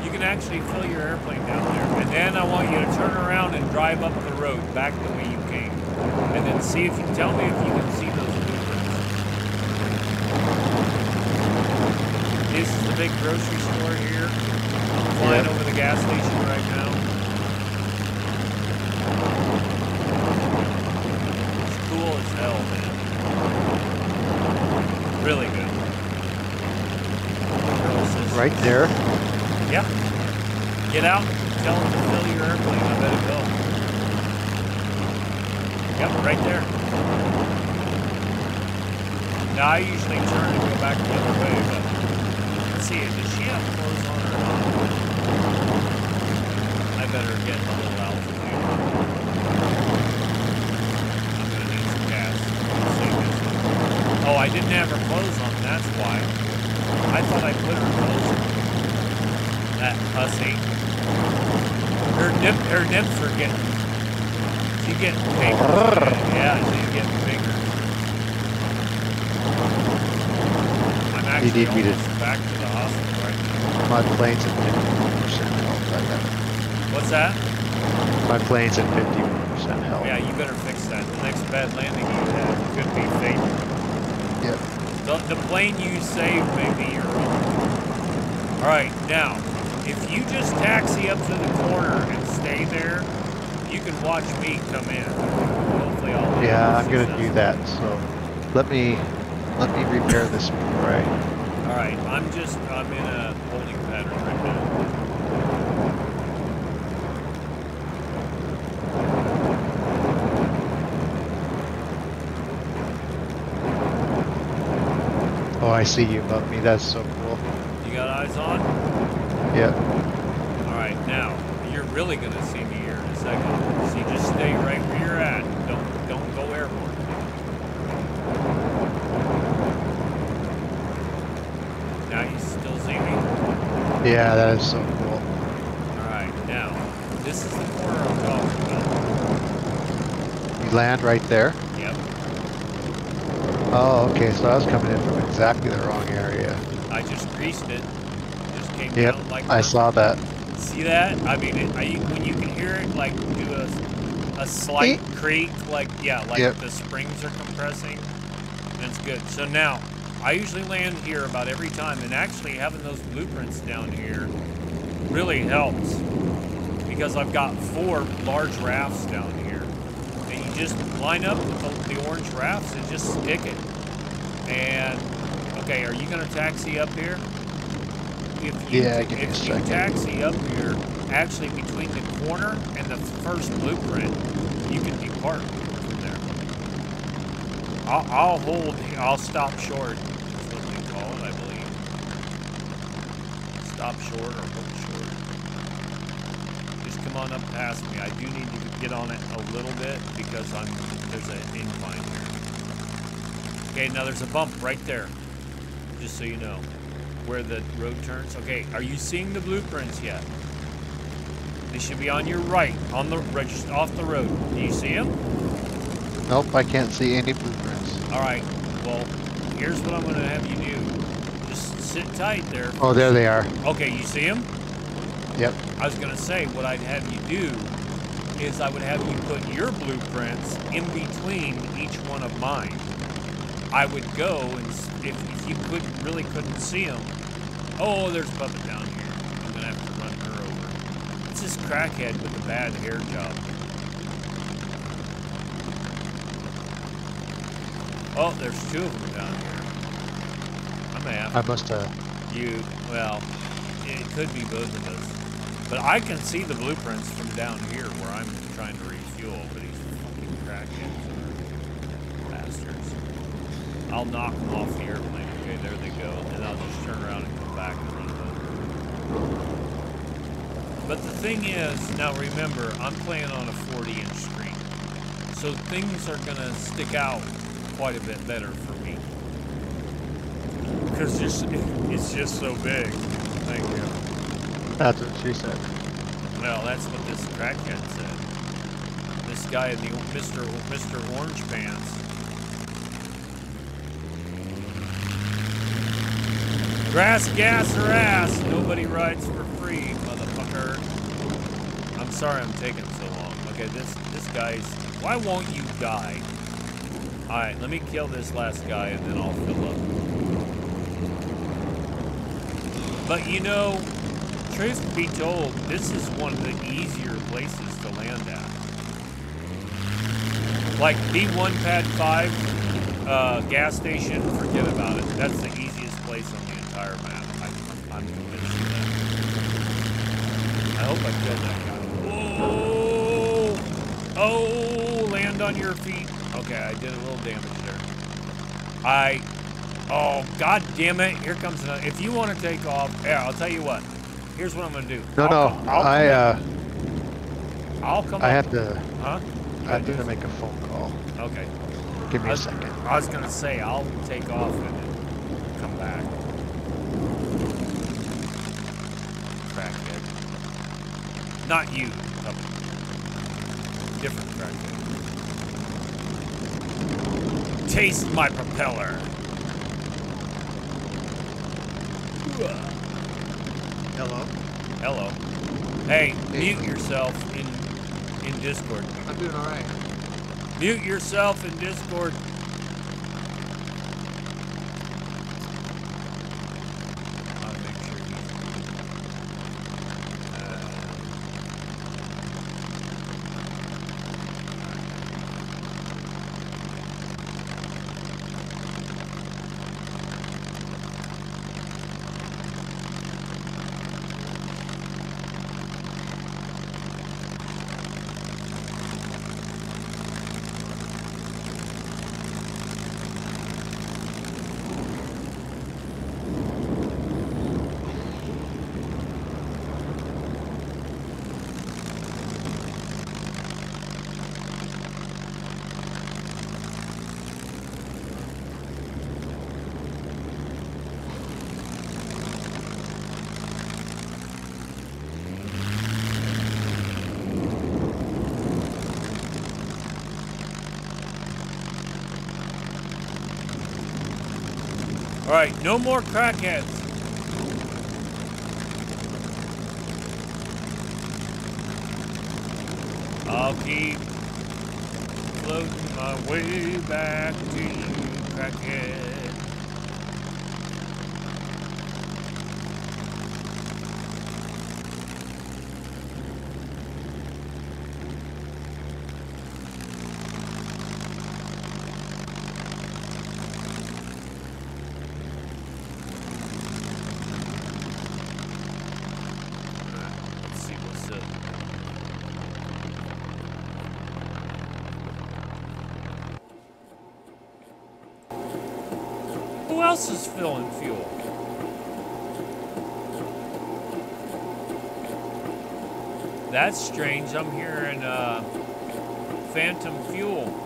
S1: You can actually fill your airplane down there. And then I want you to turn around and drive up the road back the way you came. And then see if you tell me if you can see those blueprints. This is the big grocery store here. I'm flying over the gas station right now. It's cool as hell, man. Really good.
S2: Right there?
S1: Yeah. Get out, tell them to fill your airplane. I bet it will. Yep, right there. Now I usually turn and go back the other way, but let's see, does she have clothes on or not? I better get a little altitude. I'm gonna need some gas. Oh, I didn't have her clothes on, that's why. I thought I put her clothes on. That hussy. Her nips are getting, she's getting bigger. Yeah, she's getting bigger. I'm actually almost back to the hospital right now.
S2: My plane's at 50% health. I got it.
S1: What's that?
S2: My plane's at 50% health.
S1: Yeah, you better fix that. The next bad landing you have could be fatal.
S2: Yep.
S1: The plane you saved may be your own. Alright, now, if you just taxi up to the corner and stay there, you can watch me come in. Hopefully I'll be
S2: I'm gonna do that, so let me repair this before I...
S1: Alright, I'm in a holding pattern right now.
S2: Oh, I see you above me. That's so cool.
S1: You got eyes on?
S2: Yep.
S1: Alright, now, you're really going to see me here in a second. So you just stay right where you're at. Don't go airborne. Now you still see me?
S2: Yeah, that is so cool.
S1: Alright, now, this is the corner I'm talking about.
S2: You land right there?
S1: Yep.
S2: Oh, okay, so I was coming in from exactly the wrong area.
S1: I just greased it. Just came
S2: Yep,
S1: down like
S2: I saw that.
S1: See that? I mean, when you can hear it, like, do a slight creak, like, yeah, like
S2: Yep.
S1: the springs are compressing, that's good. So now, I usually land here about every time, and actually having those blueprints down here really helps, because I've got 4 large rafts down here, and you just line up with the orange rafts and just stick it. And, okay, are you going to taxi up here? If you taxi up here, actually between the corner and the first blueprint, you can depart from there. I'll stop short, is what they call it, I believe. Stop short or hold short. Just come on up past me. I do need to get on it a little bit because there's an incline here. Okay, now there's a bump right there, just so you know. Where the road turns. Okay, are you seeing the blueprints yet? They should be on your right, just off the road. Do you see them?
S2: Nope, I can't see any blueprints.
S1: All right. Well, here's what I'm going to have you do. Just sit tight there.
S2: Oh, there they are.
S1: Okay, you see them?
S2: Yep.
S1: I was going to say what I'd have you do is I would have you put your blueprints in between each one of mine. I would go and if you really couldn't see them. Oh, there's Bubba down here. I'm gonna have to run her over. It's this crackhead with the bad hair job. Oh, there's two of them down here. I'm gonna have
S2: I must have.
S1: you. Well, it could be both of us. But I can see the blueprints from down here where I'm trying to refuel. But these fucking crackheads are bastards. I'll knock them off the airplane. Okay, there they go. And I'll just turn around and come back and run over. But the thing is, now remember, I'm playing on a 40-inch screen. So things are going to stick out quite a bit better for me. Because it's just so big. Thank you.
S2: That's what she said.
S1: Well, that's what this crackhead said. This guy in the Mr. Orange Pants. Grass, gas, or ass. Nobody rides for free, motherfucker. I'm sorry I'm taking so long. Okay, this guy's... Why won't you die? Alright, let me kill this last guy and then I'll fill up. But you know, truth be told, this is one of the easier places to land at. Like B1 Pad 5 gas station, forget about it. That's the easiest place on the entire map. I'm convinced of that. I hope I killed that guy. Whoa! Oh, land on your feet. Okay, I did a little damage there. Oh, god damn it. Here comes another. If you want to take off, yeah, I'll tell you what. Here's what I'm going to do.
S2: I'll come
S1: I
S2: have to.
S1: Huh?
S2: I have to make a phone call.
S1: Okay.
S2: Give me a second.
S1: I was going to say, I'll take off and then come back. Crackhead. Not you. Different crackhead. Taste my propeller.
S2: Hello.
S1: Hello. Hey, mute yourself in Discord.
S4: I'm doing all right.
S1: Mute yourself in Discord. I'll make sure he's All right, no more crackheads. I'll keep floating my way back to you, crackhead. Let's see what's up. Who else is filling fuel? That's strange. I'm hearing phantom fuel.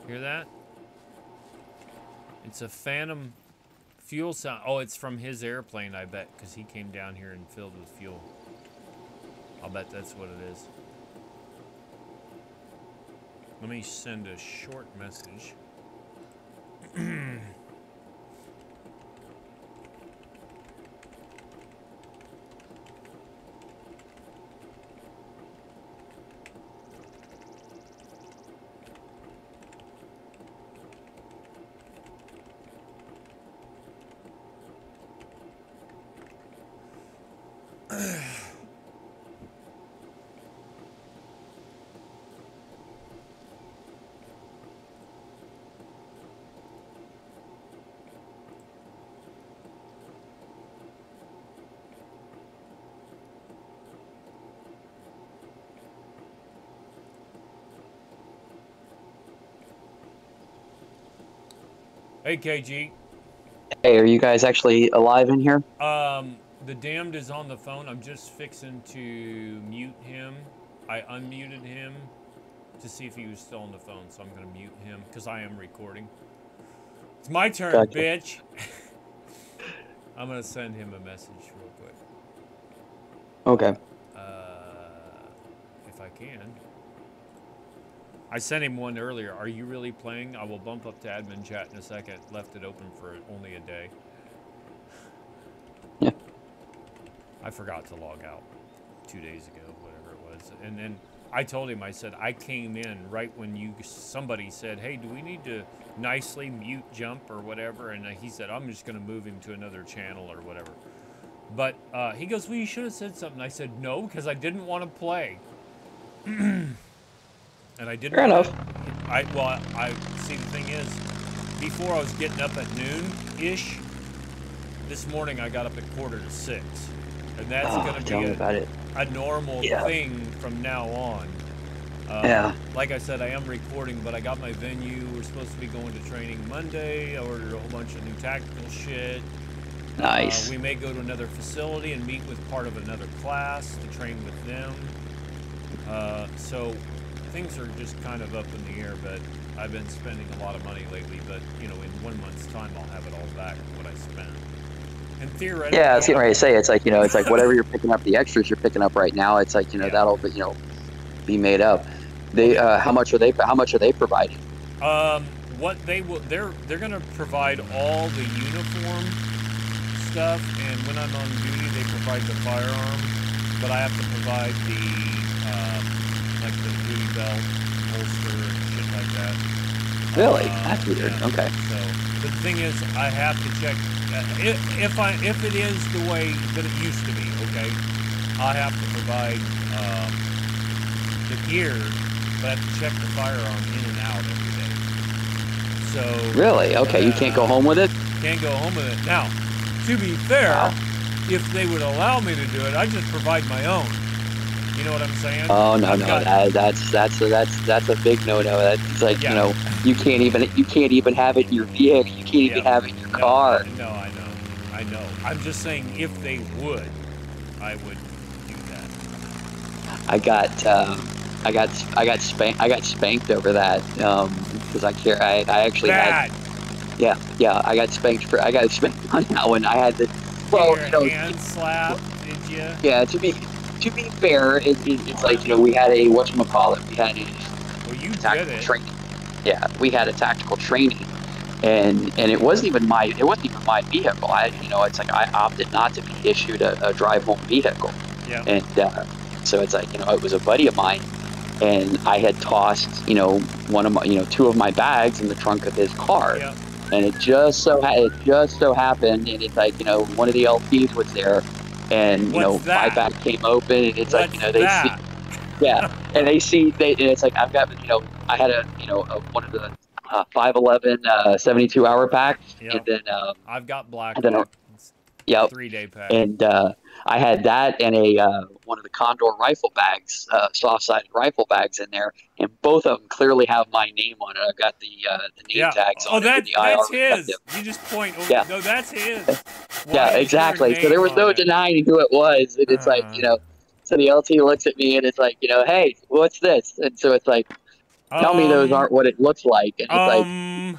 S1: Hear that? It's a phantom fuel sound. Oh, it's from his airplane, I bet, because he came down here and filled with fuel. I'll bet that's what it is. Let me send a short message. Hey, KG.
S4: Hey, are you guys actually alive in here?
S1: The damned is on the phone. I'm just fixing to mute him. I unmuted him to see if he was still on the phone, so I'm gonna mute him because I am recording. It's my turn,
S4: Gotcha.
S1: bitch. I'm gonna send him a message real quick.
S4: Okay.
S1: If I can. I sent him one earlier. Are you really playing? I will bump up to admin chat in a second. Left it open for only a day.
S4: Yeah.
S1: I forgot to log out 2 days ago, whatever it was. And then I told him, I said, I came in right when somebody said, hey, do we need to nicely mute jump or whatever? And he said, I'm just going to move him to another channel or whatever. But he goes, well, you should have said something. I said, no, because I didn't want to play. And I didn't.
S4: Fair enough.
S1: I see. The thing is, before I was getting up at noon-ish. This morning I got up at 5:45, and that's going to be a normal thing from now on. Like I said, I am recording, but I got my venue. We're supposed to be going to training Monday. I ordered a whole bunch of new tactical shit.
S4: Nice.
S1: We may go to another facility and meet with part of another class to train with them. So things are just kind of up in the air, but I've been spending a lot of money lately. But, you know, in 1 month's time, I'll have it all back, what I spent. And theoretically...
S4: Yeah, I was getting ready to say, it's like, you know, it's like whatever you're picking up, the extras you're picking up right now, it's like, you know, that'll, you know, be made up. They, how much are they providing?
S1: What they will, they're going to provide all the uniform stuff, and when I'm on duty, they provide the firearm, but I have to provide the, like the duty belt, holster, and shit like that.
S4: Really? That's weird.
S1: Yeah.
S4: Okay.
S1: So, but the thing is, I have to check, if it is the way that it used to be, okay, I have to provide, the gear, but I have to check the firearm in and out every day. So...
S4: Really? Okay, you can't go home with it?
S1: Can't go home with it. Now, to be fair, if they would allow me to do it, I'd just provide my own. You know what I'm saying?
S4: Oh no, that's a big no-no. That's like, you know, you can't even have it in your vehicle. You can't even have it in your car.
S1: No, I know. I'm just saying, if they would, I would do that.
S4: I got spanked over that because I actually had. Yeah. I got spanked on that one. I had the
S1: hand slap, did you?
S4: Yeah, to be fair, it's like, you know, we had a whatchamacallit, we had a tactical training. Yeah, we had a tactical training, and it wasn't even my vehicle. It's like I opted not to be issued a drive home vehicle.
S1: Yeah.
S4: And so it's like, you know, it was a buddy of mine, and I had tossed, you know, two of my bags in the trunk of his car.
S1: Yeah.
S4: And it just so happened, and it's like, you know, one of the LPs was there, and you know, my bag came open, and it's like, you know, and it's like, I've got, you know, I had one of the 511 72-hour packs, and then
S1: I've got black.
S4: 3-day pack, and I had that and one of the Condor rifle bags, soft-sided rifle bags in there, and both of them clearly have my name on it. I've got the name tags on it.
S1: That's his. You just point over. No, that's his.
S4: Yeah, exactly. So there was no denying who it was, and it's like, you know, so the LT looks at me and it's like, you know, hey, what's this? And so it's like, tell me those aren't what it looks like. And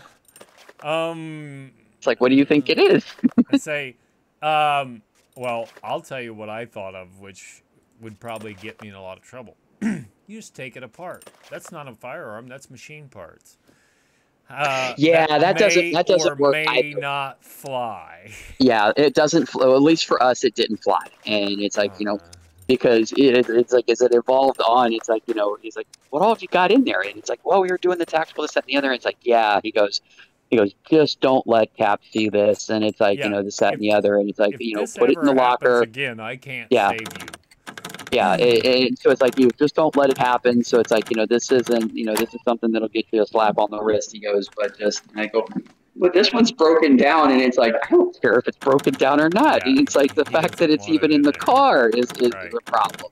S4: it's like, what do you think it is?
S1: I say, well, I'll tell you what I thought of, which would probably get me in a lot of trouble. You just take it apart. That's not a firearm. That's machine parts.
S4: That doesn't work.
S1: May not fly.
S4: Yeah, it doesn't. At least for us, it didn't fly, and it's like, you know, because it's like, as it evolved on, it's like, you know, he's like, what all have you got in there? And it's like, well, we were doing the tactical, this, that, and the other. And it's like, yeah. He goes, just don't let Cap see this. And it's like, you know, this, that, and the other. And it's like, you know, put it in the locker.
S1: Again, I can't save you.
S4: Yeah, so it's like, you just don't let it happen. So it's like, you know, this is something that'll get you a slap on the wrist. He goes, but I go, but this one's broken down, and it's like, I don't care if it's broken down or not. Yeah, it's like the fact that it's even in the car is a problem.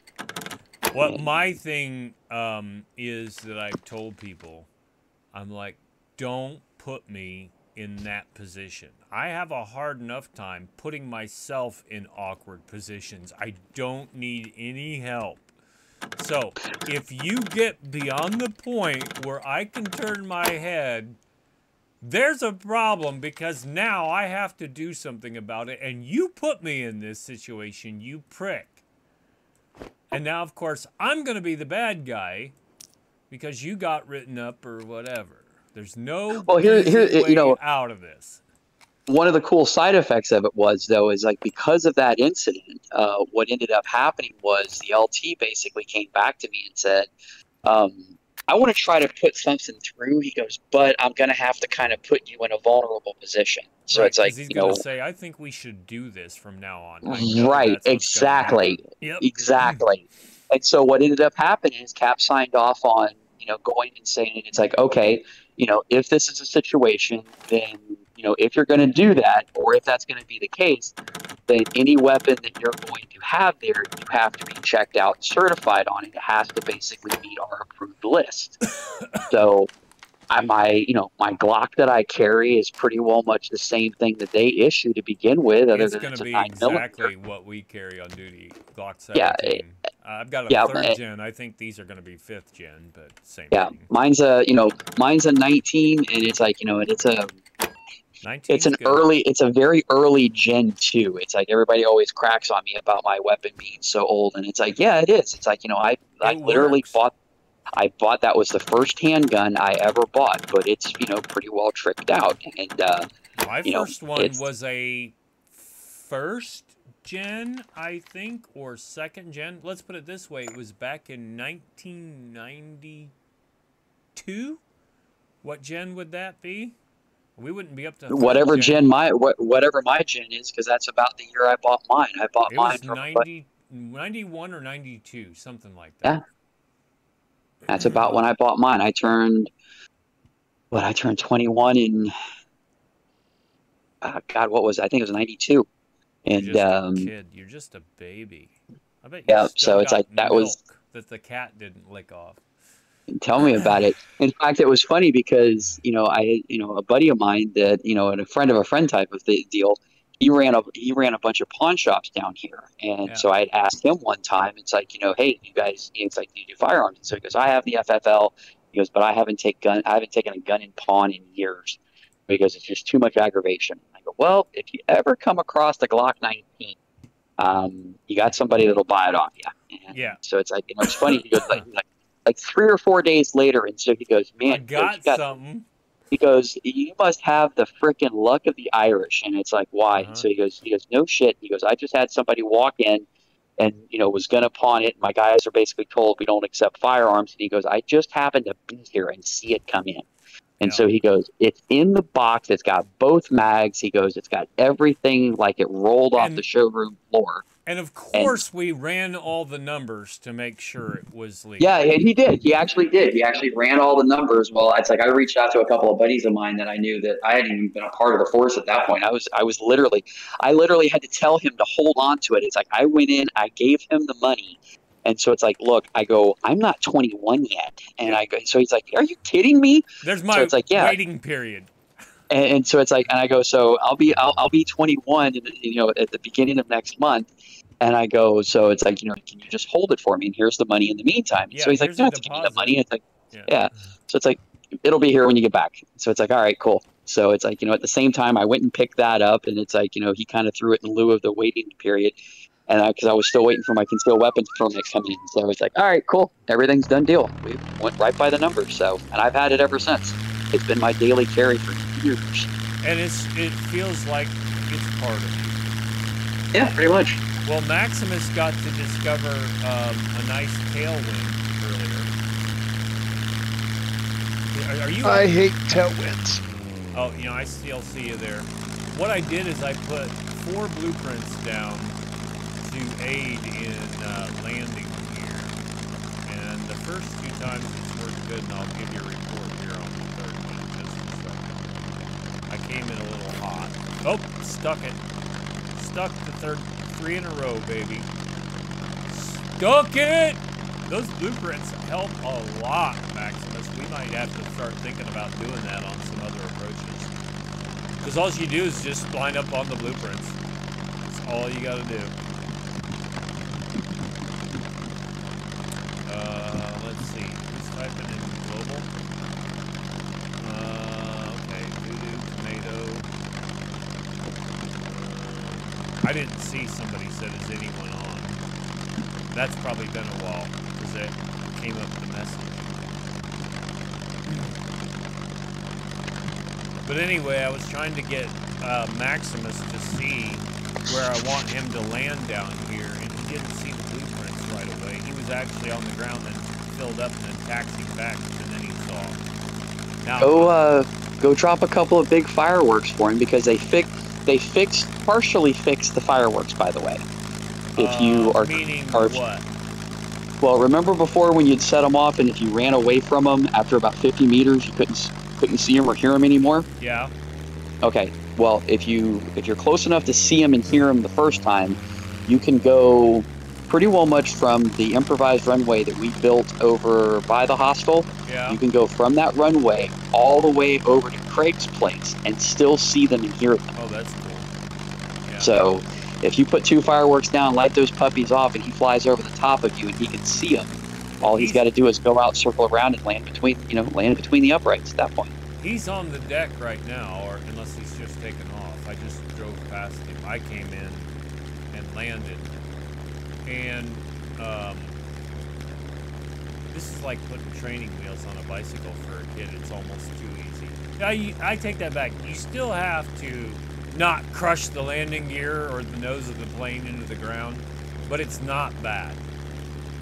S1: What my thing is that I've told people, I'm like, don't put me in that position. I have a hard enough time putting myself in awkward positions. I don't need any help. So, if you get beyond the point where I can turn my head, there's a problem, because now I have to do something about it, and you put me in this situation, you prick. And now, of course, I'm going to be the bad guy because you got written up or whatever. There's no easy way out of this.
S4: One of the cool side effects of it was, though, is like because of that incident, what ended up happening was the LT basically came back to me and said, I want to try to put something through. He goes, but I'm going to have to kind of put you in a vulnerable position. So
S1: right,
S4: it's like,
S1: he's
S4: you
S1: going
S4: know,
S1: to say, I think we should do this from now on.
S4: Right, exactly.
S1: Yep.
S4: Exactly. And so what ended up happening is Cap signed off on, you know, going and saying, it's like, okay, you know, if this is a situation, then, you know, if you're going to do that, or if that's going to be the case, then any weapon that you're going to have there, you have to be checked out and certified on it. It has to basically meet our approved list. So my Glock that I carry is pretty well much the same thing that they issue to begin with, other than it's a 9mm.
S1: Exactly what we carry on duty, Glock 17.
S4: Yeah,
S1: I've got a 3rd gen. I think these are going to be 5th gen, but same thing.
S4: Mine's a 19, and it's like, you know, and it's a
S1: 19's
S4: it's a very early Gen 2. It's like everybody always cracks on me about my weapon being so old, and it's like, yeah, it is. It's like, you know, I literally bought that was the first handgun I ever bought, but it's, you know, pretty well tricked out. And
S1: my first one was a 1st gen, I think, or 2nd gen. Let's put it this way: it was back in 1992. What gen would that be? We wouldn't be up to
S4: whatever gen my gen is, because that's about the year I bought mine. I bought mine
S1: from 91 or 92, something like that.
S4: Yeah. That's about when I bought mine. I turned 21 in, God, what was it? I think it was 92. And
S1: you're just a kid. You're just a baby. I bet
S4: you so it's like that was
S1: that the cat didn't lick off.
S4: Tell me about it. In fact, it was funny because, you know, a buddy of mine that, you know, and a friend of a friend type of deal, he ran a bunch of pawn shops down here. And so I asked him one time, it's like, you know, hey, you guys, it's like, do you do firearms? And so he goes, I have the FFL. He goes, but I haven't taken a gun in pawn in years, because it's just too much aggravation. I go, well, if you ever come across the Glock 19, you got somebody that'll buy it off you. And so it's like, you know, it's funny. He goes, like 3 or 4 days later, and so he goes, man,
S1: I got something.
S4: He goes, you must have the freaking luck of the Irish. And it's like, why? And so he goes, no shit. He goes, I just had somebody walk in and, you know, was going to pawn it. My guys are basically told we don't accept firearms. And he goes, I just happened to be here and see it come in. And so he goes, it's in the box. It's got both mags. He goes, it's got everything like it rolled off the showroom floor.
S1: And of course, we ran all the numbers to make sure it was legal.
S4: Yeah, he did. He actually did. He actually ran all the numbers. Well, it's like I reached out to a couple of buddies of mine that I knew that I hadn't even been a part of the force at that point. I literally had to tell him to hold on to it. It's like I went in, I gave him the money. And so it's like, look, I go, I'm not 21 yet. And I go, so he's like, are you kidding me?
S1: There's my waiting period.
S4: And so it's like, and I go, so I'll be 21, you know, at the beginning of next month. And I go, so it's like, you know, can you just hold it for me? And here's the money in the meantime. And so he's like, no, give me the money. And it's like, yeah. So it's like, it'll be here when you get back. So it's like, all right, cool. So it's like, you know, at the same time, I went and picked that up. And it's like, you know, he kind of threw it in lieu of the waiting period. And because I was still waiting for my concealed weapons permit to come in. So it's like, all right, cool. Everything's done deal. We went right by the numbers. So, and I've had it ever since. It's been my daily carry for years.
S1: And it feels like it's part of you.
S4: Yeah, pretty much.
S1: Well, Maximus got to discover a nice tailwind earlier. Are you?
S2: I hate tailwinds.
S1: Oh, you know, I still see you there. What I did is I put 4 blueprints down to aid in landing here, and the first 2 times it's worked good, and I'll give you a report here on the 3rd one in just a second. I came in a little hot. Oh, stuck it. Stuck the 3 in a row, baby. Stuck it! Those blueprints help a lot, Maximus. We might have to start thinking about doing that on some other approaches. Because all you do is just line up on the blueprints. That's all you gotta do. Let's see. Who's typing in global? Okay. Voodoo, tomato. I didn't see somebody said, is anyone on? That's probably been a while because it came up the message. But anyway, I was trying to get Maximus to see where I want him to land down here, and he didn't see the blueprints right away. He was actually on the ground and filled up and then taxied back, and then he saw. Now,
S4: Go drop a couple of big fireworks for him because they partially fixed the fireworks, by the way. If you are
S1: meaning what?
S4: Well, remember before when you'd set them off, and if you ran away from them after about 50 meters, you couldn't see them or hear them anymore?
S1: Yeah.
S4: Okay. Well, if you're close enough to see them and hear them the first time, you can go pretty well much from the improvised runway that we built over by the hostel.
S1: Yeah.
S4: You can go from that runway all the way over to Craig's place and still see them and hear them.
S1: Oh, that's cool. Yeah.
S4: So if you put 2 fireworks down, light those puppies off, and he flies over the top of you and he can see them, all he's got to do is go out, circle around, and land between the uprights at that point.
S1: He's on the deck right now, or unless he's just taken off. I just drove past him. I came in and landed. And this is like putting training wheels on a bicycle for a kid. It's almost too easy. I take that back. You still have to not crush the landing gear or the nose of the plane into the ground, but it's not bad.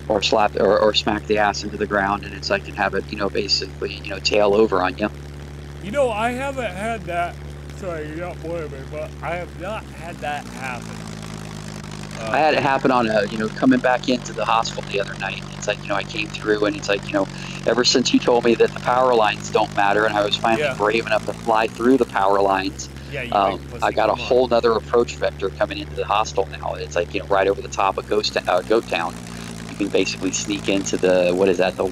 S4: Or slap or smack the ass into the ground, and it's like you have it, basically, tail over on you.
S1: I haven't had that. Sorry, you're not blaming me, but I have not had that happen.
S4: I had it happen on coming back into the hospital the other night. It's like, I came through, and it's like, ever since you told me that the power lines don't matter, and I was finally brave enough to fly through the power lines, I got a whole nother approach vector coming into the hostel now. It's like, right over the top of Goat Town. You can basically sneak into the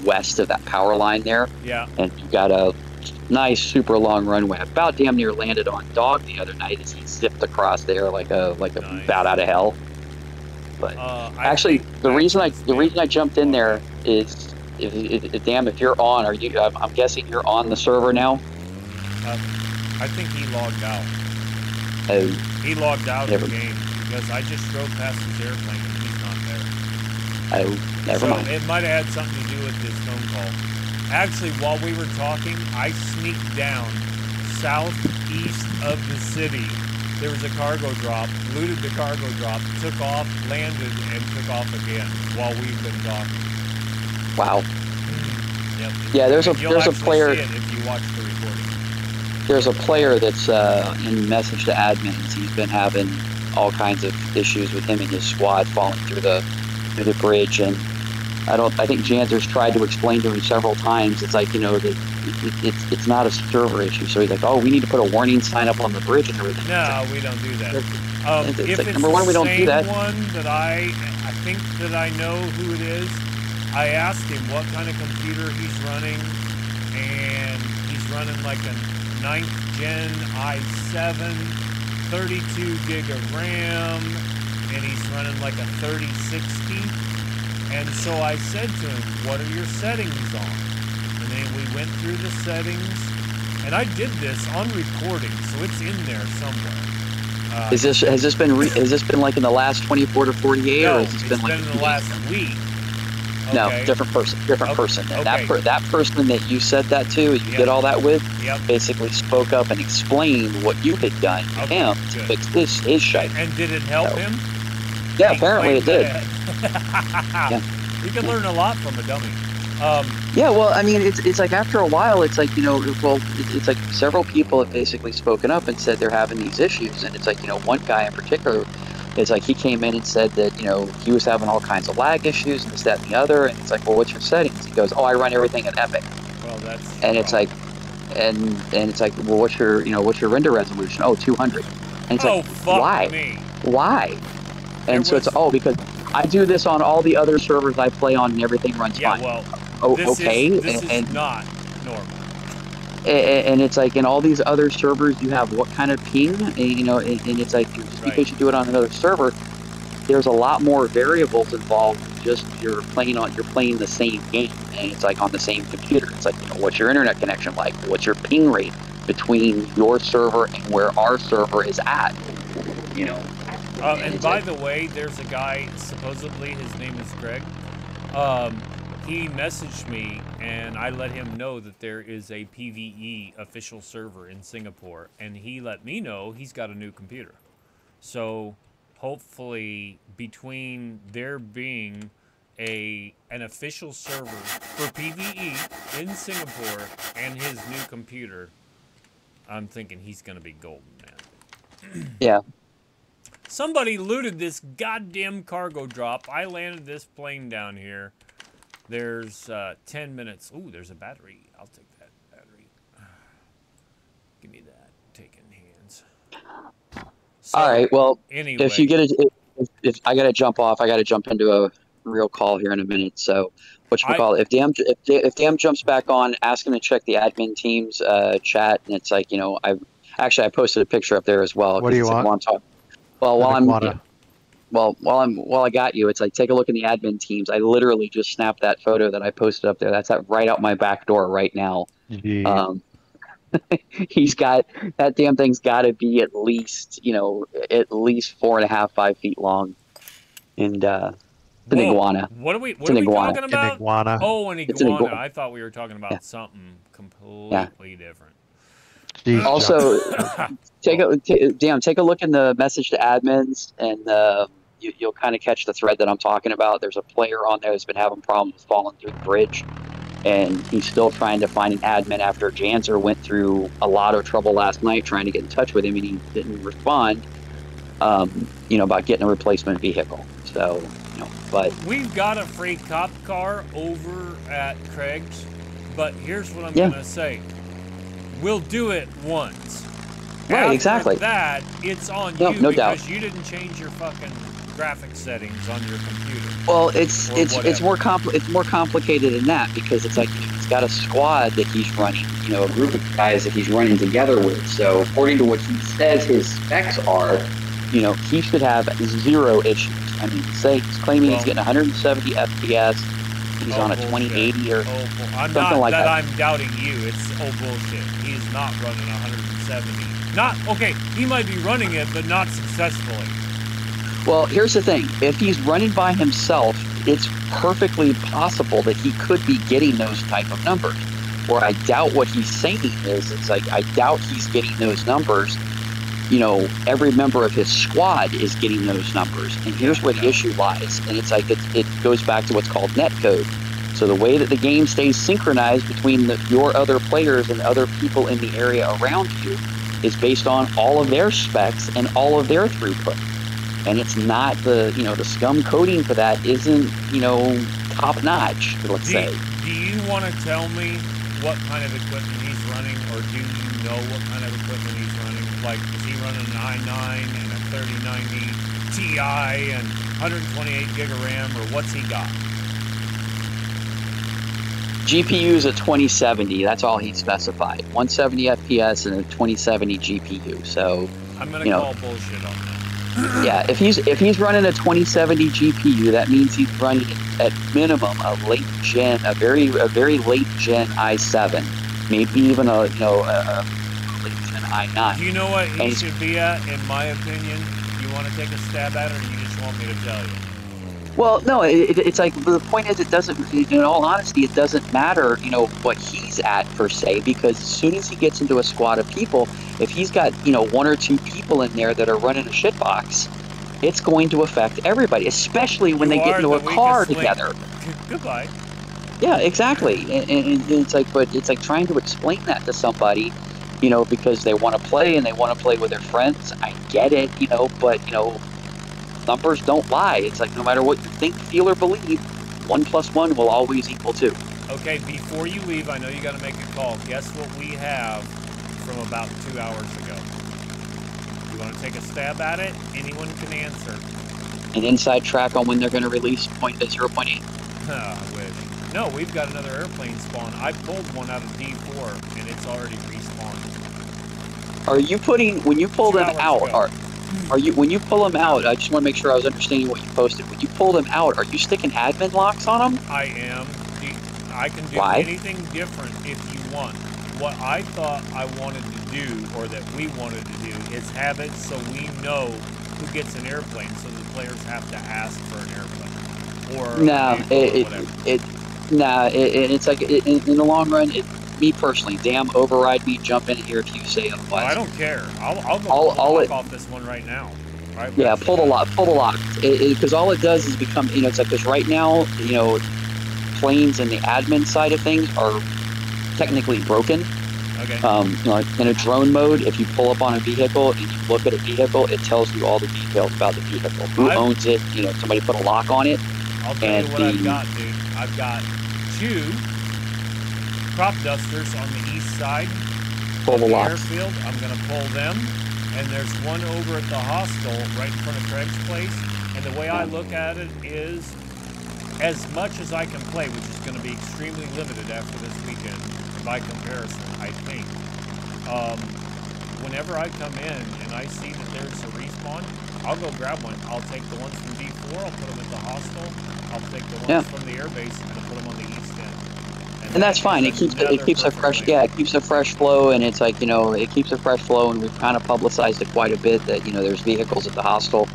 S4: west of that power line there. Yeah. And you got a nice, super long runway. I about damn near landed on Dog the other night as he zipped across there like a
S1: nice.
S4: bat out of hell. But actually, the reason I jumped in there is, if you're on, I'm guessing you're on the server now.
S1: I think he logged out.
S4: Oh.
S1: He logged out of the game because I just drove past his airplane and he's not there.
S4: Oh, never mind.
S1: It might have had something to do with this phone call. Actually, while we were talking, I sneaked down southeast of the city. There was a cargo drop, looted the cargo drop, took off, landed, and took off again while we've been talking.
S4: Wow.
S1: Yep.
S4: Yeah, there's a player.
S1: See it if you watch the recording.
S4: There's a player that's in message to admins. He's been having all kinds of issues with him and his squad falling through the bridge, and I think Janzer's tried to explain to him several times. It's like, it's not a server issue. So he's like, oh, we need to put a warning sign up on the bridge and everything.
S1: No, we don't do that. If it's
S4: number one, we don't do that.
S1: One that I think that I know who it is, I asked him what kind of computer he's running, and he's running like a 9th gen i7, 32 gig of RAM, and he's running like a 3060. And so I said to him, what are your settings on? And then we went through the settings, and I did this on recording, so it's in there somewhere. Has this been like in the last 24 to 48, no,
S4: or has this been like
S1: in the last week? Okay.
S4: No, different person.
S1: Okay.
S4: That person that you said that to, you did all that with, basically spoke up and explained what you had done to him to fix his shite.
S1: And did it help him?
S4: Yeah, apparently it did.
S1: You can learn a lot from a dummy.
S4: Yeah, well, I mean, it's like after a while, it's like, it's like several people have basically spoken up and said they're having these issues. And it's like, one guy in particular, it's like he came in and said that, he was having all kinds of lag issues and this, that, and the other. And it's like, well, what's your settings? He goes, oh, I run everything in Epic.
S1: Well, that's...
S4: And it's like, and it's like, well, what's your render resolution? Oh, 200. And it's like, why? Why? And so it's, because I do this on all the other servers I play on and everything runs fine.
S1: Well,
S4: this
S1: is not normal.
S4: and it's like in all these other servers you have what kind of ping, and, and it's like just because you do it on another server, there's a lot more variables involved than just you're playing the same game, and it's like on the same computer. It's like, what's your internet connection like? What's your ping rate between your server and where our server is at?
S1: And by the way, there's a guy, supposedly his name is Greg. He messaged me, and I let him know that there is a PvE official server in Singapore, and he let me know he's got a new computer. So hopefully, between there being an official server for PvE in Singapore and his new computer, I'm thinking he's going to be golden, man.
S4: Yeah.
S1: Somebody looted this goddamn cargo drop. I landed this plane down here. There's 10 minutes. Ooh, there's a battery. I'll take that battery. Give me that. Taking hands. So,
S4: all right. Well,
S1: anyway,
S4: if you get if I gotta jump off, I gotta jump into a real call here in a minute. So, if Dan jumps back on, ask him to check the admin team's chat, and it's like, I posted a picture up there as well.
S2: What do you want?
S4: Well, while I got you, it's like, take a look in the admin teams. I literally just snapped that photo that I posted up there. That's right out my back door right now.
S2: Yeah.
S4: He's got that damn thing's got to be at least 4.5, 5 feet long, and it's an iguana.
S1: What are we talking about?
S2: An iguana.
S1: Oh, an iguana. I thought we were talking about something completely different.
S2: Jeez,
S4: also, take a look in the message to admins, and you'll kind of catch the thread that I'm talking about. There's a player on there that's been having problems falling through the bridge, and he's still trying to find an admin after Janzer went through a lot of trouble last night trying to get in touch with him, and he didn't respond. About getting a replacement vehicle. So, but
S1: we've got a free cop car over at Craig's, but here's what I'm gonna say. We'll do it once.
S4: Right,
S1: After
S4: exactly.
S1: that, it's on
S4: no
S1: you
S4: doubt.
S1: because you didn't change your fucking graphic settings on your computer.
S4: Well, it's more complicated than that, because it's like he's got a squad that he's running, a group of guys that he's running together with. So according to what he says his specs are, he should have 0 issues. I mean, he's claiming he's getting 170 FPS. He's on a 2080 or
S1: I'm
S4: something
S1: not
S4: like that.
S1: I'm doubting you. It's bullshit. He's not running 170. He might be running it, but not successfully.
S4: Well, here's the thing. If he's running by himself, it's perfectly possible that he could be getting those type of numbers. Or I doubt what he's saying is, it's like, I doubt he's getting those numbers. Every member of his squad is getting those numbers. And here's where the issue lies. And it's like, it goes back to what's called netcode. So the way that the game stays synchronized between your other players and other people in the area around you is based on all of their specs and all of their throughput. And it's not the SCUM coding for that isn't, top notch, let's say.
S1: Do you want to tell me what kind of equipment he's running, or do you know what kind of equipment he's running? Like, is he running an i9 and a 3090 Ti and 128 gig of RAM, or what's he got?
S4: GPU is a 2070. That's all he specified. 170 FPS and a 2070 GPU. So
S1: I'm gonna call bullshit on that.
S4: Yeah, if he's running a 2070 GPU, that means he's running at minimum a very late gen i7, maybe even a late gen i9.
S1: Do you know what he should be at, in my opinion? You want to take a stab at it, or you just want me to tell you?
S4: Well, no, it's like, the point is, it doesn't, in all honesty, it doesn't matter, what he's at per se, because as soon as he gets into a squad of people, if he's got, 1 or 2 people in there that are running a shitbox, it's going to affect everybody, especially when they get into a car together.
S1: Goodbye.
S4: Yeah, exactly. And it's like, but it's like trying to explain that to somebody, because they want to play and they want to play with their friends. I get it, but, numbers don't lie. It's like, no matter what you think, feel, or believe, 1 + 1 will always equal 2.
S1: Okay, before you leave, I know you got to make a call. Guess what we have from about 2 hours ago? You want to take a stab at it? Anyone can answer.
S4: An inside track on when they're going to release 0.8.
S1: I wish. No, we've got another airplane spawn. I pulled one out of D4, and it's already respawned.
S4: Are you putting, when you pull
S1: 2
S4: them
S1: hours
S4: out,
S1: ago.
S4: are you, when you pull them out, I just want to make sure I was understanding what you posted. When you pull them out, are you sticking admin locks on them?
S1: I am. I can do
S4: Why?
S1: anything different if you want. What I thought I wanted to do, or that we wanted to do, is have it so we know who gets an airplane, so the players have to ask for an airplane. Or
S4: No,
S1: whatever.
S4: it's like, in the long run, me personally, damn, override me, jump in here if you say otherwise.
S1: Well, I don't care. I'll go lock off this one right now. Right,
S4: yeah, pull the lock, because all it does is become, it's like, because right now, planes and the admin side of things are technically broken.
S1: Okay.
S4: Like in a drone mode, if you pull up on a vehicle and you look at a vehicle, it tells you all the details about the vehicle, who owns it. Somebody put a lock on it.
S1: I'll tell you what I've got, dude. I've got 2 crop dusters on the east side
S4: Pull
S1: of
S4: the
S1: the
S4: locks.
S1: airfield. I'm gonna pull them, and there's one over at the hostel right in front of Craig's place. And the way I look at it is, as much as I can play, which is going to be extremely limited after this weekend, by comparison, I think. Whenever I come in and I see that there's a respawn, I'll go grab one. I'll take the ones from D4, I'll put them at the hostel. I'll take the ones from the airbase and I'll put them on the east end.
S4: And that's fine. It keeps a fresh, it keeps a fresh flow, and it's like, it keeps a fresh flow, and we've kind of publicized it quite a bit that, there's vehicles at the hostel,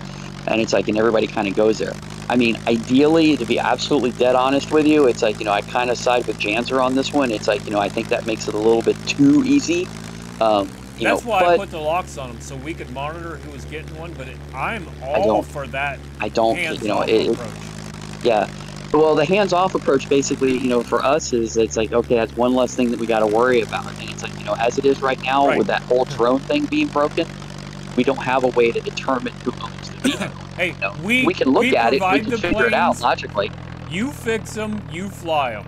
S4: and it's like, and everybody kind of goes there. I mean, ideally, to be absolutely dead honest with you, it's like, I kind of side with Janzer on this one. It's like, I think that makes it a little bit too easy.
S1: That's why I put the locks on them, so we could monitor who was getting one, but I'm all for that.
S4: I don't,
S1: approach.
S4: Yeah. Well, the hands-off approach, basically, for us is, it's like, okay, that's one less thing that we got to worry about. And it's like, as it is right now, with that whole drone thing being broken, we don't have a way to determine who owns the vehicle.
S1: Hey,
S4: we can look at it, we can figure it out logically.
S1: You fix them, you fly them.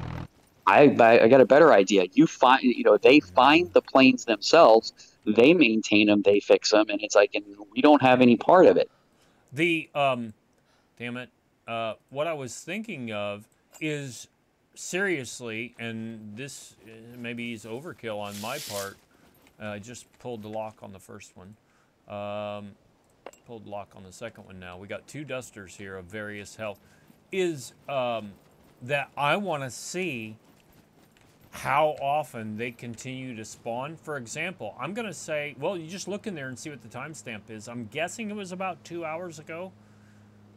S4: I got a better idea. You find, they find the planes themselves, they maintain them, they fix them, and it's like, and we don't have any part of it.
S1: Damn it. What I was thinking of is, seriously, and this maybe is overkill on my part. I just pulled the lock on the first one. Pulled the lock on the second one now. We got 2 dusters here of various health. Is that I want to see how often they continue to spawn. For example, I'm going to say, well, you just look in there and see what the timestamp is. I'm guessing it was about 2 hours ago.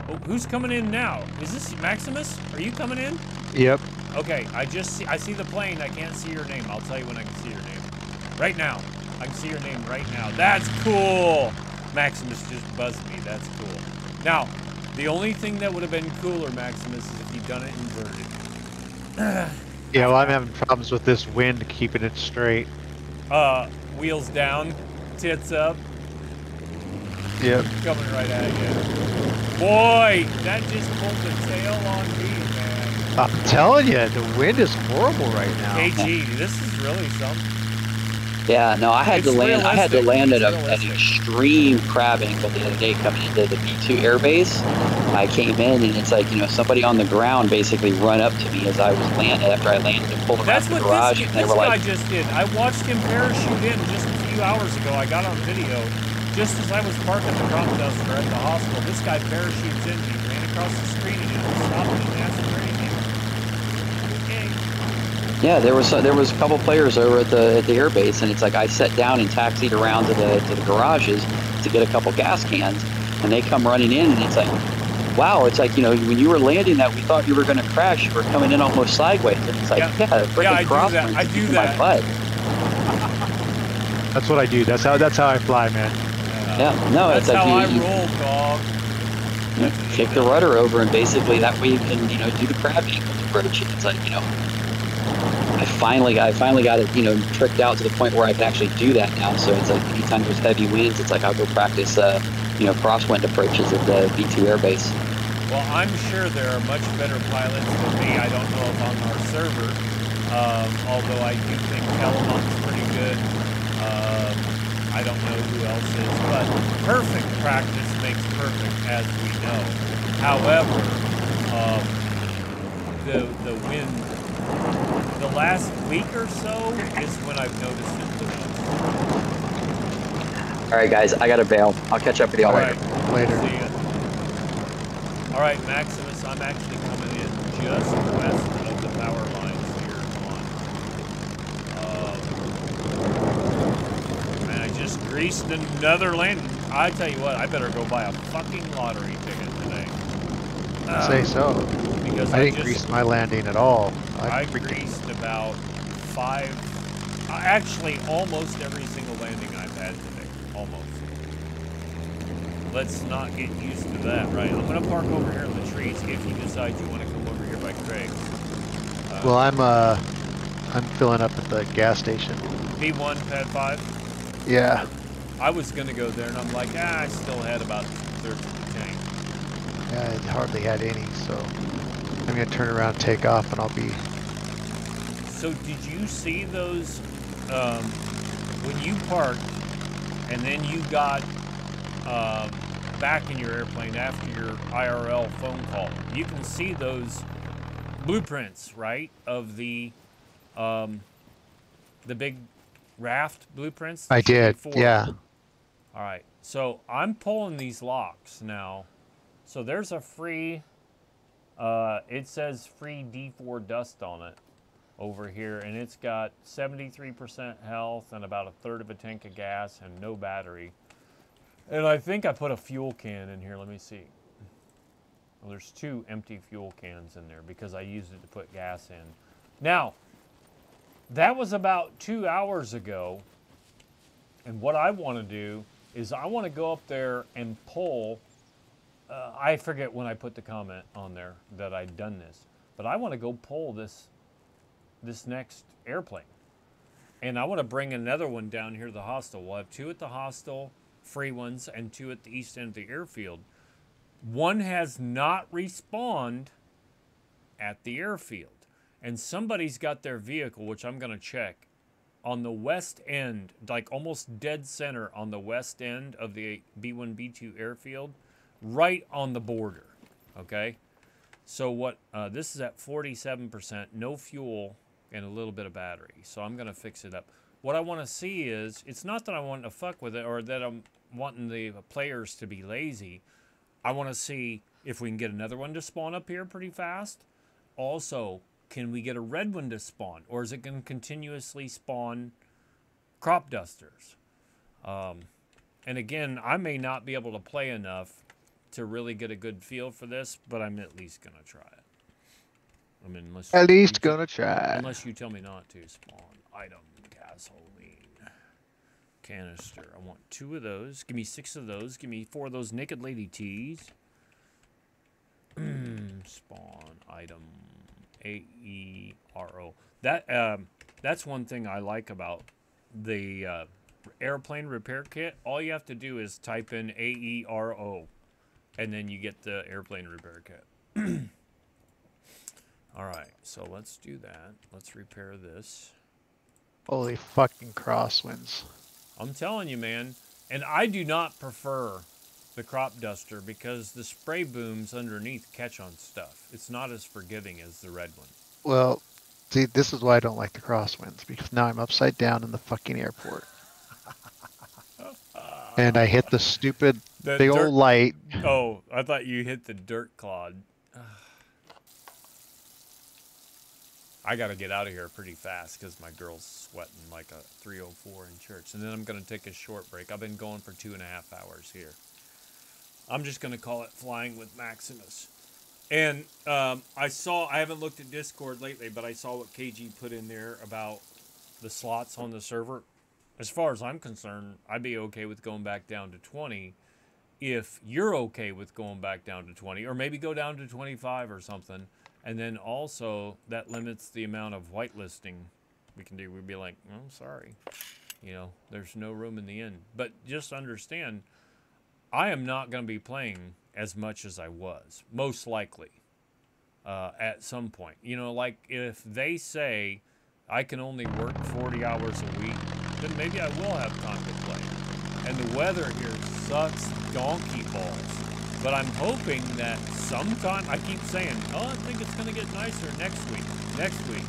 S1: Oh, who's coming in now? Is this Maximus? Are you coming in?
S2: Yep.
S1: Okay, I see the plane. I can't see your name. I'll tell you when I can see your name. Right now. I can see your name right now. That's cool. Maximus just buzzed me. That's cool. Now, the only thing that would have been cooler, Maximus, is if you'd done it inverted.
S2: Yeah, well, I'm having problems with this wind keeping it straight.
S1: Wheels down, tits up.
S2: Yep.
S1: Coming right at you. Boy, that just pulled the tail on me, man.
S2: I'm telling you, the wind is horrible right now.
S1: KG, this is really something.
S4: Yeah, no, I had to land. I had to land at an extreme crab angle the other day coming into the B2 airbase. I came in and it's like, somebody on the ground basically run up to me as I was landing after I landed and pulled around the garage.
S1: That's what this guy just did. I watched him parachute in just a few hours ago. I got on video. Just as I was parking the crop duster at the hospital, this guy parachutes in. He ran across the screen and he stopped and asked for anything. Okay.
S4: Yeah, there was a couple players over at the airbase, and it's like I sat down and taxied around to the garages to get a couple gas cans, and they come running in, and it's like, wow, it's like, when you were landing that, we thought you were going to crash. You were coming in almost sideways, and it's like, freaking crosswinds.
S1: I do that.
S4: My butt.
S2: That's what I do. That's how I fly, man.
S4: Yeah, no,
S1: that's
S4: it's like
S1: how I roll, dog.
S4: Kick the rudder over, and basically that way you can, do the crab angle approach. It's like, I finally got it, tricked out to the point where I can actually do that now. So it's like anytime there's heavy winds, it's like I'll go practice, crosswind approaches at the B2 airbase.
S1: Well, I'm sure there are much better pilots than me. I don't know if on our server, although I do think Telemont's pretty good. I don't know who else is, but perfect practice makes perfect, as we know. However, the wind The last week or so is when I've noticed it the most.
S4: All right, guys, I gotta bail. I'll catch up with y'all later.
S2: Later.
S1: See ya. All right, Maximus, I'm actually coming in just west of the power lines here on. Man, I just greased another landing. I tell you what, I better go buy a fucking lottery ticket today.
S2: Say so.
S1: Because
S2: I didn't grease my landing at all.
S1: I greased about 5, actually almost every single landing I've had today. Almost. Let's not get used to that, right? I'm going to park over here in the trees if you decide you want to come over here by Craig's.
S2: Well, I'm filling up at the gas station.
S1: B1, pad 5?
S2: Yeah.
S1: I was going to go there, and I'm like, I still had about 30 tank.
S2: Yeah, I hardly had any, so I'm going to turn around, take off, and I'll be...
S1: So did you see those, when you parked, and then you got back in your airplane after your IRL phone call, you can see those blueprints, right, of the big raft blueprints?
S2: I did, yeah.
S1: All right, so I'm pulling these locks now. So there's a free, it says free D4 dust on it over here, and it's got 73% health and about 1/3 of a tank of gas and no battery. And I think I put a fuel can in here. Let me see. Well, there's 2 empty fuel cans in there because I used it to put gas in. Now, that was about 2 hours ago. And what I want to do is I want to go up there and pull. I forget when I put the comment on there that I'd done this. But I want to go pull this next airplane. And I want to bring another one down here to the hostel. We'll have 2 at the hostel, free ones, and 2 at the east end of the airfield. One has not respawned at the airfield. And somebody's got their vehicle, which I'm going to check, on the west end, like almost dead center on the west end of the B1, B2 airfield, right on the border, okay? So what, this is at 47%, no fuel, and a little bit of battery. So I'm going to fix it up. What I want to see is, it's not that I want to fuck with it or that I'm wanting the players to be lazy. I want to see if we can get another one to spawn up here pretty fast. Also, can we get a red one to spawn? Or is it going to continuously spawn crop dusters? And again, I may not be able to play enough to really get a good feel for this, but I'm at least going to try it. I mean,
S2: at least gonna try.
S1: Unless you tell me not to. Spawn item, gasoline, canister. I want 2 of those. Give me 6 of those. Give me 4 of those naked lady tees. Spawn item, AERO. That's one thing I like about the airplane repair kit. All you have to do is type in AERO, and then you get the airplane repair kit. All right, so let's do that. Let's repair this.
S2: Holy fucking crosswinds.
S1: I'm telling you, man. And I do not prefer the crop duster because the spray booms underneath catch on stuff. It's not as forgiving as the red one.
S2: Well, see, this is why I don't like the crosswinds, because now I'm upside down in the fucking airport. And I hit the stupid big old light.
S1: Oh, I thought you hit the dirt clod. I got to get out of here pretty fast because my girl's sweating like a 304 in church. And then I'm going to take a short break. I've been going for 2.5 hours here. I'm just going to call it Flying with Maximus. And I haven't looked at Discord lately, but I saw what KG put in there about the slots on the server. As far as I'm concerned, I'd be okay with going back down to 20 if you're okay with going back down to 20, or maybe go down to 25 or something. And then also that limits the amount of whitelisting we can do. We'd be like, oh, sorry, you know, there's no room in the inn. But just understand, I am not going to be playing as much as I was, most likely, at some point. You know, like if they say I can only work 40 hours a week, then maybe I will have time to play. And the weather here sucks donkey balls. But I'm hoping that sometime, I keep saying, oh, I think it's going to get nicer next week. Next week.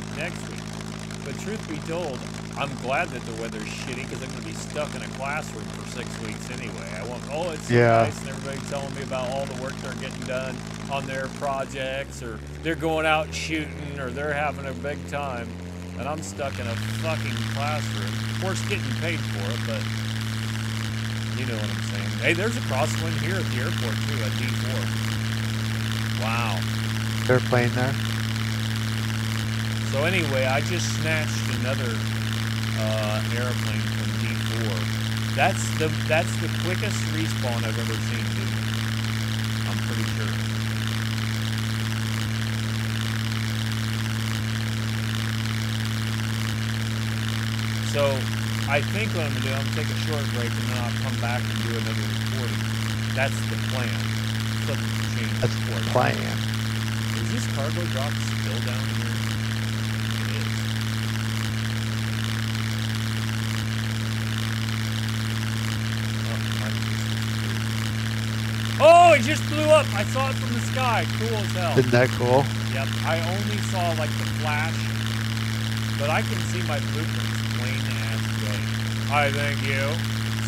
S1: But truth be told, I'm glad that the weather's shitty because I'm going to be stuck in a classroom for 6 weeks anyway. I want, oh, it's so nice, and everybody telling me about all the work they're getting done on their projects, or they're going out shooting, or they're having a big time, and I'm stuck in a fucking classroom. Of course, getting paid for it, but you know what I'm saying. Hey, there's a crosswind here at the airport too, at D4. Wow.
S2: They're playing there.
S1: So anyway, I just snatched another airplane from D4. That's the quickest respawn I've ever seen, dude. I'm pretty sure. So I think what I'm gonna do, I'm gonna take a short break and then I'll come back and do another recording. That's the plan. Something to change.
S2: That's the plan.
S1: Is this cargo drop still down here? It is. Oh, it just blew up! I saw it from the sky. Cool as hell.
S2: Isn't that cool?
S1: Yep. I only saw like the flash, but I can see my blueprints plain as day. I thank you.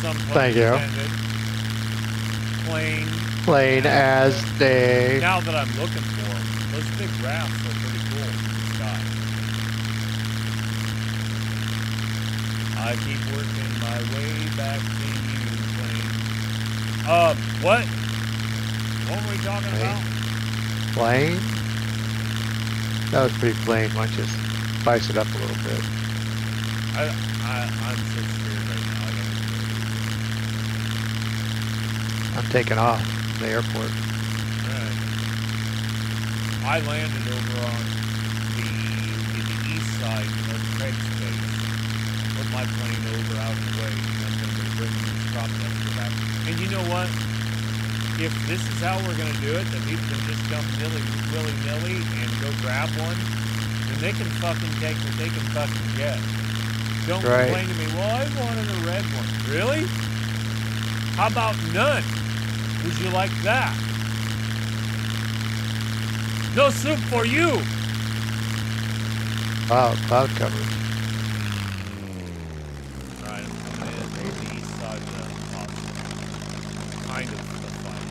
S1: Some
S2: thank you. Plain as day.
S1: Now that I'm looking for them, those big rafts are pretty cool in the sky. I keep working my way back to you, plane. What? What were we talking about?
S2: Plain? That was pretty plain. Why don't you just spice it up a little bit?
S1: I'm so scared right now. I don't even know what to do.
S2: I'm taking off from the airport.
S1: Alright. I landed over on the east side of Craig's base and put my plane over out of the way, and I'm going to be bringing this crop duster back. And you know what? If this is how we're going to do it, that people can just come willy-nilly and go grab one, then they can fucking take what they can fucking get. Don't complain to me, well, I wanted a red one. Really? How about none? Would you like that? No soup for you!
S2: Wow, cloud coverage.
S1: Alright, I'm coming in the east side of the hospital. Kind of the fight.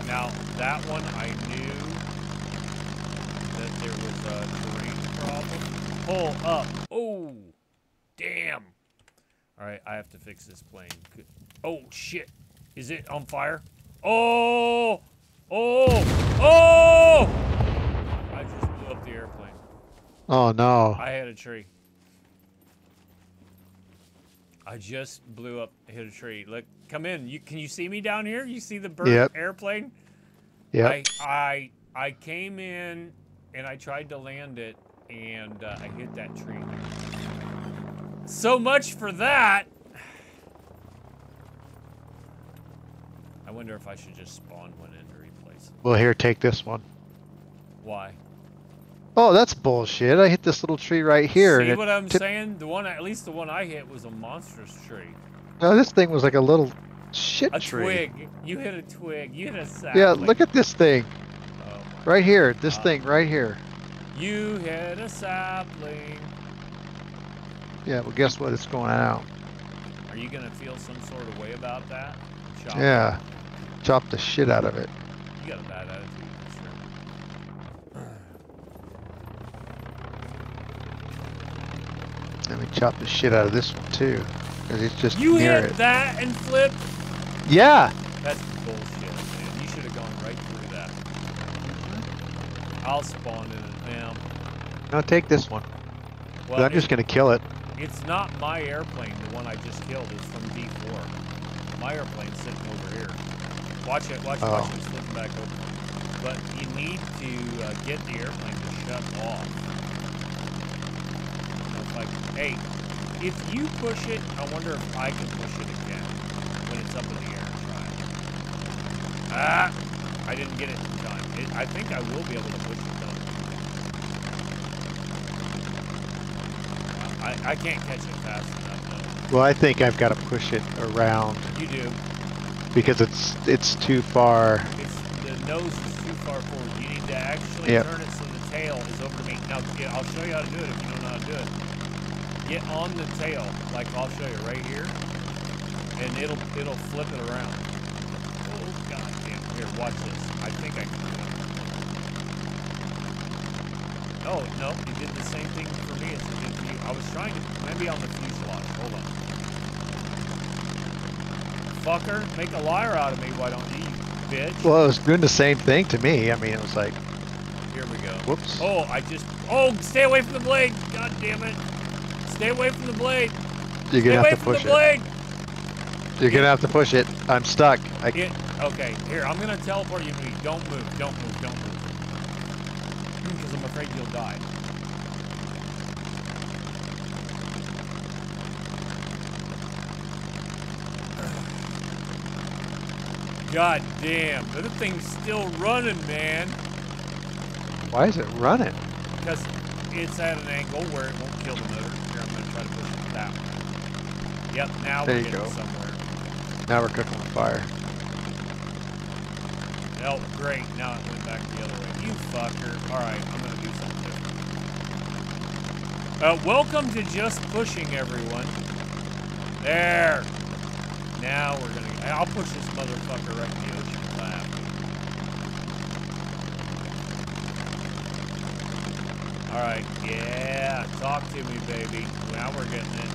S1: Now, that one I knew that there was a terrain problem. Pull up. Oh, damn. Alright, I have to fix this plane. Oh, shit. Is it on fire? Oh! Oh! Oh! I just blew up the airplane.
S2: Oh, no.
S1: I hit a tree. I just blew up, hit a tree. Look, come in. Can you see me down here? You see the bird airplane?
S2: Yep.
S1: I came in and I tried to land it and I hit that tree. So much for that. I wonder if I should just spawn one in to replace it.
S2: Well, here, take this one.
S1: Why?
S2: Oh, that's bullshit. I hit this little tree right here.
S1: See what I'm saying? The one, at least the one I hit was a monstrous tree.
S2: No, this thing was like a little shit tree.
S1: A twig. You hit a twig. You hit a sapling.
S2: Yeah, look at this thing.
S1: Oh.
S2: Right here. This thing right here.
S1: You hit a sapling.
S2: Yeah, well, guess what? It's going out.
S1: Are you going to feel some sort of way about that?
S2: Yeah. Chop the shit out of it.
S1: You got a bad attitude, for sure.
S2: Let me chop the shit out of this one, too. Because it's just
S1: You
S2: near
S1: hit
S2: it.
S1: that and flipped?
S2: Yeah.
S1: That's bullshit, man. You should have gone right through that. I'll spawn in it now.
S2: No, take this one.
S1: Well,
S2: I'm just going to kill it.
S1: It's not my airplane, the one I just killed. It's from D4. My airplane's sitting over here. Watch it, watch it, it's flipping back over. But you need to get the airplane to shut off. Hey, if you push it, I wonder if I can push it again when it's up in the air and try it. Ah! I didn't get it in time. I think I will be able to push it though. I can't catch it fast enough though.
S2: Well, I think I've got to push it around
S1: You do.
S2: because it's too far.
S1: The nose is too far forward. You need to actually
S2: Yep.
S1: turn it so the tail is over to me. Now, yeah, I'll show you how to do it if you don't know how to do it. Get on the tail, like I'll show you right here, and it'll flip it around. Oh god damn! Here, watch this. I think I can do it. Oh no, he did the same thing for me as he did for you. I was trying to maybe on the fuselage. Hold on. Fucker, make a liar out of me, why don't you, bitch?
S2: Well, it was doing the same thing to me. I mean, it was like,
S1: Here we go.
S2: whoops.
S1: Oh, oh, stay away from the blade. God damn it. Stay away from the blade.
S2: You're
S1: Stay
S2: gonna
S1: away
S2: have to
S1: from the
S2: push it.
S1: blade.
S2: You're gonna have to push it. I'm stuck.
S1: Okay, here, I'm gonna teleport you to me. Don't move, don't move, don't move. Because I'm afraid you'll die. God damn, the thing's still running, man.
S2: Why is it running?
S1: Because it's at an angle where it won't kill the motor. Here, I'm going to try to push it that way. Yep, now
S2: There
S1: we're
S2: you
S1: getting
S2: go.
S1: somewhere.
S2: Now we're cooking with fire.
S1: Oh, great. Now it went back the other way. You fucker. Alright, I'm going to do something different. Welcome to Just Pushing, everyone. There. Now we're going to... I'll push this motherfucker right in the ocean if I have to. Alright, yeah. Talk to me, baby. Now we're getting it.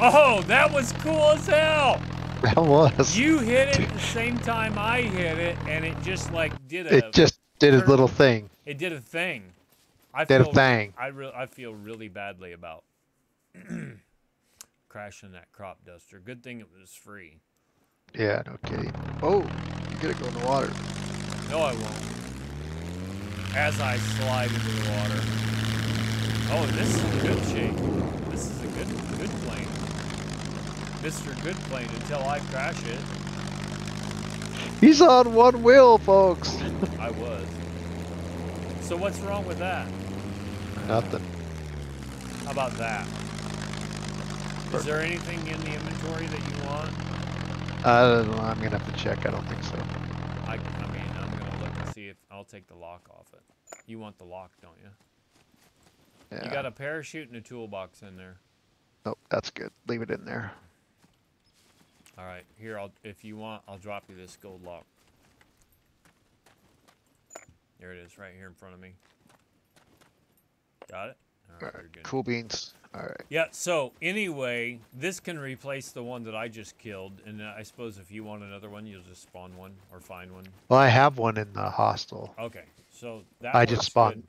S1: Oh, that was cool as hell!
S2: That was.
S1: You hit it at the same time I hit it, and it just like did a...
S2: It just did a little thing.
S1: It did a thing.
S2: I
S1: feel really badly about crashing that crop duster. Good thing it was free.
S2: Yeah, no kidding. Oh, you gotta go in the water.
S1: No, I won't. As I slide into the water. Oh, this is in good shape. This is a good plane. Mr. Good Plane until I crash it.
S2: He's on one wheel, folks.
S1: I was. So what's wrong with that?
S2: Nothing.
S1: How about that? Is there anything in the inventory that you want?
S2: I don't know. I'm gonna have to check. I don't think so.
S1: I mean, I'm gonna look and see if I'll take the lock off it. You want the lock, don't you?
S2: Yeah.
S1: You got a parachute and a toolbox in there.
S2: Nope, that's good. Leave it in there.
S1: All right, here. If you want, I'll drop you this gold lock. There it is, right here in front of me. Got it? All right, you're good.
S2: Cool beans. All right.
S1: Yeah, so anyway, this can replace the one that I just killed, and I suppose if you want another one, you'll just spawn one or find one.
S2: Well, I have one in the hostel.
S1: Okay, so that
S2: I just
S1: works
S2: spawned.
S1: good.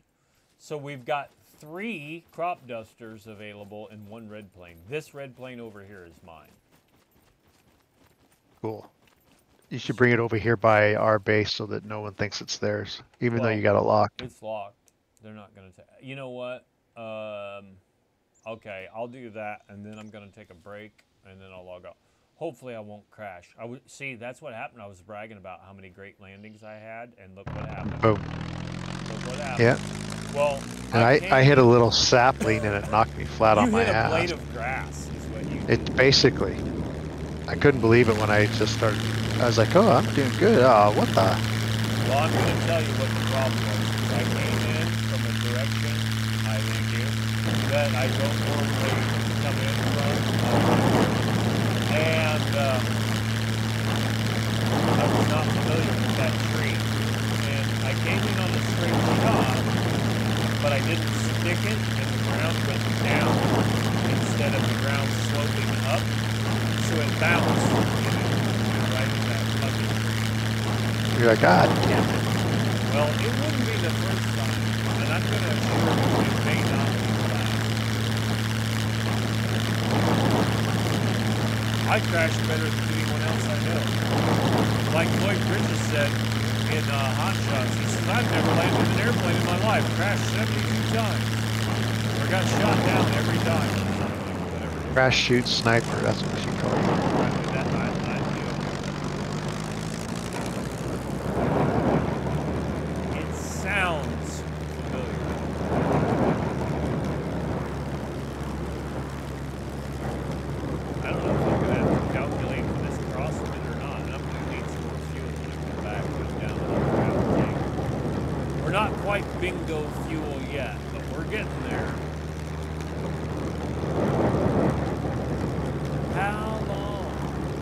S1: So we've got 3 crop dusters available and 1 red plane. This red plane over here is mine.
S2: Cool. You should bring it over here by our base so that no one thinks it's theirs, even though
S1: Well,
S2: you got it locked.
S1: It's locked. They're not going to... You know what? Okay, I'll do that, and then I'm going to take a break, and then I'll log out. Hopefully I won't crash. See, that's what happened. I was bragging about how many great landings I had, and look what happened.
S2: Boom.
S1: Look what happened.
S2: Yeah.
S1: Well,
S2: And I hit a little sapling and it knocked me flat on my
S1: You hit a
S2: ass.
S1: blade of grass is what you did.
S2: It's basically. I couldn't believe it when I just started. I was like, oh, I'm doing good. Oh, what the?
S1: Well, I'm going to tell you what the problem was. I came in from a direction, I thank you, that I don't normally come in from. And I was not familiar with that tree. And I came in on a straight shot, but I didn't stick it, and the ground went down instead of the ground sloping up. So it bounced, and it went right in that fucking tree.
S2: You're like, God damn it.
S1: Well, it wouldn't be the first time, and I'm going to assure you it may not be the last. I crash better than anyone else I know. Like Lloyd Bridges said in Hot Shots, he says, I've never landed an airplane in my life. Crashed 72 times. Or got shot down every time. Whatever.
S2: Crash, shoot, sniper. That's what she called it.
S1: It sounds familiar. bingo fuel yet, but we're getting there. How long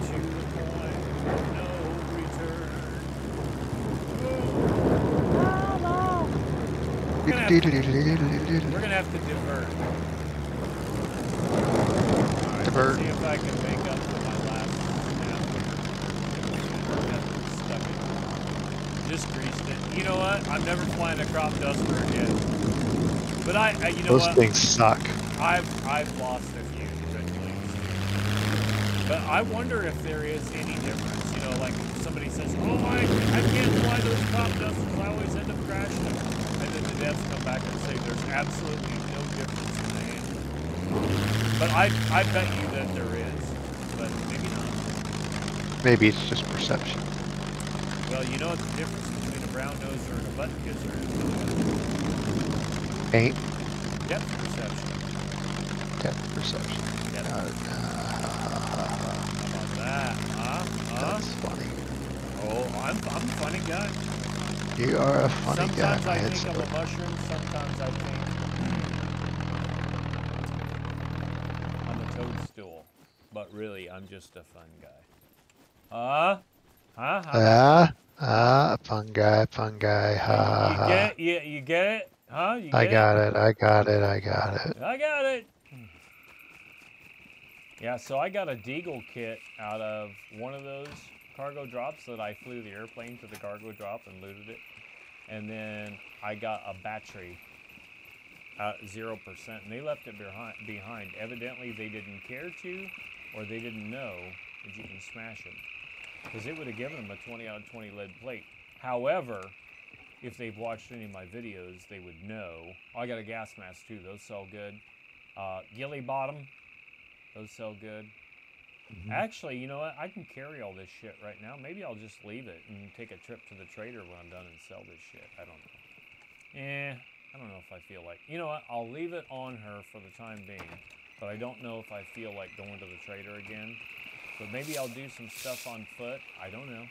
S1: to the point of no return? How long? We're gonna have to divert. Alright,
S2: Divert.
S1: let's see if I can make up for my last snap. Stuck it. Just greased it. You know what? I'm never flying a crop duster again. But you know
S2: Those
S1: what?
S2: things suck.
S1: I've lost a few red plates. But I wonder if there is any difference. You know, like somebody says, "Oh, I can't fly those crop dusters. I always end up crashing them." And then the devs come back and say there's absolutely no difference in the handling. But I bet you that there is. But maybe not.
S2: Maybe it's just perception.
S1: Well, you know what the difference between a brown noser and a button kisser is?
S2: Paint.
S1: Depth perception.
S2: Depth perception.
S1: Yep.
S2: Uh,
S1: How about that?
S2: That's funny.
S1: Oh, I'm a funny guy.
S2: You are a funny guy.
S1: Sometimes I think I'm a mushroom. Sometimes I think I'm a toadstool. But really, I'm just a fun guy.
S2: Fun guy, fun guy. Ha ha ha.
S1: Get it? Yeah, you get it? Huh? You get
S2: I got it. I got it. I got it.
S1: I got it. Yeah, so I got a Deagle kit out of one of those cargo drops that I flew the airplane to the cargo drop and looted it. And then I got a battery at 0%, and they left it behind. Evidently, they didn't care to, or they didn't know that you can smash them. Because it would have given them a 20 out of 20 lead plate. However, if they've watched any of my videos, they would know. Oh, I got a gas mask too. Those sell good. Gilly bottom. Those sell good. Actually, you know what? I can carry all this shit right now. Maybe I'll just leave it and take a trip to the trader when I'm done and sell this shit. I don't know. I don't know if I feel like... You know what? I'll leave it on her for the time being. But I don't know if I feel like going to the trader again. But maybe I'll do some stuff on foot. I don't know.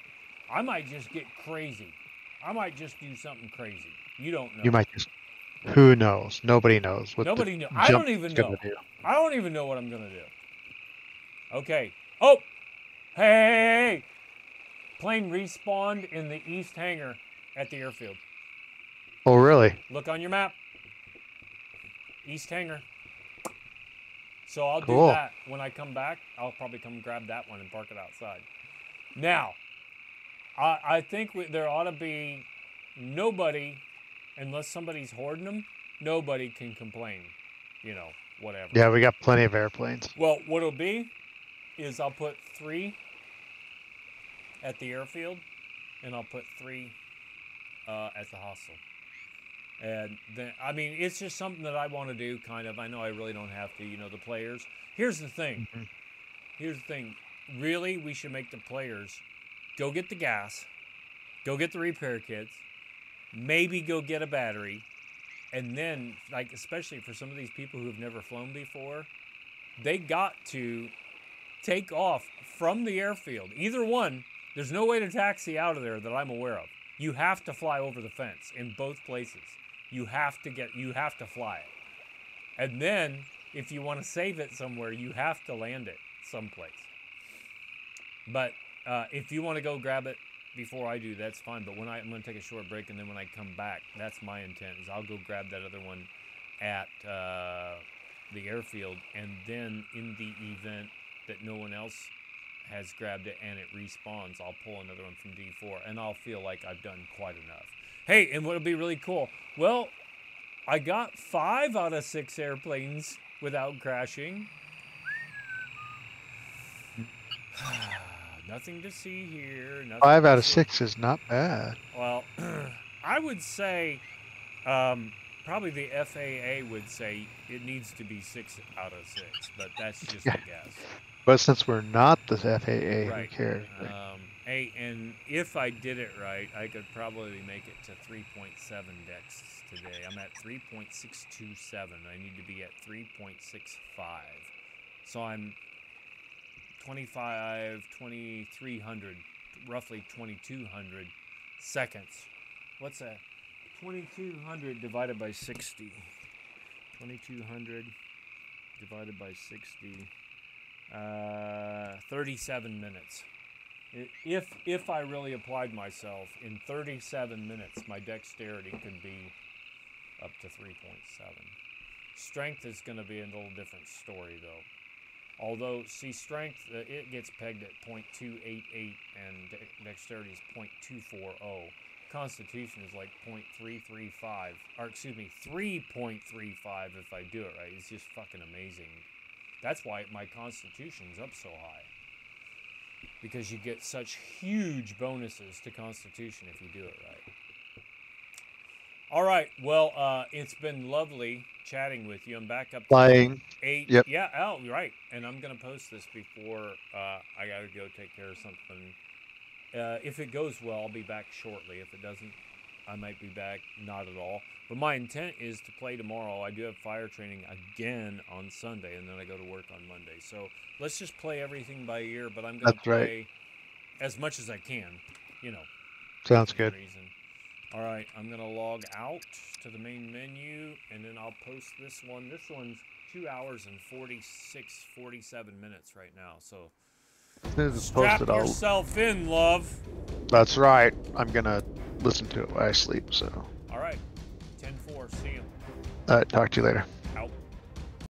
S1: I might just get crazy. I might just do something crazy. You don't know.
S2: You might just. Who knows? Nobody knows. What
S1: Nobody knows. I don't even know. I don't even know what I'm going to do. Okay. Oh! Hey! Plane respawned in the east hangar at the airfield.
S2: Oh, really?
S1: Look on your map. East hangar. So I'll
S2: Cool.
S1: do that. When I come back, I'll probably come grab that one and park it outside. Now, I think there ought to be nobody, unless somebody's hoarding them, nobody can complain. You know, whatever.
S2: Yeah, we got plenty of airplanes.
S1: Well, what it'll be is I'll put 3 at the airfield, and I'll put 3 at the hostel. And then, I mean, it's just something that I want to do, kind of. I know I really don't have to, you know, the players. Here's the thing. Here's the thing. Really, we should make the players go get the gas, go get the repair kits, maybe go get a battery, and then, like, especially for some of these people who've never flown before, they got to take off from the airfield. Either one, there's no way to taxi out of there that I'm aware of. You have to fly over the fence in both places. You have to fly it. And then, if you want to save it somewhere, you have to land it someplace. But if you want to go grab it before I do, that's fine. But I'm going to take a short break, and then when I come back, that's my intent, is I'll go grab that other one at the airfield. And then in the event that no one else has grabbed it and it respawns, I'll pull another one from D4, and I'll feel like I've done quite enough. Hey, and what'll be really cool, well, I got 5 out of 6 airplanes without crashing. Nothing to see here.
S2: 5 out of 6 is not bad.
S1: Well, I would say, probably the FAA would say it needs to be 6 out of 6, but that's just a guess.
S2: But since we're not the FAA,
S1: Right.
S2: who cares?
S1: Hey, and if I did it right, I could probably make it to 3.7 decks today. I'm at 3.627. I need to be at 3.65. So I'm 2,300, roughly 2,200 seconds. What's that? 2200 divided by 60. 2200 divided by 60. 37 minutes. If I really applied myself, in 37 minutes, my dexterity could be up to 3.7. Strength is going to be a little different story, though. Although, see, strength, it gets pegged at 0.288, and dexterity is 0.240. Constitution is like 0.335, or excuse me, 3.35 if I do it right. It's just fucking amazing. That's why my Constitution's up so high. Because you get such huge bonuses to Constitution if you do it right. All right, well, it's been lovely chatting with you. I'm back up to
S2: Flying.
S1: 8.
S2: Yep.
S1: Yeah, oh, right. And I'm going to post this before I got to go take care of something. If it goes well, I'll be back shortly. If it doesn't, I might be back not at all. But my intent is to play tomorrow. I do have fire training again on Sunday, and then I go to work on Monday. So let's just play everything by ear, but I'm going to play as much as I can, you know.
S2: Sounds good.
S1: Reason. All right, I'm going to log out to the main menu, and then I'll post this one. This one's 2 hours and 47 minutes right now, so strap yourself in, love.
S2: That's right. I'm going to listen to it while I sleep, so.
S1: All right, 10-4, see you.
S2: All right, talk to you later.
S1: Out.